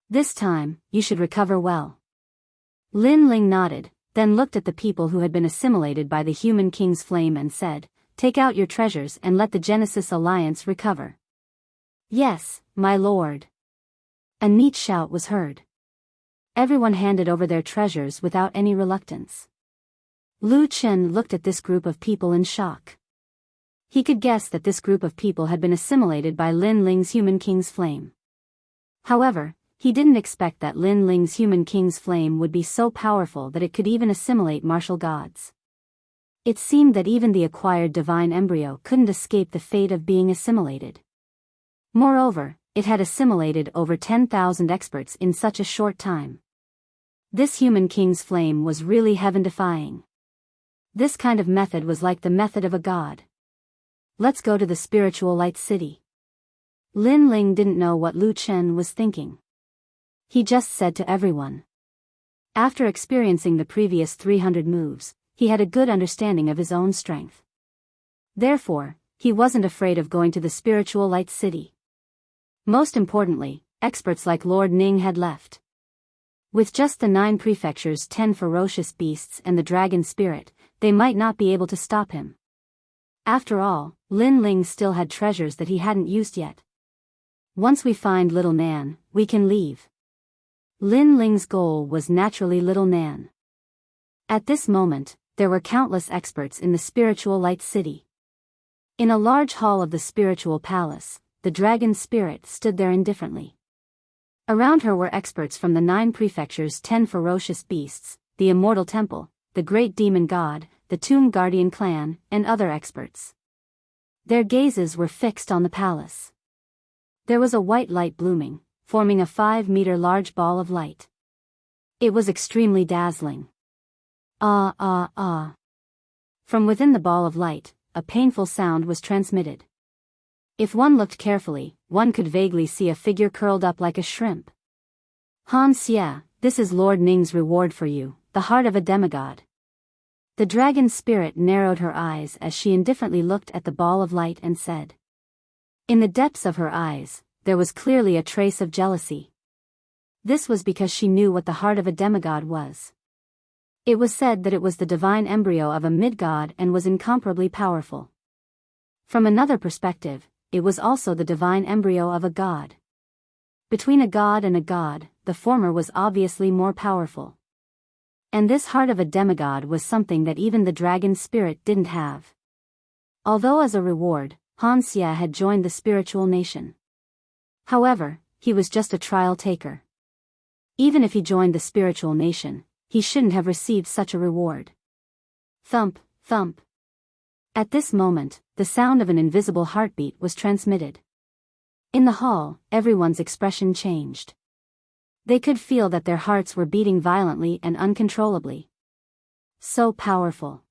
This time, you should recover well." Lin Ling nodded, then looked at the people who had been assimilated by the human king's flame and said, "Take out your treasures and let the Genesis Alliance recover." "Yes, my lord." A neat shout was heard. Everyone handed over their treasures without any reluctance. Lu Chen looked at this group of people in shock. He could guess that this group of people had been assimilated by Lin Ling's human king's flame. However, he didn't expect that Lin Ling's human king's flame would be so powerful that it could even assimilate martial gods. It seemed that even the acquired divine embryo couldn't escape the fate of being assimilated. Moreover, it had assimilated over 10,000 experts in such a short time. This human king's flame was really heaven-defying. This kind of method was like the method of a god. Let's go to the spiritual light city. Lin Ling didn't know what Lu Chen was thinking. he just said to everyone. After experiencing the previous 300 moves, he had a good understanding of his own strength. Therefore, he wasn't afraid of going to the spiritual light city. Most importantly, experts like Lord Ning had left. With just the 9 prefectures, 10 ferocious beasts and the dragon spirit, they might not be able to stop him. After all, Lin Ling still had treasures that he hadn't used yet. Once we find Little Nan, we can leave. Lin Ling's goal was naturally Little Nan. At this moment, there were countless experts in the spiritual light city. In a large hall of the spiritual palace, the dragon spirit stood there indifferently. Around her were experts from the 9 prefectures, 10 ferocious beasts, the immortal temple, the great demon god, the tomb guardian clan, and other experts. Their gazes were fixed on the palace. There was a white light blooming, forming a 5-meter large ball of light. It was extremely dazzling. Ah ah ah. From within the ball of light, a painful sound was transmitted. If one looked carefully, one could vaguely see a figure curled up like a shrimp. Han Xie, this is Lord Ning's reward for you, the heart of a demigod. The dragon spirit narrowed her eyes as she indifferently looked at the ball of light and said. In the depths of her eyes, there was clearly a trace of jealousy. This was because she knew what the heart of a demigod was. It was said that it was the divine embryo of a mid-god and was incomparably powerful. From another perspective, it was also the divine embryo of a god. Between a god and a god, the former was obviously more powerful. And this heart of a demigod was something that even the dragon spirit didn't have. Although as a reward, Han Xie had joined the spiritual nation. However, he was just a trial taker. Even if he joined the spiritual nation, he shouldn't have received such a reward. Thump, thump. At this moment, the sound of an invisible heartbeat was transmitted. In the hall, everyone's expression changed. They could feel that their hearts were beating violently and uncontrollably. So powerful.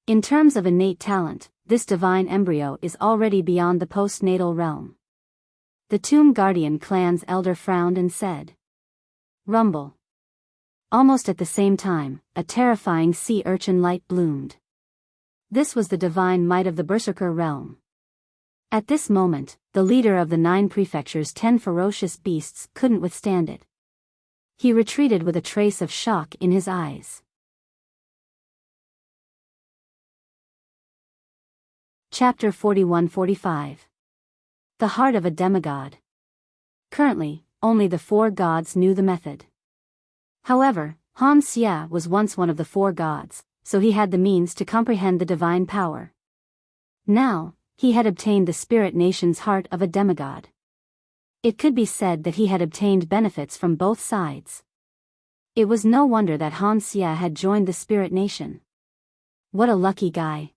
In terms of innate talent, this divine embryo is already beyond the postnatal realm. The Tomb Guardian clan's elder frowned and said. Rumble. Almost at the same time, a terrifying sea urchin light bloomed. This was the divine might of the Berserker realm. At this moment, the leader of the 9 prefectures' 10 ferocious beasts couldn't withstand it. He retreated with a trace of shock in his eyes. Chapter 41-45. The Heart of a Demigod. Currently, only the 4 gods knew the method. However, Han Xie was once one of the 4 gods, so he had the means to comprehend the divine power. Now, he had obtained the spirit nation's heart of a demigod. It could be said that he had obtained benefits from both sides. It was no wonder that Han Xie had joined the spirit nation. What a lucky guy.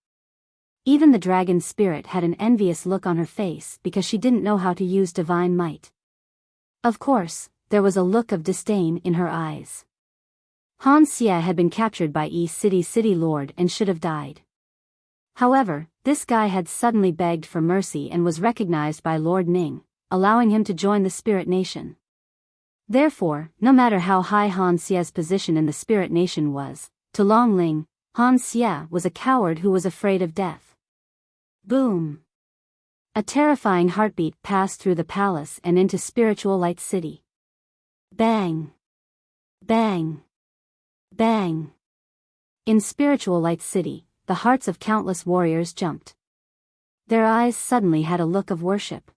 Even the dragon spirit had an envious look on her face because she didn't know how to use divine might. Of course, there was a look of disdain in her eyes. Han Xie had been captured by City Lord and should have died. However, this guy had suddenly begged for mercy and was recognized by Lord Ning, allowing him to join the spirit nation. Therefore, no matter how high Han Xie's position in the spirit nation was, to Long Ling, Han Xie was a coward who was afraid of death. Boom! A terrifying heartbeat passed through the palace and into spiritual light city. Bang! Bang! Bang! In spiritual light city, the hearts of countless warriors jumped. Their eyes suddenly had a look of worship.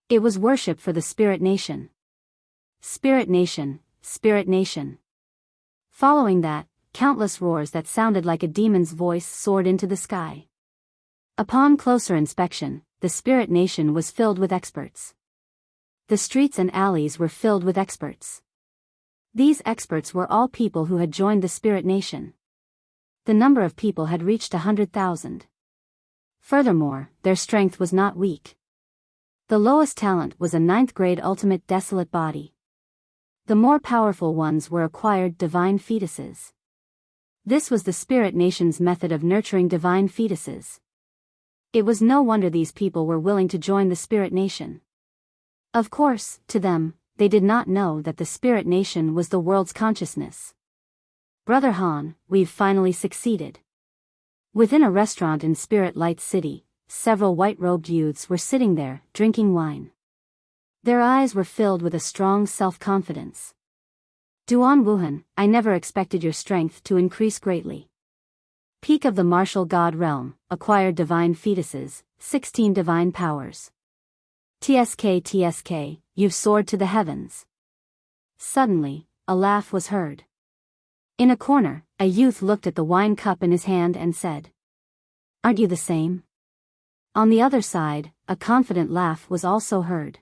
It was worship for the spirit nation. Spirit nation, spirit nation. Following that, countless roars that sounded like a demon's voice soared into the sky. Upon closer inspection, the spirit nation was filled with experts. The streets and alleys were filled with experts. These experts were all people who had joined the spirit nation. The number of people had reached 100,000. Furthermore, their strength was not weak. The lowest talent was a 9th grade ultimate desolate body. The more powerful ones were acquired divine fetuses. This was the spirit nation's method of nurturing divine fetuses. It was no wonder these people were willing to join the spirit nation. Of course, to them, they did not know that the spirit nation was the world's consciousness. Brother Han, we've finally succeeded. Within a restaurant in Spirit Light City, several white-robed youths were sitting there, drinking wine. Their eyes were filled with a strong self-confidence. Duan Wuhan, I never expected your strength to increase greatly. Peak of the martial god realm, acquired divine fetuses, 16 divine powers. TSK, you've soared to the heavens. Suddenly, a laugh was heard. In a corner, a youth looked at the wine cup in his hand and said, "Aren't you the same?" On the other side, a confident laugh was also heard.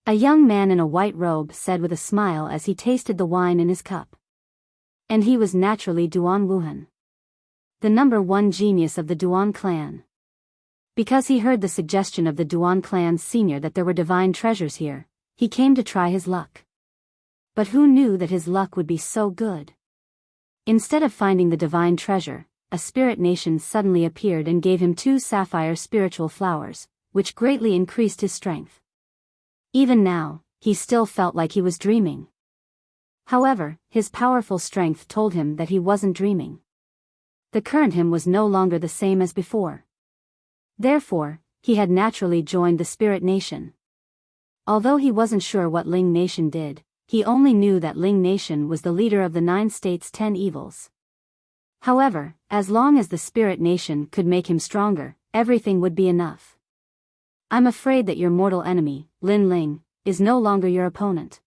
A young man in a white robe said with a smile as he tasted the wine in his cup. And he was naturally Duan Wuhan, the number one genius of the Duan clan. Because he heard the suggestion of the Duan clan's senior that there were divine treasures here, he came to try his luck. But who knew that his luck would be so good? Instead of finding the divine treasure, a spirit nation suddenly appeared and gave him 2 sapphire spiritual flowers, which greatly increased his strength. Even now, he still felt like he was dreaming. However, his powerful strength told him that he wasn't dreaming. The current him was no longer the same as before. Therefore, he had naturally joined the spirit nation. Although he wasn't sure what Ling Nation did, he only knew that Ling Nation was the leader of the 9 states' 10 evils. However, as long as the spirit nation could make him stronger, everything would be enough. I'm afraid that your mortal enemy, Lin Ling, is no longer your opponent.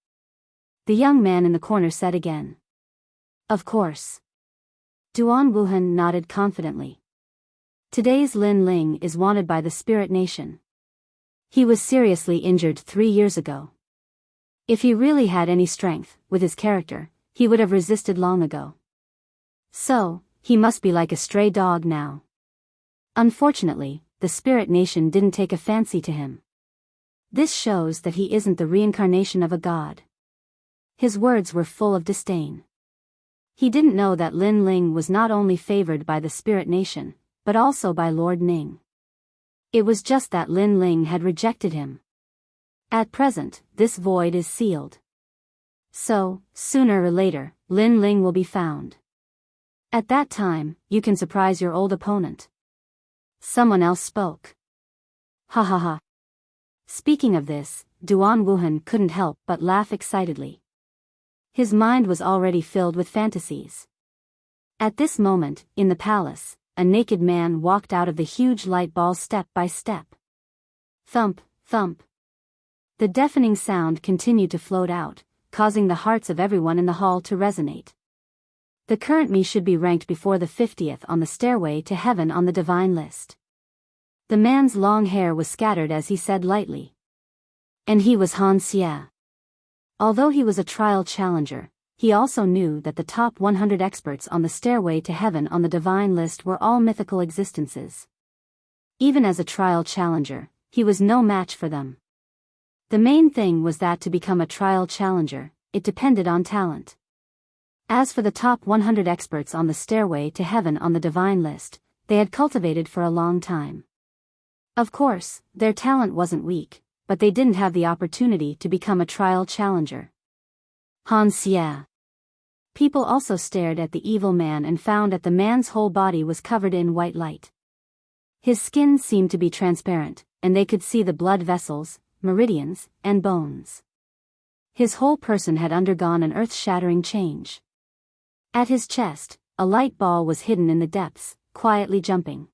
The young man in the corner said again. Of course. Duan Wuhan nodded confidently. Today's Lin Ling is wanted by the spirit nation. He was seriously injured 3 years ago. If he really had any strength, with his character, he would have resisted long ago. So, he must be like a stray dog now. Unfortunately, the spirit nation didn't take a fancy to him. This shows that he isn't the reincarnation of a god. His words were full of disdain. He didn't know that Lin Ling was not only favored by the spirit nation, but also by Lord Ning. It was just that Lin Ling had rejected him. At present, this void is sealed. So, sooner or later, Lin Ling will be found. At that time, you can surprise your old opponent. Someone else spoke. Ha ha ha. Speaking of this, Duan Wuhan couldn't help but laugh excitedly. His mind was already filled with fantasies. At this moment, in the palace, a naked man walked out of the huge light ball step by step. Thump, thump. The deafening sound continued to float out, causing the hearts of everyone in the hall to resonate. The current me should be ranked before the 50th on the stairway to heaven on the divine list. The man's long hair was scattered as he said lightly. And he was Han Xie. Although he was a trial challenger, he also knew that the top 100 experts on the stairway to heaven on the divine list were all mythical existences. Even as a trial challenger, he was no match for them. The main thing was that to become a trial challenger, it depended on talent. As for the top 100 experts on the stairway to heaven on the divine list, they had cultivated for a long time. Of course, their talent wasn't weak, but they didn't have the opportunity to become a trial challenger. Han Xie. People also stared at the evil man and found that the man's whole body was covered in white light. His skin seemed to be transparent, and they could see the blood vessels, meridians, and bones. His whole person had undergone an earth-shattering change. At his chest, a light ball was hidden in the depths, quietly jumping.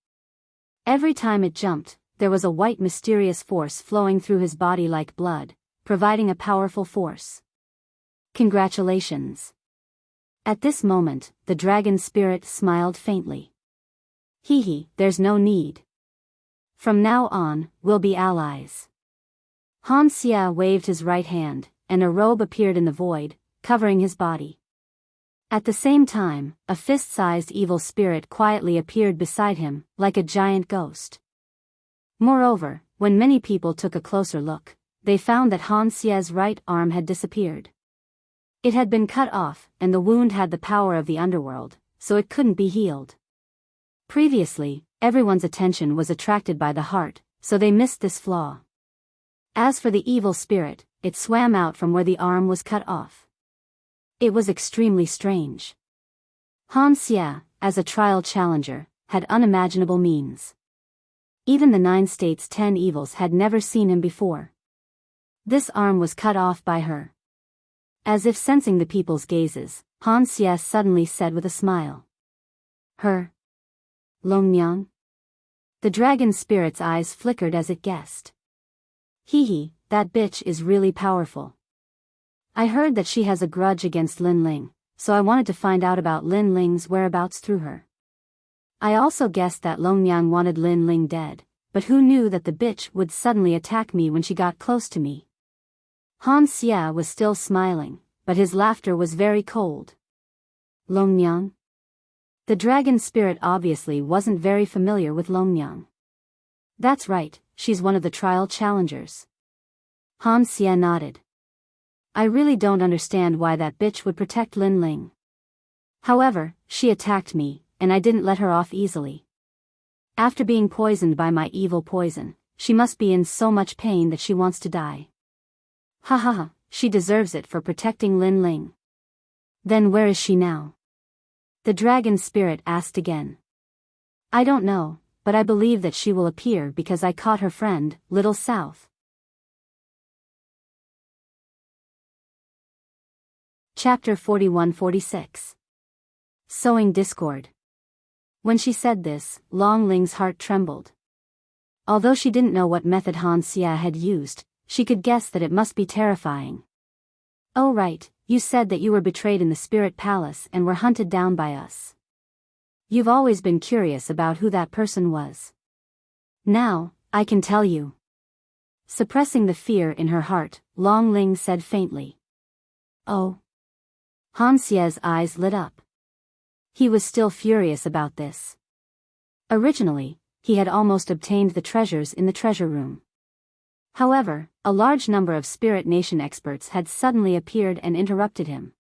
Every time it jumped, there was a white mysterious force flowing through his body like blood, providing a powerful force. Congratulations. At this moment, the dragon spirit smiled faintly. Hee, there's no need. From now on, we'll be allies. Han Xie waved his right hand, and a robe appeared in the void, covering his body. At the same time, a fist-sized evil spirit quietly appeared beside him, like a giant ghost. Moreover, when many people took a closer look, they found that Han Xie's right arm had disappeared. It had been cut off, and the wound had the power of the underworld, so it couldn't be healed. Previously, everyone's attention was attracted by the heart, so they missed this flaw. As for the evil spirit, it swam out from where the arm was cut off. It was extremely strange. Han Xie, as a trial challenger, had unimaginable means. Even the 9 states' 10 evils had never seen him before. This arm was cut off by her. As if sensing the people's gazes, Han Xie suddenly said with a smile. Her. Longmyang? The dragon spirit's eyes flickered as it guessed. Hee, that bitch is really powerful. I heard that she has a grudge against Lin Ling, so I wanted to find out about Lin Ling's whereabouts through her. I also guessed that Longmyang wanted Lin Ling dead, but who knew that the bitch would suddenly attack me when she got close to me? Han Xie was still smiling, but his laughter was very cold. Longmyang? The dragon spirit obviously wasn't very familiar with Longmyang. That's right, she's one of the trial challengers. Han Xie nodded. I really don't understand why that bitch would protect Lin Ling. However, she attacked me, and I didn't let her off easily. After being poisoned by my evil poison, she must be in so much pain that she wants to die. Ha ha ha, she deserves it for protecting Lin Ling. Then where is she now? The dragon spirit asked again. I don't know, but I believe that she will appear because I caught her friend, Little South. Chapter 41-46. Sowing Discord. When she said this, Long Ling's heart trembled. Although she didn't know what method Han Xie had used, she could guess that it must be terrifying. Oh right, you said that you were betrayed in the spirit palace and were hunted down by us. You've always been curious about who that person was. Now, I can tell you. Suppressing the fear in her heart, Long Ling said faintly. Oh. Han Xie's eyes lit up. He was still furious about this. Originally, he had almost obtained the treasures in the treasure room. However, a large number of Spirit Nation experts had suddenly appeared and interrupted him.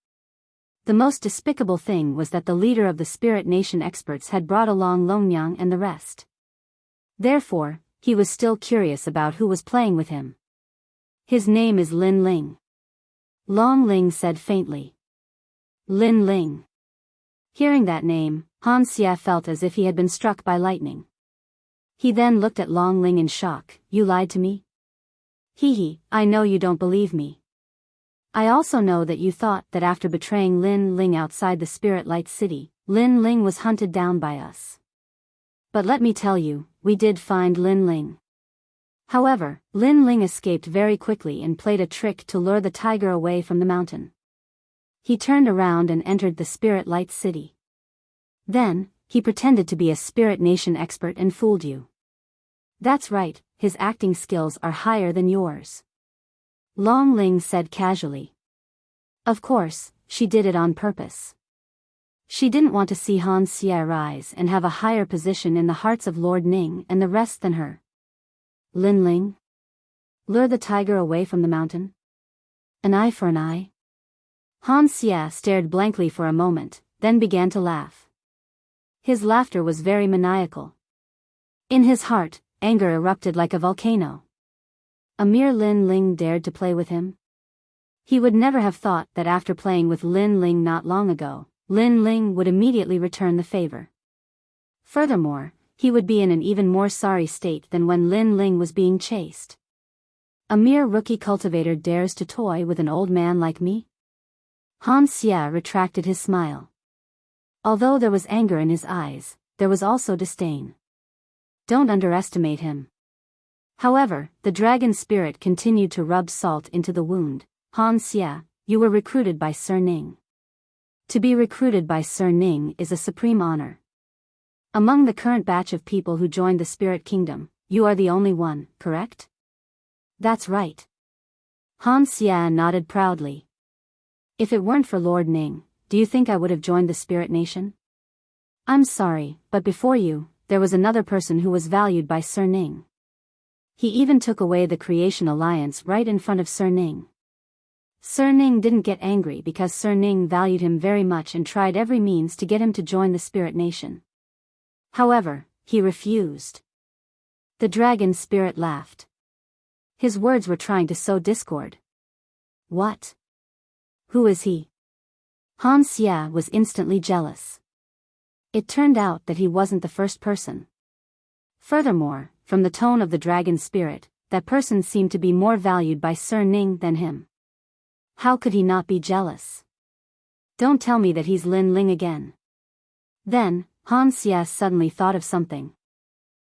The most despicable thing was that the leader of the Spirit Nation experts had brought along Longmyang and the rest. Therefore, he was still curious about who was playing with him. His name is Lin Ling. Long Ling said faintly. Lin Ling. Hearing that name, Han Xie felt as if he had been struck by lightning. He then looked at Long Ling in shock. You lied to me? Hee, I know you don't believe me. I also know that you thought that after betraying Lin Ling outside the Spirit Light City, Lin Ling was hunted down by us. But let me tell you, we did find Lin Ling. However, Lin Ling escaped very quickly and played a trick to lure the tiger away from the mountain. He turned around and entered the Spirit Light City. Then, he pretended to be a Spirit Nation expert and fooled you. That's right, his acting skills are higher than yours. Long Ling said casually. Of course, she did it on purpose. She didn't want to see Han Xie rise and have a higher position in the hearts of Lord Ning and the rest than her. Lin Ling? Lure the tiger away from the mountain? An eye for an eye? Han Xie stared blankly for a moment, then began to laugh. His laughter was very maniacal. In his heart, anger erupted like a volcano. A mere Lin Ling dared to play with him? He would never have thought that after playing with Lin Ling not long ago, Lin Ling would immediately return the favor. Furthermore, he would be in an even more sorry state than when Lin Ling was being chased. A mere rookie cultivator dares to toy with an old man like me? Han Xie retracted his smile. Although there was anger in his eyes, there was also disdain. Don't underestimate him. However, the dragon spirit continued to rub salt into the wound. Han Xie, you were recruited by Sir Ning. To be recruited by Sir Ning is a supreme honor. Among the current batch of people who joined the Spirit Kingdom, you are the only one, correct? That's right. Han Xie nodded proudly. If it weren't for Lord Ning, do you think I would have joined the Spirit Nation? I'm sorry, but before you, there was another person who was valued by Sir Ning. He even took away the Creation Alliance right in front of Sir Ning. Sir Ning didn't get angry because Sir Ning valued him very much and tried every means to get him to join the Spirit Nation. However, he refused. The dragon spirit laughed. His words were trying to sow discord. What? Who is he? Han Xie was instantly jealous. It turned out that he wasn't the first person. Furthermore, from the tone of the dragon spirit, that person seemed to be more valued by Sir Ning than him. How could he not be jealous? Don't tell me that he's Lin Ling again. Then, Han Xie suddenly thought of something.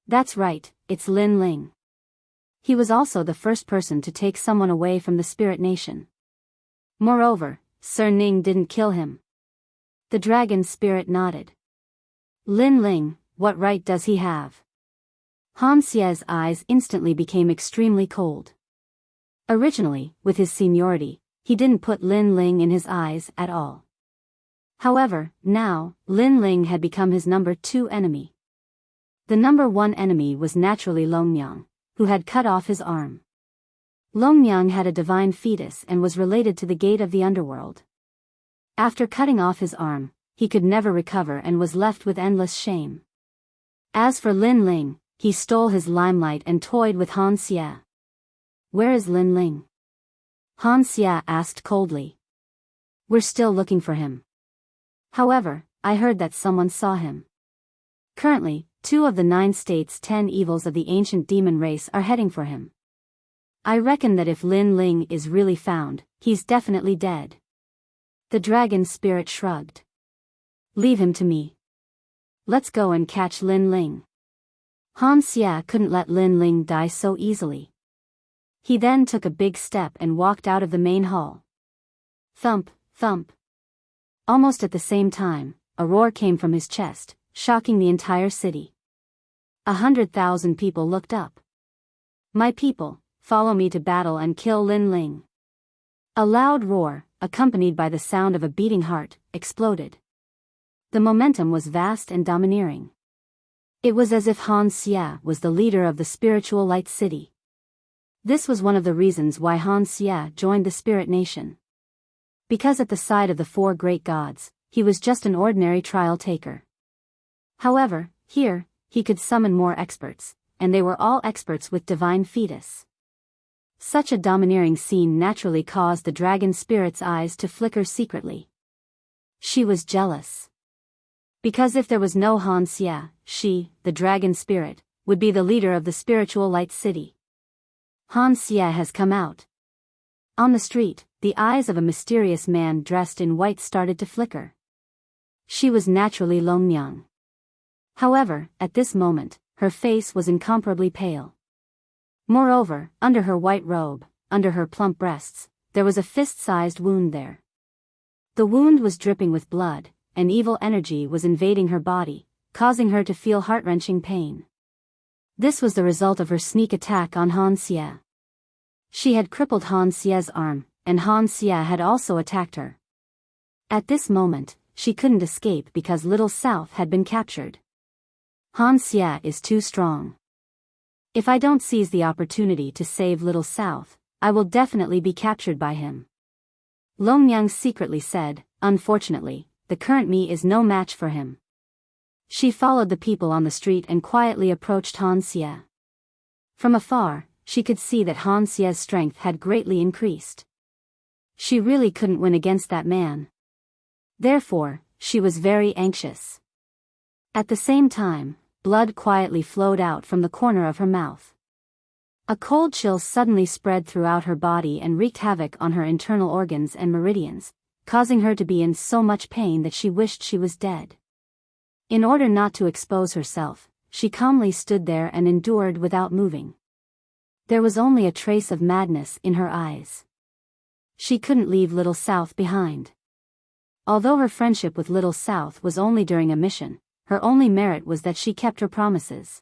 That's right, it's Lin Ling. He was also the first person to take someone away from the spirit nation. Moreover, Sir Ning didn't kill him. The dragon spirit nodded. Lin Ling, what right does he have? Han Xie's eyes instantly became extremely cold. Originally, with his seniority, he didn't put Lin Ling in his eyes at all. However, now, Lin Ling had become his number 2 enemy. The number 1 enemy was naturally Longmiang, who had cut off his arm. Longmiang had a divine fetus and was related to the gate of the underworld. After cutting off his arm, he could never recover and was left with endless shame. As for Lin Ling, he stole his limelight and toyed with Han Xie. Where is Lin Ling? Han Xie asked coldly. We're still looking for him. However, I heard that someone saw him. Currently, 2 of the 9 states' 10 evils of the ancient demon race are heading for him. I reckon that if Lin Ling is really found, he's definitely dead. The dragon spirit shrugged. Leave him to me. Let's go and catch Lin Ling. Han Xie couldn't let Lin Ling die so easily. He then took a big step and walked out of the main hall. Thump, thump. Almost at the same time, a roar came from his chest, shocking the entire city. 100,000 people looked up. My people, follow me to battle and kill Lin Ling. A loud roar, accompanied by the sound of a beating heart, exploded. The momentum was vast and domineering. It was as if Han Xie was the leader of the spiritual light city. This was one of the reasons why Han Xie joined the spirit nation. Because at the side of the 4 great gods, he was just an ordinary trial taker. However, here, he could summon more experts, and they were all experts with divine fetus. Such a domineering scene naturally caused the dragon spirit's eyes to flicker secretly. She was jealous. Because if there was no Han Xie, she, the dragon spirit, would be the leader of the spiritual light city. Han Xie has come out. On the street, the eyes of a mysterious man dressed in white started to flicker. She was naturally Longmiang. However, at this moment, her face was incomparably pale. Moreover, under her white robe, under her plump breasts, there was a fist-sized wound there. The wound was dripping with blood, and evil energy was invading her body, causing her to feel heart-wrenching pain. This was the result of her sneak attack on Han Xie. She had crippled Han Xie's arm, and Han Xie had also attacked her. At this moment, she couldn't escape because Little South had been captured. Han Xie is too strong. If I don't seize the opportunity to save Little South, I will definitely be captured by him. Longmiang secretly said, unfortunately, the current me is no match for him. She followed the people on the street and quietly approached Han Xie. From afar, she could see that Han Xie's strength had greatly increased. She really couldn't win against that man. Therefore, she was very anxious. At the same time, blood quietly flowed out from the corner of her mouth. A cold chill suddenly spread throughout her body and wreaked havoc on her internal organs and meridians, causing her to be in so much pain that she wished she was dead. In order not to expose herself, she calmly stood there and endured without moving. There was only a trace of madness in her eyes. She couldn't leave Little South behind. Although her friendship with Little South was only during a mission, her only merit was that she kept her promises.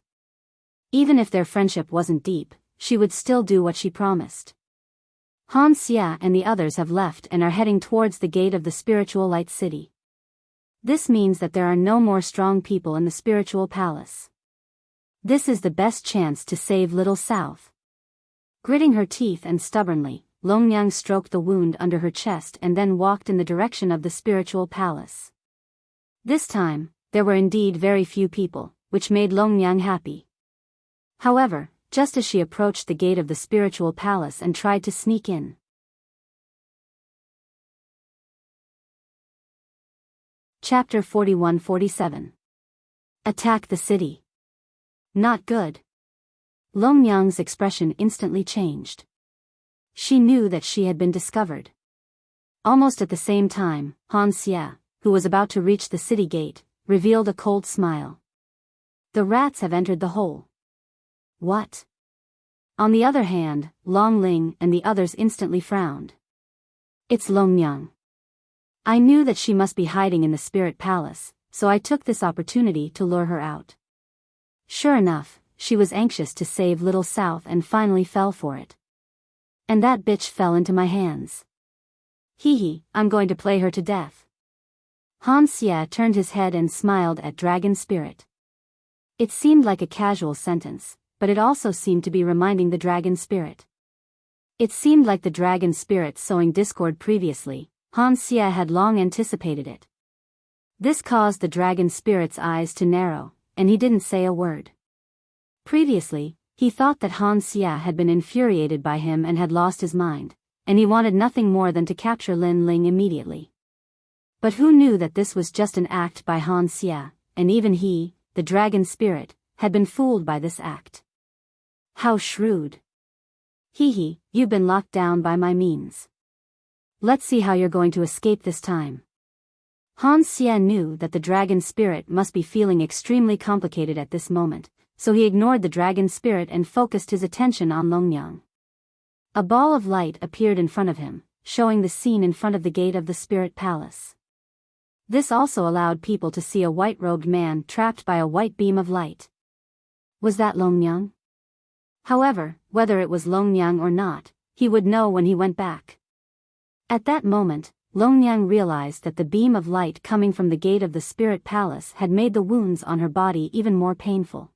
Even if their friendship wasn't deep, she would still do what she promised. Han Xie and the others have left and are heading towards the gate of the spiritual light city. This means that there are no more strong people in the spiritual palace. This is the best chance to save Little South. Gritting her teeth and stubbornly, Longmiang stroked the wound under her chest and then walked in the direction of the spiritual palace. This time, there were indeed very few people, which made Longmiang happy. However, just as she approached the gate of the spiritual palace and tried to sneak in, Chapter 41-47. Attack the city. Not good. Long Yang's expression instantly changed. She knew that she had been discovered. Almost at the same time, Han Xie, who was about to reach the city gate, revealed a cold smile. The rats have entered the hole. What? On the other hand, Long Ling and the others instantly frowned. It's Long Yang. I knew that she must be hiding in the spirit palace, so I took this opportunity to lure her out. Sure enough, she was anxious to save Little South and finally fell for it. And that bitch fell into my hands. Hee, I'm going to play her to death. Han Xie turned his head and smiled at Dragon Spirit. It seemed like a casual sentence, but it also seemed to be reminding the Dragon Spirit. It seemed like the Dragon Spirit sowing discord previously. Han Xie had long anticipated it. This caused the Dragon Spirit's eyes to narrow, and he didn't say a word. Previously, he thought that Han Xie had been infuriated by him and had lost his mind, and he wanted nothing more than to capture Lin Ling immediately. But who knew that this was just an act by Han Xie, and even he, the Dragon Spirit, had been fooled by this act. How shrewd. Hee, you've been locked down by my means. Let's see how you're going to escape this time. Han Xie knew that the Dragon Spirit must be feeling extremely complicated at this moment, so he ignored the Dragon Spirit and focused his attention on Long Yang. A ball of light appeared in front of him, showing the scene in front of the gate of the Spirit Palace. This also allowed people to see a white-robed man trapped by a white beam of light. Was that Long Yang? However, whether it was Long Yang or not, he would know when he went back. At that moment, Long Yang realized that the beam of light coming from the gate of the Spirit Palace had made the wounds on her body even more painful.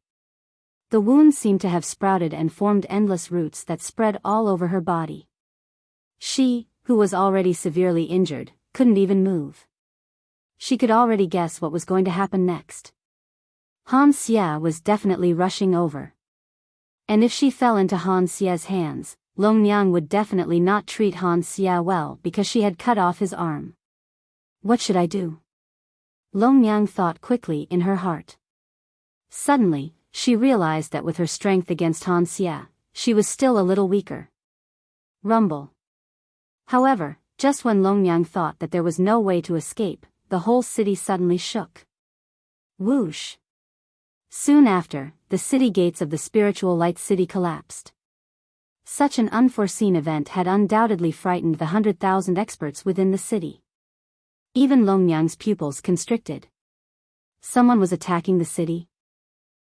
The wounds seemed to have sprouted and formed endless roots that spread all over her body. She, who was already severely injured, couldn't even move. She could already guess what was going to happen next. Han Xie was definitely rushing over. And if she fell into Han Xie's hands, Long Yang would definitely not treat Han Xie well because she had cut off his arm. What should I do? Long Yang thought quickly in her heart. Suddenly, she realized that with her strength against Han Xie, she was still a little weaker. Rumble. However, just when Long Yang thought that there was no way to escape, the whole city suddenly shook. Whoosh. Soon after, the city gates of the spiritual light city collapsed. Such an unforeseen event had undoubtedly frightened the 100,000 experts within the city. Even Long Yang's pupils constricted. Someone was attacking the city.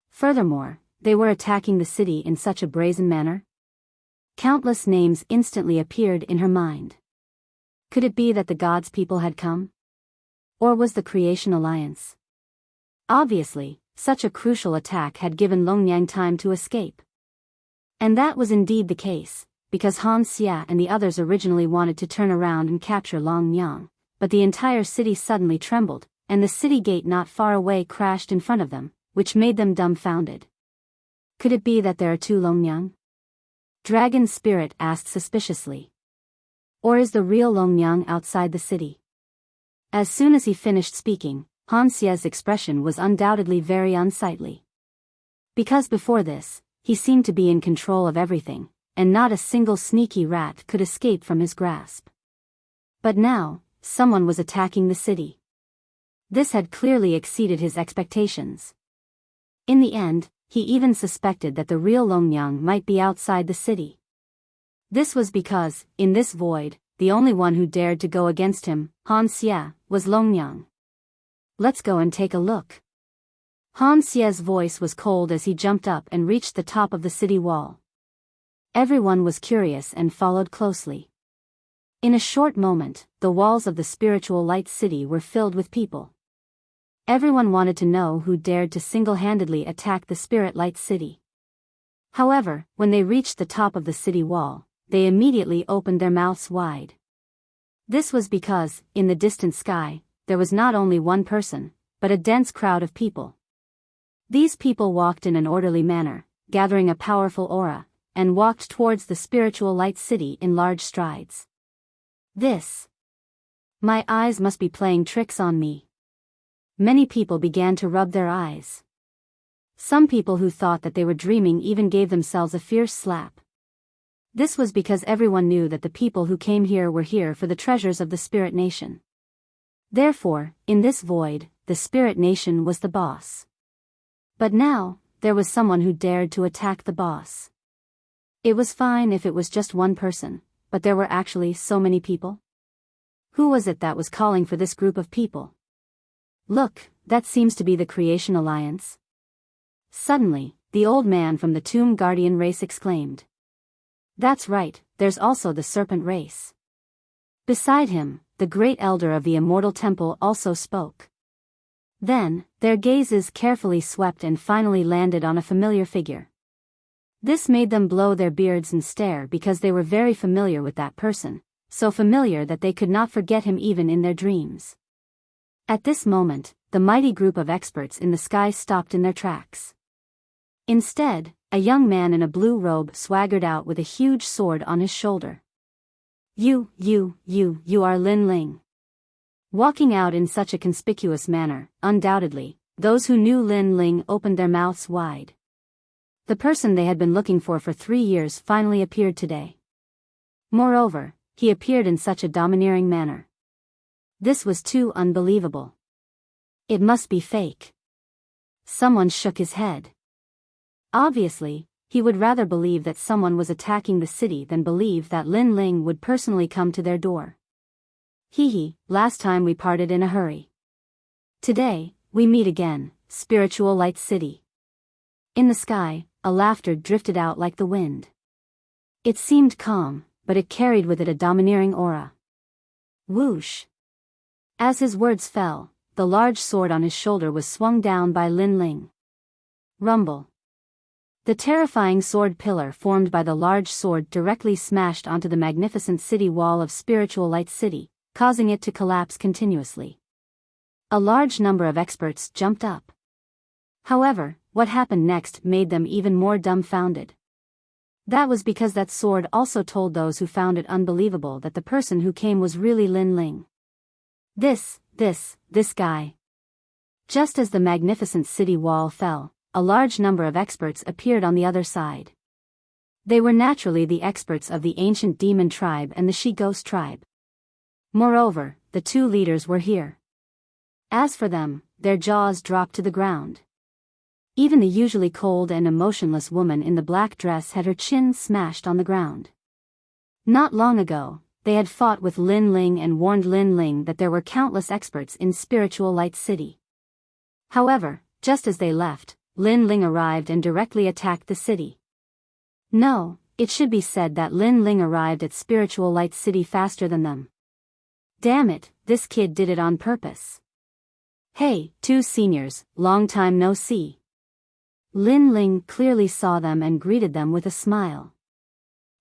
Furthermore, they were attacking the city in such a brazen manner. Countless names instantly appeared in her mind. Could it be that the gods' people had come? Or was the Creation Alliance? Obviously, such a crucial attack had given Long Yang time to escape. And that was indeed the case, because Han Xie and the others originally wanted to turn around and capture Long Yang, but the entire city suddenly trembled, and the city gate not far away crashed in front of them, which made them dumbfounded. Could it be that there are two Long Yang? Dragon Spirit asked suspiciously. Or is the real Long Yang outside the city? As soon as he finished speaking, Han Xie's expression was undoubtedly very unsightly. Because before this, he seemed to be in control of everything, and not a single sneaky rat could escape from his grasp. But now, someone was attacking the city. This had clearly exceeded his expectations. In the end, he even suspected that the real Long Yang might be outside the city. This was because, in this void, the only one who dared to go against him, Han Xie, was Long Yang. Let's go and take a look. Han Xie's voice was cold as he jumped up and reached the top of the city wall. Everyone was curious and followed closely. In a short moment, the walls of the spiritual light city were filled with people. Everyone wanted to know who dared to single-handedly attack the spirit light city. However, when they reached the top of the city wall, they immediately opened their mouths wide. This was because, in the distant sky, there was not only one person, but a dense crowd of people. These people walked in an orderly manner, gathering a powerful aura, and walked towards the spiritual light city in large strides. My eyes must be playing tricks on me. many people began to rub their eyes. Some people who thought that they were dreaming even gave themselves a fierce slap. This was because everyone knew that the people who came here were here for the treasures of the Spirit Nation. Therefore, in this void, the Spirit Nation was the boss. But now, there was someone who dared to attack the boss. It was fine if it was just one person, but there were actually so many people. Who was it that was calling for this group of people? Look, that seems to be the Creation Alliance. Suddenly, the old man from the Tomb Guardian race exclaimed. That's right, there's also the Serpent race. Beside him, the great elder of the Immortal Temple also spoke. Then, their gazes carefully swept and finally landed on a familiar figure. This made them blow their beards and stare because they were very familiar with that person, so familiar that they could not forget him even in their dreams. At this moment, the mighty group of experts in the sky stopped in their tracks. Instead, a young man in a blue robe swaggered out with a huge sword on his shoulder. You are Lin Ling. Walking out in such a conspicuous manner, undoubtedly, those who knew Lin Ling opened their mouths wide. The person they had been looking for 3 years finally appeared today. Moreover, he appeared in such a domineering manner. This was too unbelievable. It must be fake. Someone shook his head. Obviously, he would rather believe that someone was attacking the city than believe that Lin Ling would personally come to their door. Last time we parted in a hurry. Today, we meet again, Spiritual Light City. In the sky, a laughter drifted out like the wind. It seemed calm, but it carried with it a domineering aura. Whoosh! As his words fell, the large sword on his shoulder was swung down by Lin Ling. Rumble. The terrifying sword pillar formed by the large sword directly smashed onto the magnificent city wall of Spiritual Light City, causing it to collapse continuously. A large number of experts jumped up. However, what happened next made them even more dumbfounded. That was because that sword also told those who found it unbelievable that the person who came was really Lin Ling. This guy. Just as the magnificent city wall fell, a large number of experts appeared on the other side. They were naturally the experts of the ancient demon tribe and the she-ghost tribe. Moreover, the two leaders were here. As for them, their jaws dropped to the ground. Even the usually cold and emotionless woman in the black dress had her chin smashed on the ground. Not long ago, they had fought with Lin Ling and warned Lin Ling that there were countless experts in Spiritual Light City. However, just as they left, Lin Ling arrived and directly attacked the city. No, it should be said that Lin Ling arrived at Spiritual Light City faster than them. Damn it, this kid did it on purpose. Hey, two seniors, long time no see. Lin Ling clearly saw them and greeted them with a smile.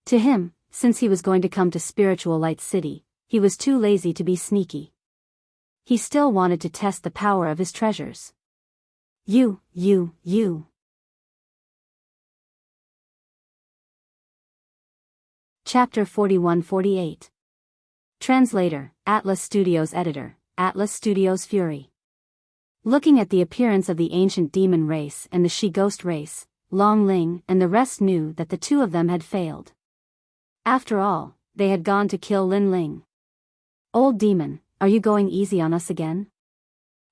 To him, since he was going to come to Spiritual Light City, he was too lazy to be sneaky. He still wanted to test the power of his treasures. You. Chapter 41-48. Translator, Atlas Studios Editor, Atlas Studios Fury. Looking at the appearance of the ancient demon race and the she-ghost race, Long Ling and the rest knew that the two of them had failed. After all, they had gone to kill Lin Ling. Old demon, are you going easy on us again?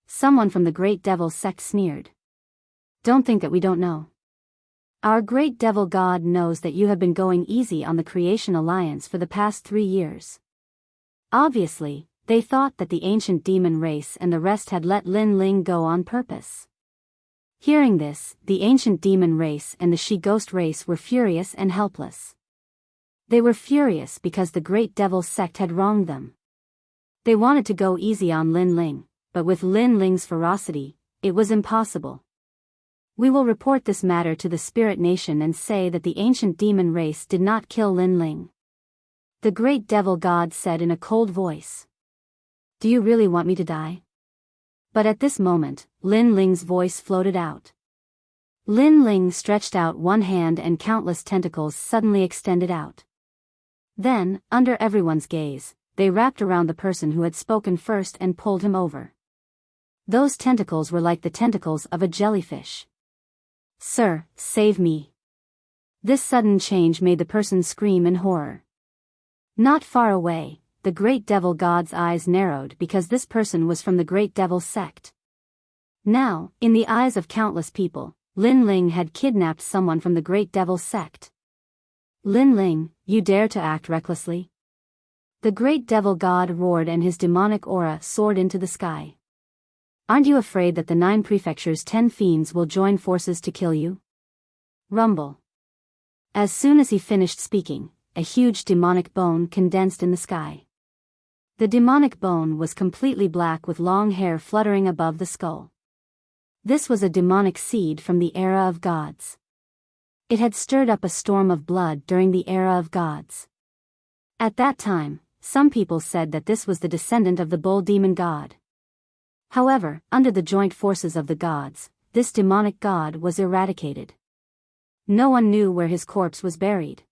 Someone from the Great Devil sect sneered. Don't think that we don't know. Our Great Devil God knows that you have been going easy on the Creation Alliance for the past 3 years. Obviously, they thought that the ancient demon race and the rest had let Lin Ling go on purpose. Hearing this, the ancient demon race and the she-ghost race were furious and helpless. They were furious because the Great Devil sect had wronged them. They wanted to go easy on Lin Ling, but with Lin Ling's ferocity, it was impossible. We will report this matter to the Spirit Nation and say that the ancient demon race did not kill Lin Ling. The Great Devil God said in a cold voice. Do you really want me to die? But at this moment, Lin Ling's voice floated out. Lin Ling stretched out one hand and countless tentacles suddenly extended out. Then, under everyone's gaze, they wrapped around the person who had spoken first and pulled him over. Those tentacles were like the tentacles of a jellyfish. "Sir, save me." This sudden change made the person scream in horror. Not far away, the great devil god's eyes narrowed because this person was from the great devil sect. Now, in the eyes of countless people, Lin Ling had kidnapped someone from the great devil sect. "Lin Ling, you dare to act recklessly?" The great devil god roared and his demonic aura soared into the sky. "Aren't you afraid that the 9 prefectures' 10 fiends will join forces to kill you?" Rumble. As soon as he finished speaking, a huge demonic bone condensed in the sky. The demonic bone was completely black with long hair fluttering above the skull. This was a demonic seed from the era of gods. It had stirred up a storm of blood during the era of gods. At that time, some people said that this was the descendant of the bull demon god. However, under the joint forces of the gods, this demonic god was eradicated. No one knew where his corpse was buried.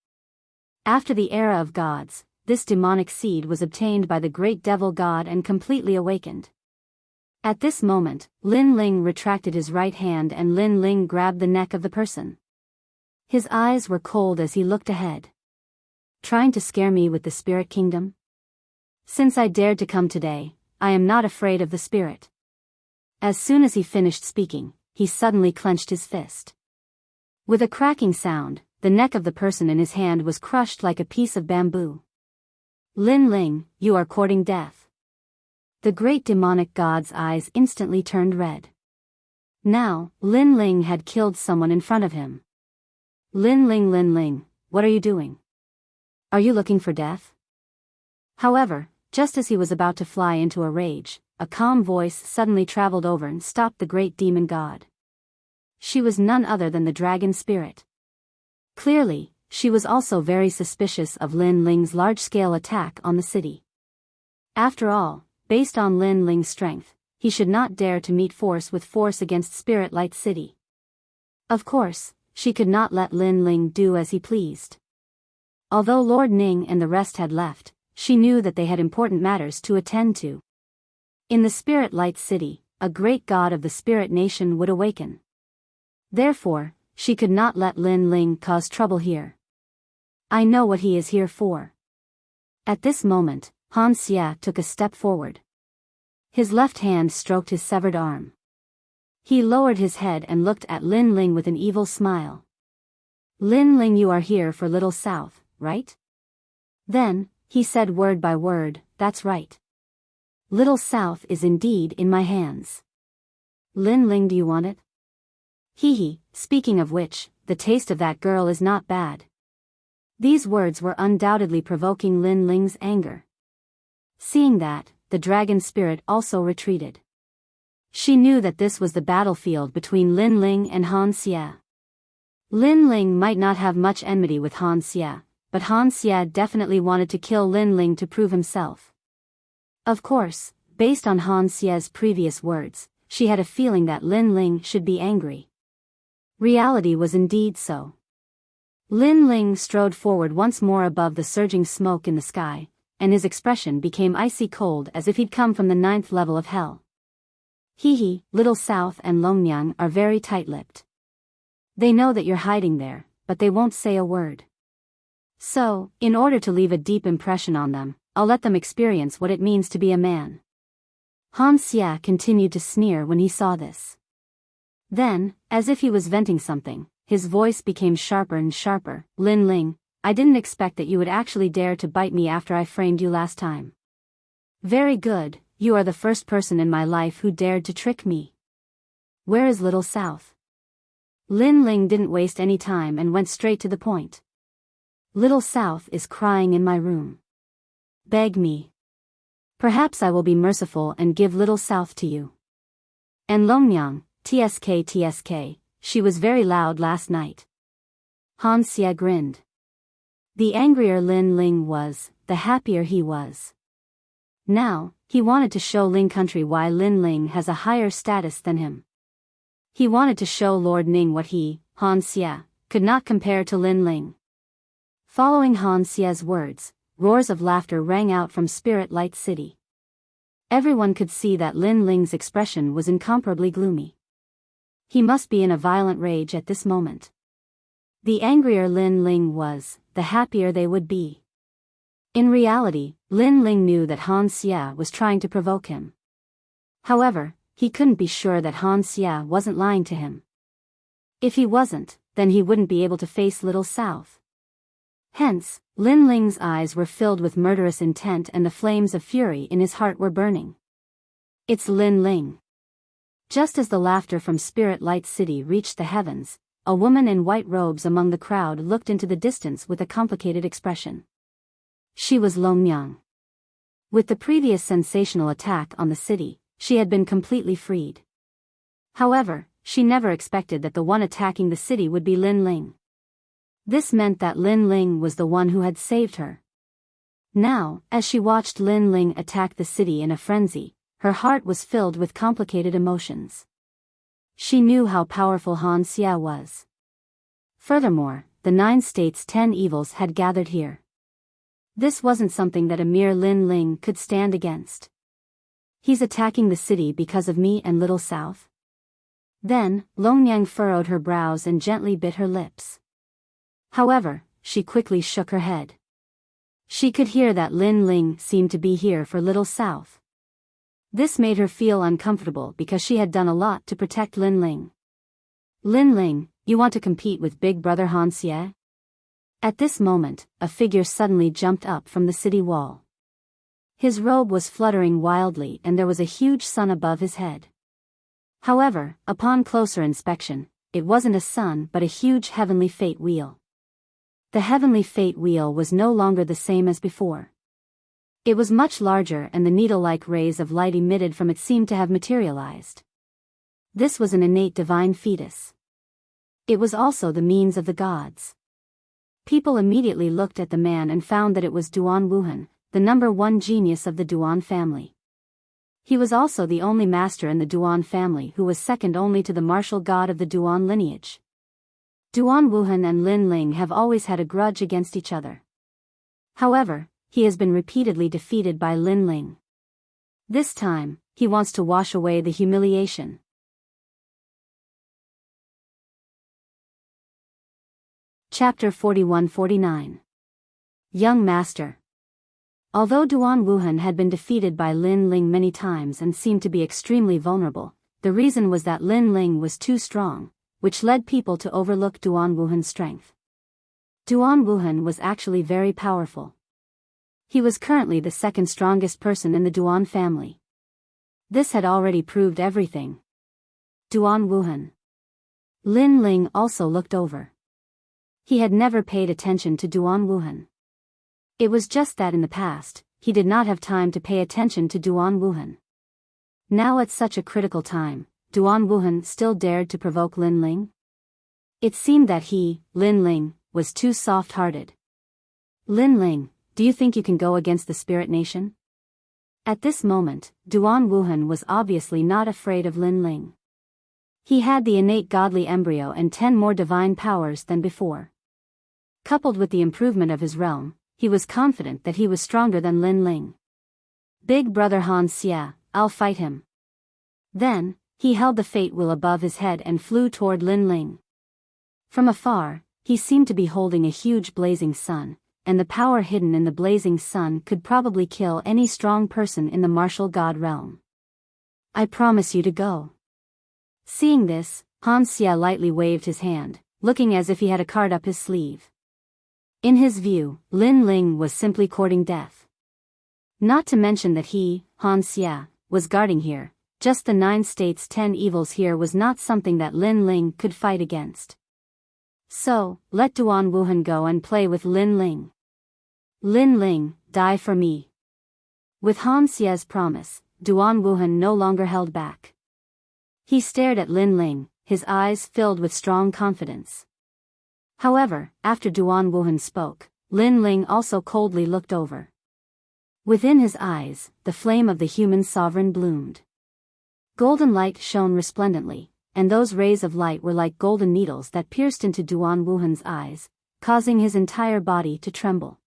After the era of gods, this demonic seed was obtained by the great devil god and completely awakened. At this moment, Lin Ling retracted his right hand and Lin Ling grabbed the neck of the person. His eyes were cold as he looked ahead. "Trying to scare me with the spirit kingdom? Since I dared to come today, I am not afraid of the spirit." As soon as he finished speaking, he suddenly clenched his fist. With a cracking sound, the neck of the person in his hand was crushed like a piece of bamboo. "Lin Ling, you are courting death." The great demonic god's eyes instantly turned red. Now, Lin Ling had killed someone in front of him. Lin Ling, what are you doing? Are you looking for death?" However, just as he was about to fly into a rage, a calm voice suddenly traveled over and stopped the great demon god. She was none other than the dragon spirit. Clearly, she was also very suspicious of Lin Ling's large-scale attack on the city. After all, based on Lin Ling's strength, he should not dare to meet force with force against Spirit Light City. Of course, she could not let Lin Ling do as he pleased. Although Lord Ning and the rest had left, she knew that they had important matters to attend to. In the Spirit Light City, a great god of the Spirit Nation would awaken. Therefore, she could not let Lin Ling cause trouble here. "I know what he is here for." At this moment, Han Xie took a step forward. His left hand stroked his severed arm. He lowered his head and looked at Lin Ling with an evil smile. "Lin Ling, you are here for Little South, right?" Then, he said word by word, "That's right. Little South is indeed in my hands. Lin Ling, do you want it?" "Hee, speaking of which, the taste of that girl is not bad." These words were undoubtedly provoking Lin Ling's anger. Seeing that, the dragon spirit also retreated. She knew that this was the battlefield between Lin Ling and Han Xie. Lin Ling might not have much enmity with Han Xie, but Han Xie definitely wanted to kill Lin Ling to prove himself. Of course, based on Han Xie's previous words, she had a feeling that Lin Ling should be angry. Reality was indeed so. Lin Ling strode forward once more above the surging smoke in the sky, and his expression became icy cold as if he'd come from the 9th level of hell. "Hee, Little South and Longnyang are very tight-lipped. They know that you're hiding there, but they won't say a word. So, in order to leave a deep impression on them, I'll let them experience what it means to be a man." Han Xie continued to sneer when he saw this. Then, as if he was venting something, his voice became sharper and sharper. "Lin Ling, I didn't expect that you would actually dare to bite me after I framed you last time. Very good, you are the first person in my life who dared to trick me. Where is Little South?" Lin Ling didn't waste any time and went straight to the point. "Little South is crying in my room. Beg me. Perhaps I will be merciful and give Little South to you. And Longnyang, TSK, she was very loud last night." Han Xie grinned. The angrier Lin Ling was, the happier he was. Now, he wanted to show Ling Country why Lin Ling has a higher status than him. He wanted to show Lord Ning what he, Han Xie, could not compare to Lin Ling. Following Han Xie's words, roars of laughter rang out from Spirit Light City. Everyone could see that Lin Ling's expression was incomparably gloomy. He must be in a violent rage at this moment. The angrier Lin Ling was, the happier they would be. In reality, Lin Ling knew that Han Xia was trying to provoke him. However, he couldn't be sure that Han Xia wasn't lying to him. If he wasn't, then he wouldn't be able to face Little South. Hence, Lin Ling's eyes were filled with murderous intent and the flames of fury in his heart were burning. It's Lin Ling. Just as the laughter from Spirit Light City reached the heavens, a woman in white robes among the crowd looked into the distance with a complicated expression. She was Long Yang. With the previous sensational attack on the city, she had been completely freed. However, she never expected that the one attacking the city would be Lin Ling. This meant that Lin Ling was the one who had saved her. Now, as she watched Lin Ling attack the city in a frenzy, her heart was filled with complicated emotions. She knew how powerful Han Xia was. Furthermore, the 9 states' 10 evils had gathered here. This wasn't something that a mere Lin Ling could stand against. He's attacking the city because of me and Little South? Then, Long Yang furrowed her brows and gently bit her lips. However, she quickly shook her head. She could hear that Lin Ling seemed to be here for Little South. This made her feel uncomfortable because she had done a lot to protect Lin Ling. Lin Ling, you want to compete with Big Brother Han Xie? At this moment, a figure suddenly jumped up from the city wall. His robe was fluttering wildly and there was a huge sun above his head. However, upon closer inspection, it wasn't a sun but a huge heavenly fate wheel. The heavenly fate wheel was no longer the same as before. It was much larger and the needle-like rays of light emitted from it seemed to have materialized. This was an innate divine fetus. It was also the means of the gods. People immediately looked at the man and found that it was Duan Wuhan, the #1 genius of the Duan family. He was also the only master in the Duan family who was second only to the martial god of the Duan lineage. Duan Wuhan and Lin Ling have always had a grudge against each other. However, he has been repeatedly defeated by Lin Ling. This time, he wants to wash away the humiliation. Chapter 41-49. Young Master. Although Duan Wuhan had been defeated by Lin Ling many times and seemed to be extremely vulnerable, the reason was that Lin Ling was too strong, which led people to overlook Duan Wuhan's strength. Duan Wuhan was actually very powerful. He was currently the second strongest person in the Duan family. This had already proved everything. Duan Wuhan. Lin Ling also looked over. He had never paid attention to Duan Wuhan. It was just that in the past, he did not have time to pay attention to Duan Wuhan. Now at such a critical time, Duan Wuhan still dared to provoke Lin Ling? It seemed that he, Lin Ling, was too soft-hearted. Lin Ling, do you think you can go against the Spirit Nation? At this moment, Duan Wuhan was obviously not afraid of Lin Ling. He had the innate godly embryo and 10 more divine powers than before. Coupled with the improvement of his realm, he was confident that he was stronger than Lin Ling. Big Brother Han Xia, I'll fight him. Then, he held the fate wheel above his head and flew toward Lin Ling. From afar, he seemed to be holding a huge blazing sun, and the power hidden in the blazing sun could probably kill any strong person in the martial god realm. I promise you to go. Seeing this, Han Xia lightly waved his hand, looking as if he had a card up his sleeve. In his view, Lin Ling was simply courting death. Not to mention that he, Han Xia, was guarding here. Just the 9 states' 10 evils here was not something that Lin Ling could fight against. So, let Duan Wuhan go and play with Lin Ling. Lin Ling, die for me. With Han Xia's promise, Duan Wuhan no longer held back. He stared at Lin Ling, his eyes filled with strong confidence. However, after Duan Wuhan spoke, Lin Ling also coldly looked over. Within his eyes, the flame of the human sovereign bloomed. Golden light shone resplendently, and those rays of light were like golden needles that pierced into Duan Wuhan's eyes, causing his entire body to tremble.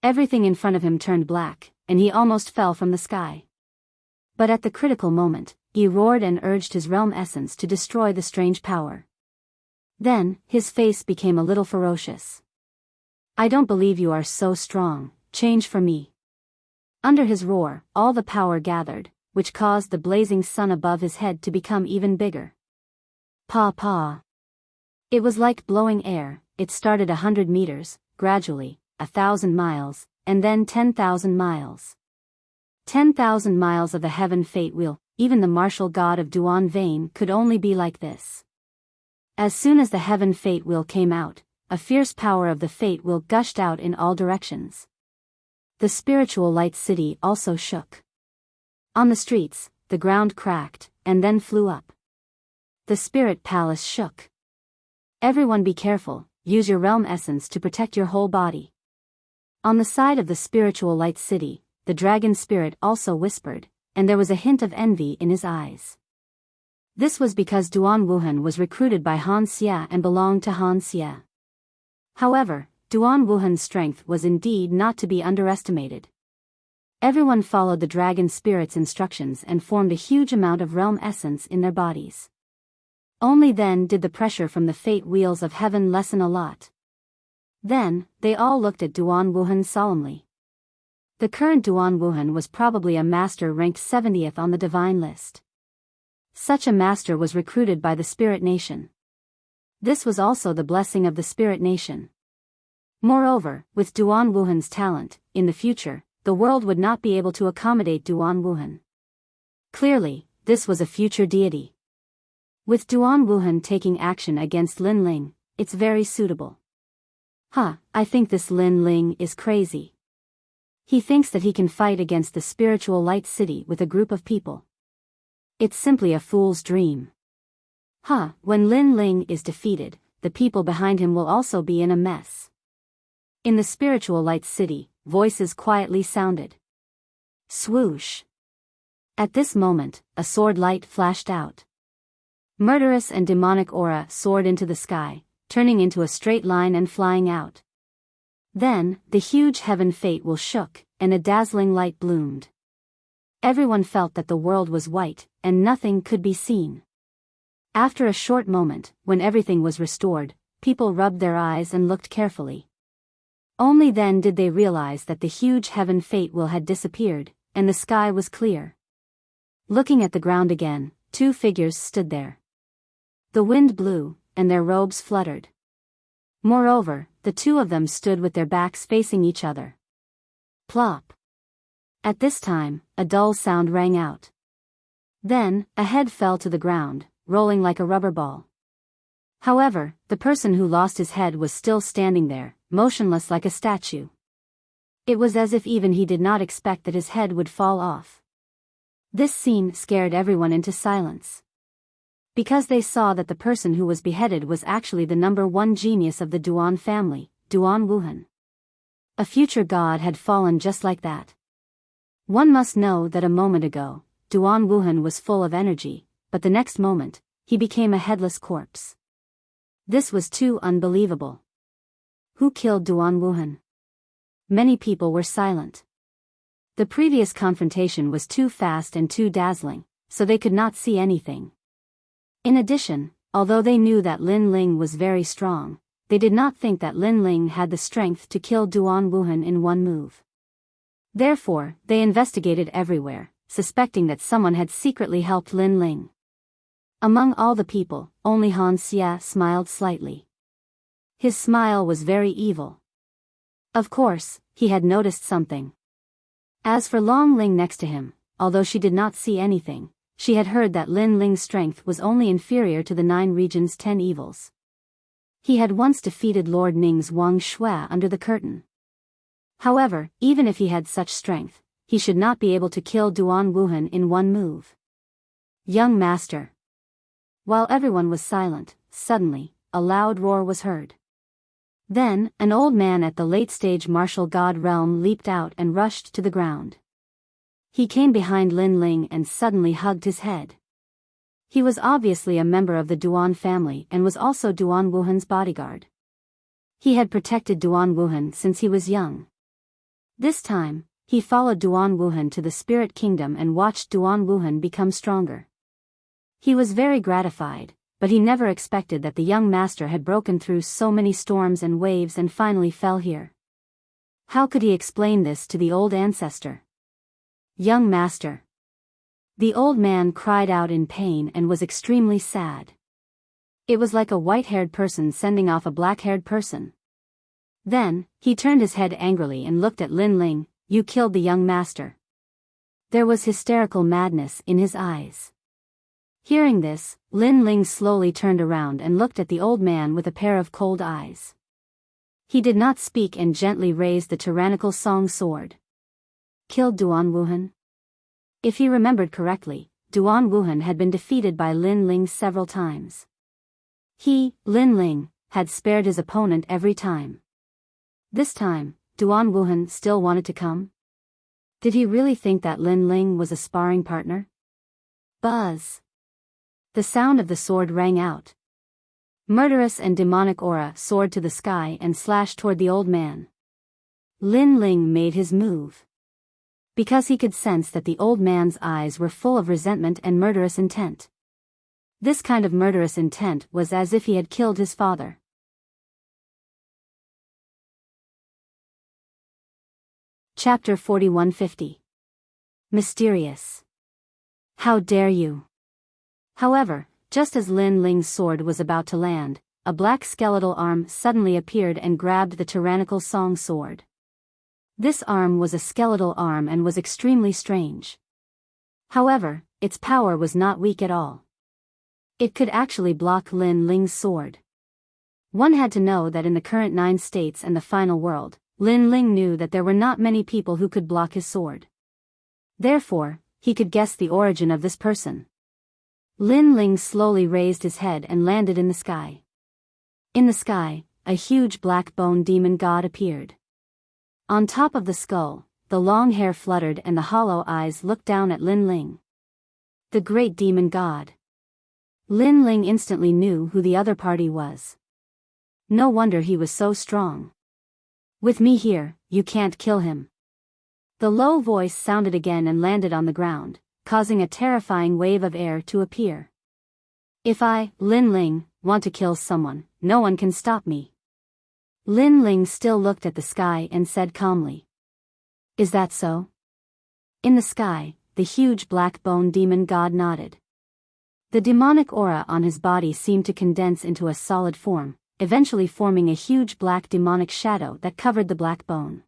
Everything in front of him turned black, and he almost fell from the sky. But at the critical moment, he roared and urged his realm essence to destroy the strange power. Then, his face became a little ferocious. I don't believe you are so strong, change for me. Under his roar, all the power gathered, which caused the blazing sun above his head to become even bigger. Pa. It was like blowing air. It started 100 meters, gradually, 1,000 miles, and then 10,000 miles. 10,000 miles of the heaven fate wheel, even the martial god of Duan Vein could only be like this. As soon as the heaven fate wheel came out, a fierce power of the fate wheel gushed out in all directions. The spiritual light city also shook. On the streets, the ground cracked, and then flew up. The spirit palace shook. Everyone be careful, use your realm essence to protect your whole body. On the side of the spiritual light city, the dragon spirit also whispered, and there was a hint of envy in his eyes. This was because Duan Wuhan was recruited by Han Xie and belonged to Han Xie. However, Duan Wuhan's strength was indeed not to be underestimated. Everyone followed the dragon spirit's instructions and formed a huge amount of realm essence in their bodies. Only then did the pressure from the fate wheels of heaven lessen a lot. Then, they all looked at Duan Wuhan solemnly. The current Duan Wuhan was probably a master ranked 70th on the divine list. Such a master was recruited by the Spirit Nation. This was also the blessing of the Spirit Nation. Moreover, with Duan Wuhan's talent, in the future, the world would not be able to accommodate Duan Wuhan. Clearly, this was a future deity. With Duan Wuhan taking action against Lin Ling, it's very suitable. I think this Lin Ling is crazy. He thinks that he can fight against the spiritual light city with a group of people. It's simply a fool's dream. When Lin Ling is defeated, the people behind him will also be in a mess. In the spiritual light city, voices quietly sounded. Swoosh. At this moment, a sword light flashed out. Murderous and demonic aura soared into the sky, turning into a straight line and flying out. Then, the huge heaven fate wheel shook, and a dazzling light bloomed. Everyone felt that the world was white, and nothing could be seen. After a short moment, when everything was restored, people rubbed their eyes and looked carefully. Only then did they realize that the huge heaven fate wheel had disappeared, and the sky was clear. Looking at the ground again, two figures stood there. The wind blew, and their robes fluttered. Moreover, the two of them stood with their backs facing each other. Plop. At this time, a dull sound rang out. Then, a head fell to the ground, rolling like a rubber ball. However, the person who lost his head was still standing there, motionless like a statue. It was as if even he did not expect that his head would fall off. This scene scared everyone into silence. Because they saw that the person who was beheaded was actually the number one genius of the Duan family, Duan Wuhan. A future god had fallen just like that. One must know that a moment ago, Duan Wuhan was full of energy, but the next moment, he became a headless corpse. This was too unbelievable. Who killed Duan Wuhan? Many people were silent. The previous confrontation was too fast and too dazzling, so they could not see anything. In addition, although they knew that Lin Ling was very strong, they did not think that Lin Ling had the strength to kill Duan Wuhan in one move. Therefore, they investigated everywhere, suspecting that someone had secretly helped Lin Ling. Among all the people, only Han Xie smiled slightly. His smile was very evil. Of course, he had noticed something. As for Long Ling next to him, although she did not see anything, she had heard that Lin Ling's strength was only inferior to the 9 regions' 10 evils. He had once defeated Lord Ning's Wang Shui under the curtain. However, even if he had such strength, he should not be able to kill Duan Wuhan in one move. Young master. While everyone was silent, suddenly, a loud roar was heard. Then, an old man at the late-stage martial god realm leaped out and rushed to the ground. He came behind Lin Ling and suddenly hugged his head. He was obviously a member of the Duan family and was also Duan Wuhan's bodyguard. He had protected Duan Wuhan since he was young. This time, he followed Duan Wuhan to the spirit kingdom and watched Duan Wuhan become stronger. He was very gratified, but he never expected that the young master had broken through so many storms and waves and finally fell here. How could he explain this to the old ancestor? Young master. The old man cried out in pain and was extremely sad. It was like a white-haired person sending off a black-haired person. Then, he turned his head angrily and looked at Lin Ling. You killed the young master. There was hysterical madness in his eyes. Hearing this, Lin Ling slowly turned around and looked at the old man with a pair of cold eyes. He did not speak and gently raised the tyrannical song sword. Killed Duan Wuhan? If he remembered correctly, Duan Wuhan had been defeated by Lin Ling several times. He, Lin Ling, had spared his opponent every time. This time, Duan Wuhan still wanted to come? Did he really think that Lin Ling was a sparring partner? Buzz! The sound of the sword rang out. Murderous and demonic aura soared to the sky and slashed toward the old man. Lin Ling made his move. Because he could sense that the old man's eyes were full of resentment and murderous intent. This kind of murderous intent was as if he had killed his father. Chapter 4150. Mysterious. How dare you? However, just as Lin Ling's sword was about to land, a black skeletal arm suddenly appeared and grabbed the tyrannical song sword. This arm was a skeletal arm and was extremely strange. However, its power was not weak at all. It could actually block Lin Ling's sword. One had to know that in the current 9 states and the final world, Lin Ling knew that there were not many people who could block his sword. Therefore, he could guess the origin of this person. Lin Ling slowly raised his head and landed in the sky. In the sky, a huge black bone demon god appeared. On top of the skull, the long hair fluttered and the hollow eyes looked down at Lin Ling. The great demon god. Lin Ling instantly knew who the other party was. No wonder he was so strong. With me here, you can't kill him. The low voice sounded again and landed on the ground, causing a terrifying wave of air to appear. If I, Lin Ling, want to kill someone, no one can stop me. Lin Ling still looked at the sky and said calmly. Is that so? In the sky, the huge black bone demon god nodded. The demonic aura on his body seemed to condense into a solid form, eventually forming a huge black demonic shadow that covered the black bone.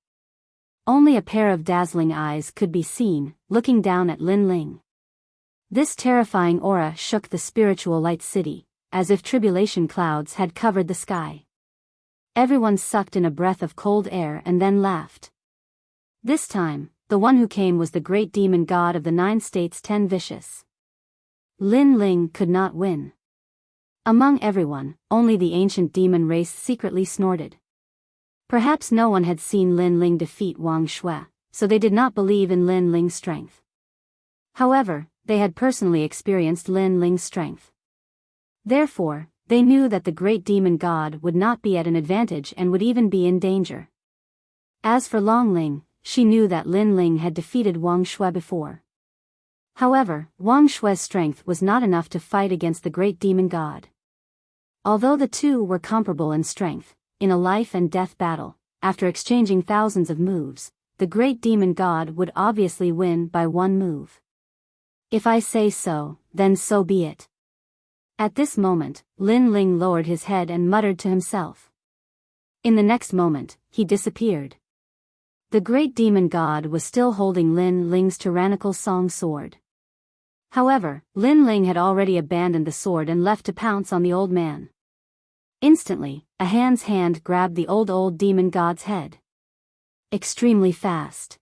Only a pair of dazzling eyes could be seen, looking down at Lin Ling. This terrifying aura shook the spiritual light city, as if tribulation clouds had covered the sky. Everyone sucked in a breath of cold air and then laughed. This time, the one who came was the great demon god of the 9 states 10 vicious. Lin Ling could not win. Among everyone, only the ancient demon race secretly snorted. Perhaps no one had seen Lin Ling defeat Wang Shui, so they did not believe in Lin Ling's strength. However, they had personally experienced Lin Ling's strength. Therefore, they knew that the great demon god would not be at an advantage and would even be in danger. As for Long Ling, she knew that Lin Ling had defeated Wang Shui before. However, Wang Shui's strength was not enough to fight against the great demon god. Although the two were comparable in strength, in a life and death battle, after exchanging thousands of moves, the great demon god would obviously win by one move. If I say so, then so be it. At this moment, Lin Ling lowered his head and muttered to himself. In the next moment, he disappeared. The great demon god was still holding Lin Ling's tyrannical song sword. However, Lin Ling had already abandoned the sword and left to pounce on the old man. Instantly, a hand grabbed the old demon god's head. Extremely fast.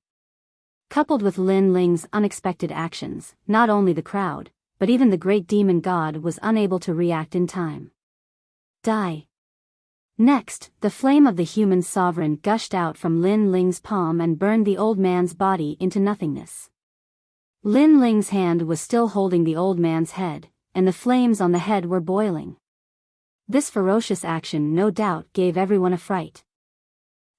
Coupled with Lin Ling's unexpected actions, not only the crowd, but even the great demon god was unable to react in time. Die. Next, the flame of the human sovereign gushed out from Lin Ling's palm and burned the old man's body into nothingness. Lin Ling's hand was still holding the old man's head, and the flames on the head were boiling. This ferocious action no doubt gave everyone a fright.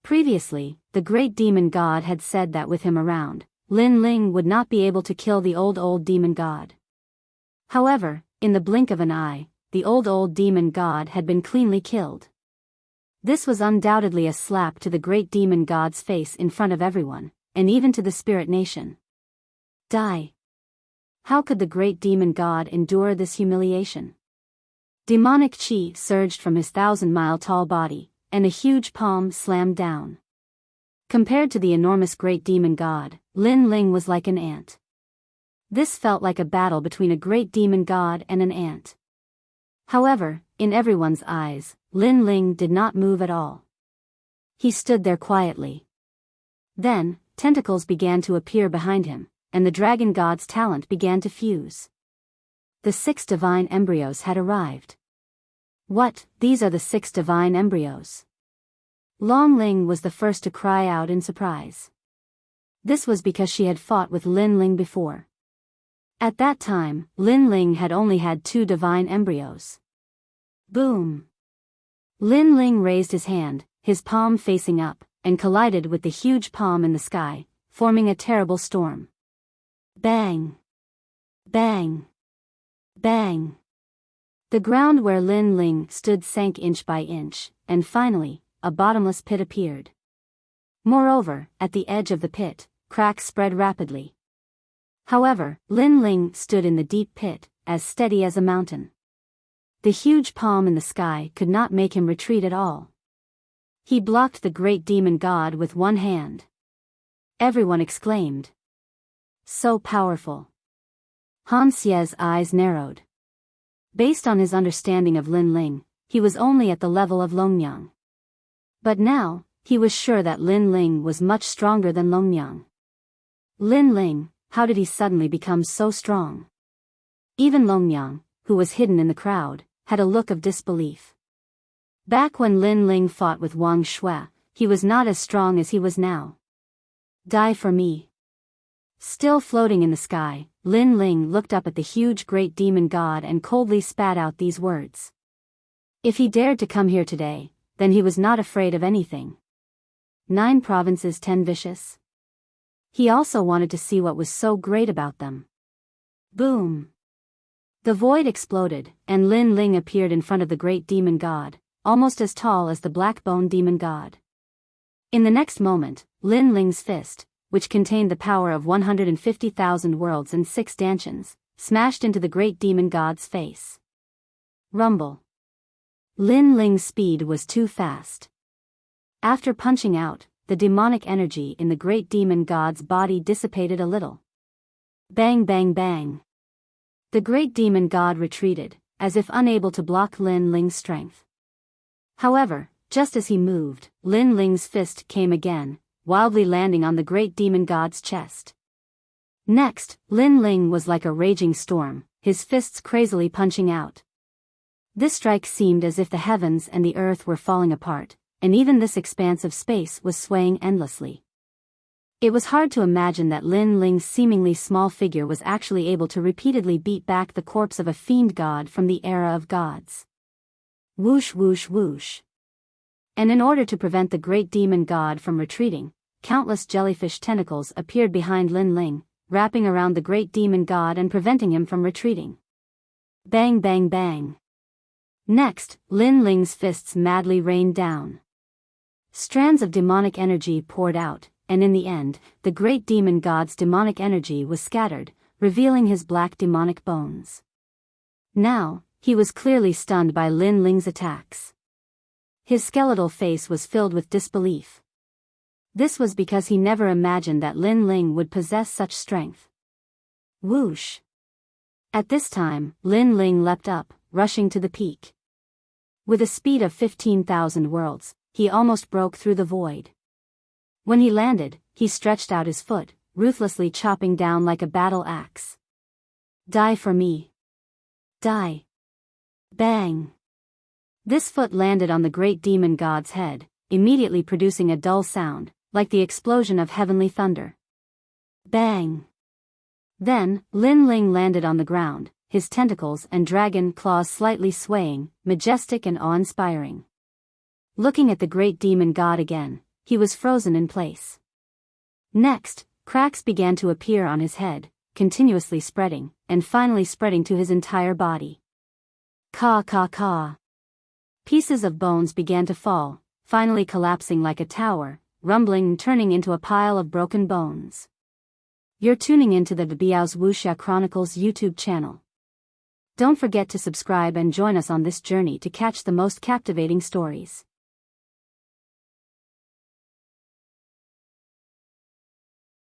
Previously, the great demon god had said that with him around, Lin Ling would not be able to kill the old demon god. However, in the blink of an eye, the old demon god had been cleanly killed. This was undoubtedly a slap to the great demon god's face in front of everyone, and even to the spirit nation. Die. How could the great demon god endure this humiliation? Demonic chi surged from his 1,000-mile-tall body, and a huge palm slammed down. Compared to the enormous great demon god, Lin Ling was like an ant. This felt like a battle between a great demon god and an ant. However, in everyone's eyes, Lin Ling did not move at all. He stood there quietly. Then, tentacles began to appear behind him, and the dragon god's talent began to fuse. The 6 divine embryos had arrived. What, these are the 6 divine embryos? Long Ling was the first to cry out in surprise. This was because she had fought with Lin Ling before. At that time, Lin Ling had only had 2 divine embryos. Boom! Lin Ling raised his hand, his palm facing up, and collided with the huge palm in the sky, forming a terrible storm. Bang! Bang! Bang! The ground where Lin Ling stood sank inch by inch, and finally, a bottomless pit appeared. Moreover, at the edge of the pit, cracks spread rapidly. However, Lin Ling stood in the deep pit, as steady as a mountain. The huge palm in the sky could not make him retreat at all. He blocked the great demon god with one hand. Everyone exclaimed. So powerful. Han Xie's eyes narrowed. Based on his understanding of Lin Ling, he was only at the level of Longyang. But now, he was sure that Lin Ling was much stronger than Longyang. Lin Ling, how did he suddenly become so strong? Even Longyang, who was hidden in the crowd, had a look of disbelief. Back when Lin Ling fought with Wang Shui, he was not as strong as he was now. Die for me. Still floating in the sky, Lin Ling looked up at the huge great demon god and coldly spat out these words. If he dared to come here today, then he was not afraid of anything. 9 provinces 10 vicious. He also wanted to see what was so great about them. Boom! The void exploded, and Lin Ling appeared in front of the great demon god, almost as tall as the black bone demon god. In the next moment, Lin Ling's fist, which contained the power of 150,000 worlds and 6 dantians, smashed into the great demon god's face. Rumble. Lin Ling's speed was too fast. After punching out, the demonic energy in the great demon god's body dissipated a little. Bang bang bang. The great demon god retreated, as if unable to block Lin Ling's strength. However, just as he moved, Lin Ling's fist came again, wildly landing on the great demon god's chest. Next, Lin Ling was like a raging storm, his fists crazily punching out. This strike seemed as if the heavens and the earth were falling apart, and even this expanse of space was swaying endlessly. It was hard to imagine that Lin Ling's seemingly small figure was actually able to repeatedly beat back the corpse of a fiend god from the era of gods. Whoosh whoosh whoosh. And in order to prevent the great demon god from retreating, countless jellyfish tentacles appeared behind Lin Ling, wrapping around the great demon god and preventing him from retreating. Bang bang bang. Next, Lin Ling's fists madly rained down. Strands of demonic energy poured out, and in the end, the great demon god's demonic energy was scattered, revealing his black demonic bones. Now, he was clearly stunned by Lin Ling's attacks. His skeletal face was filled with disbelief. This was because he never imagined that Lin Ling would possess such strength. Whoosh! At this time, Lin Ling leapt up, rushing to the peak. With a speed of 15,000 worlds, he almost broke through the void. When he landed, he stretched out his foot, ruthlessly chopping down like a battle axe. Die for me. Die. Bang. This foot landed on the great demon god's head, immediately producing a dull sound, like the explosion of heavenly thunder. Bang. Then, Lin Ling landed on the ground, his tentacles and dragon claws slightly swaying, majestic and awe-inspiring. Looking at the great demon god again, he was frozen in place. Next, cracks began to appear on his head, continuously spreading, and finally spreading to his entire body. Caw caw caw. Pieces of bones began to fall, finally collapsing like a tower, rumbling and turning into a pile of broken bones. You're tuning into the Biyao's Wuxia Chronicles YouTube channel. Don't forget to subscribe and join us on this journey to catch the most captivating stories.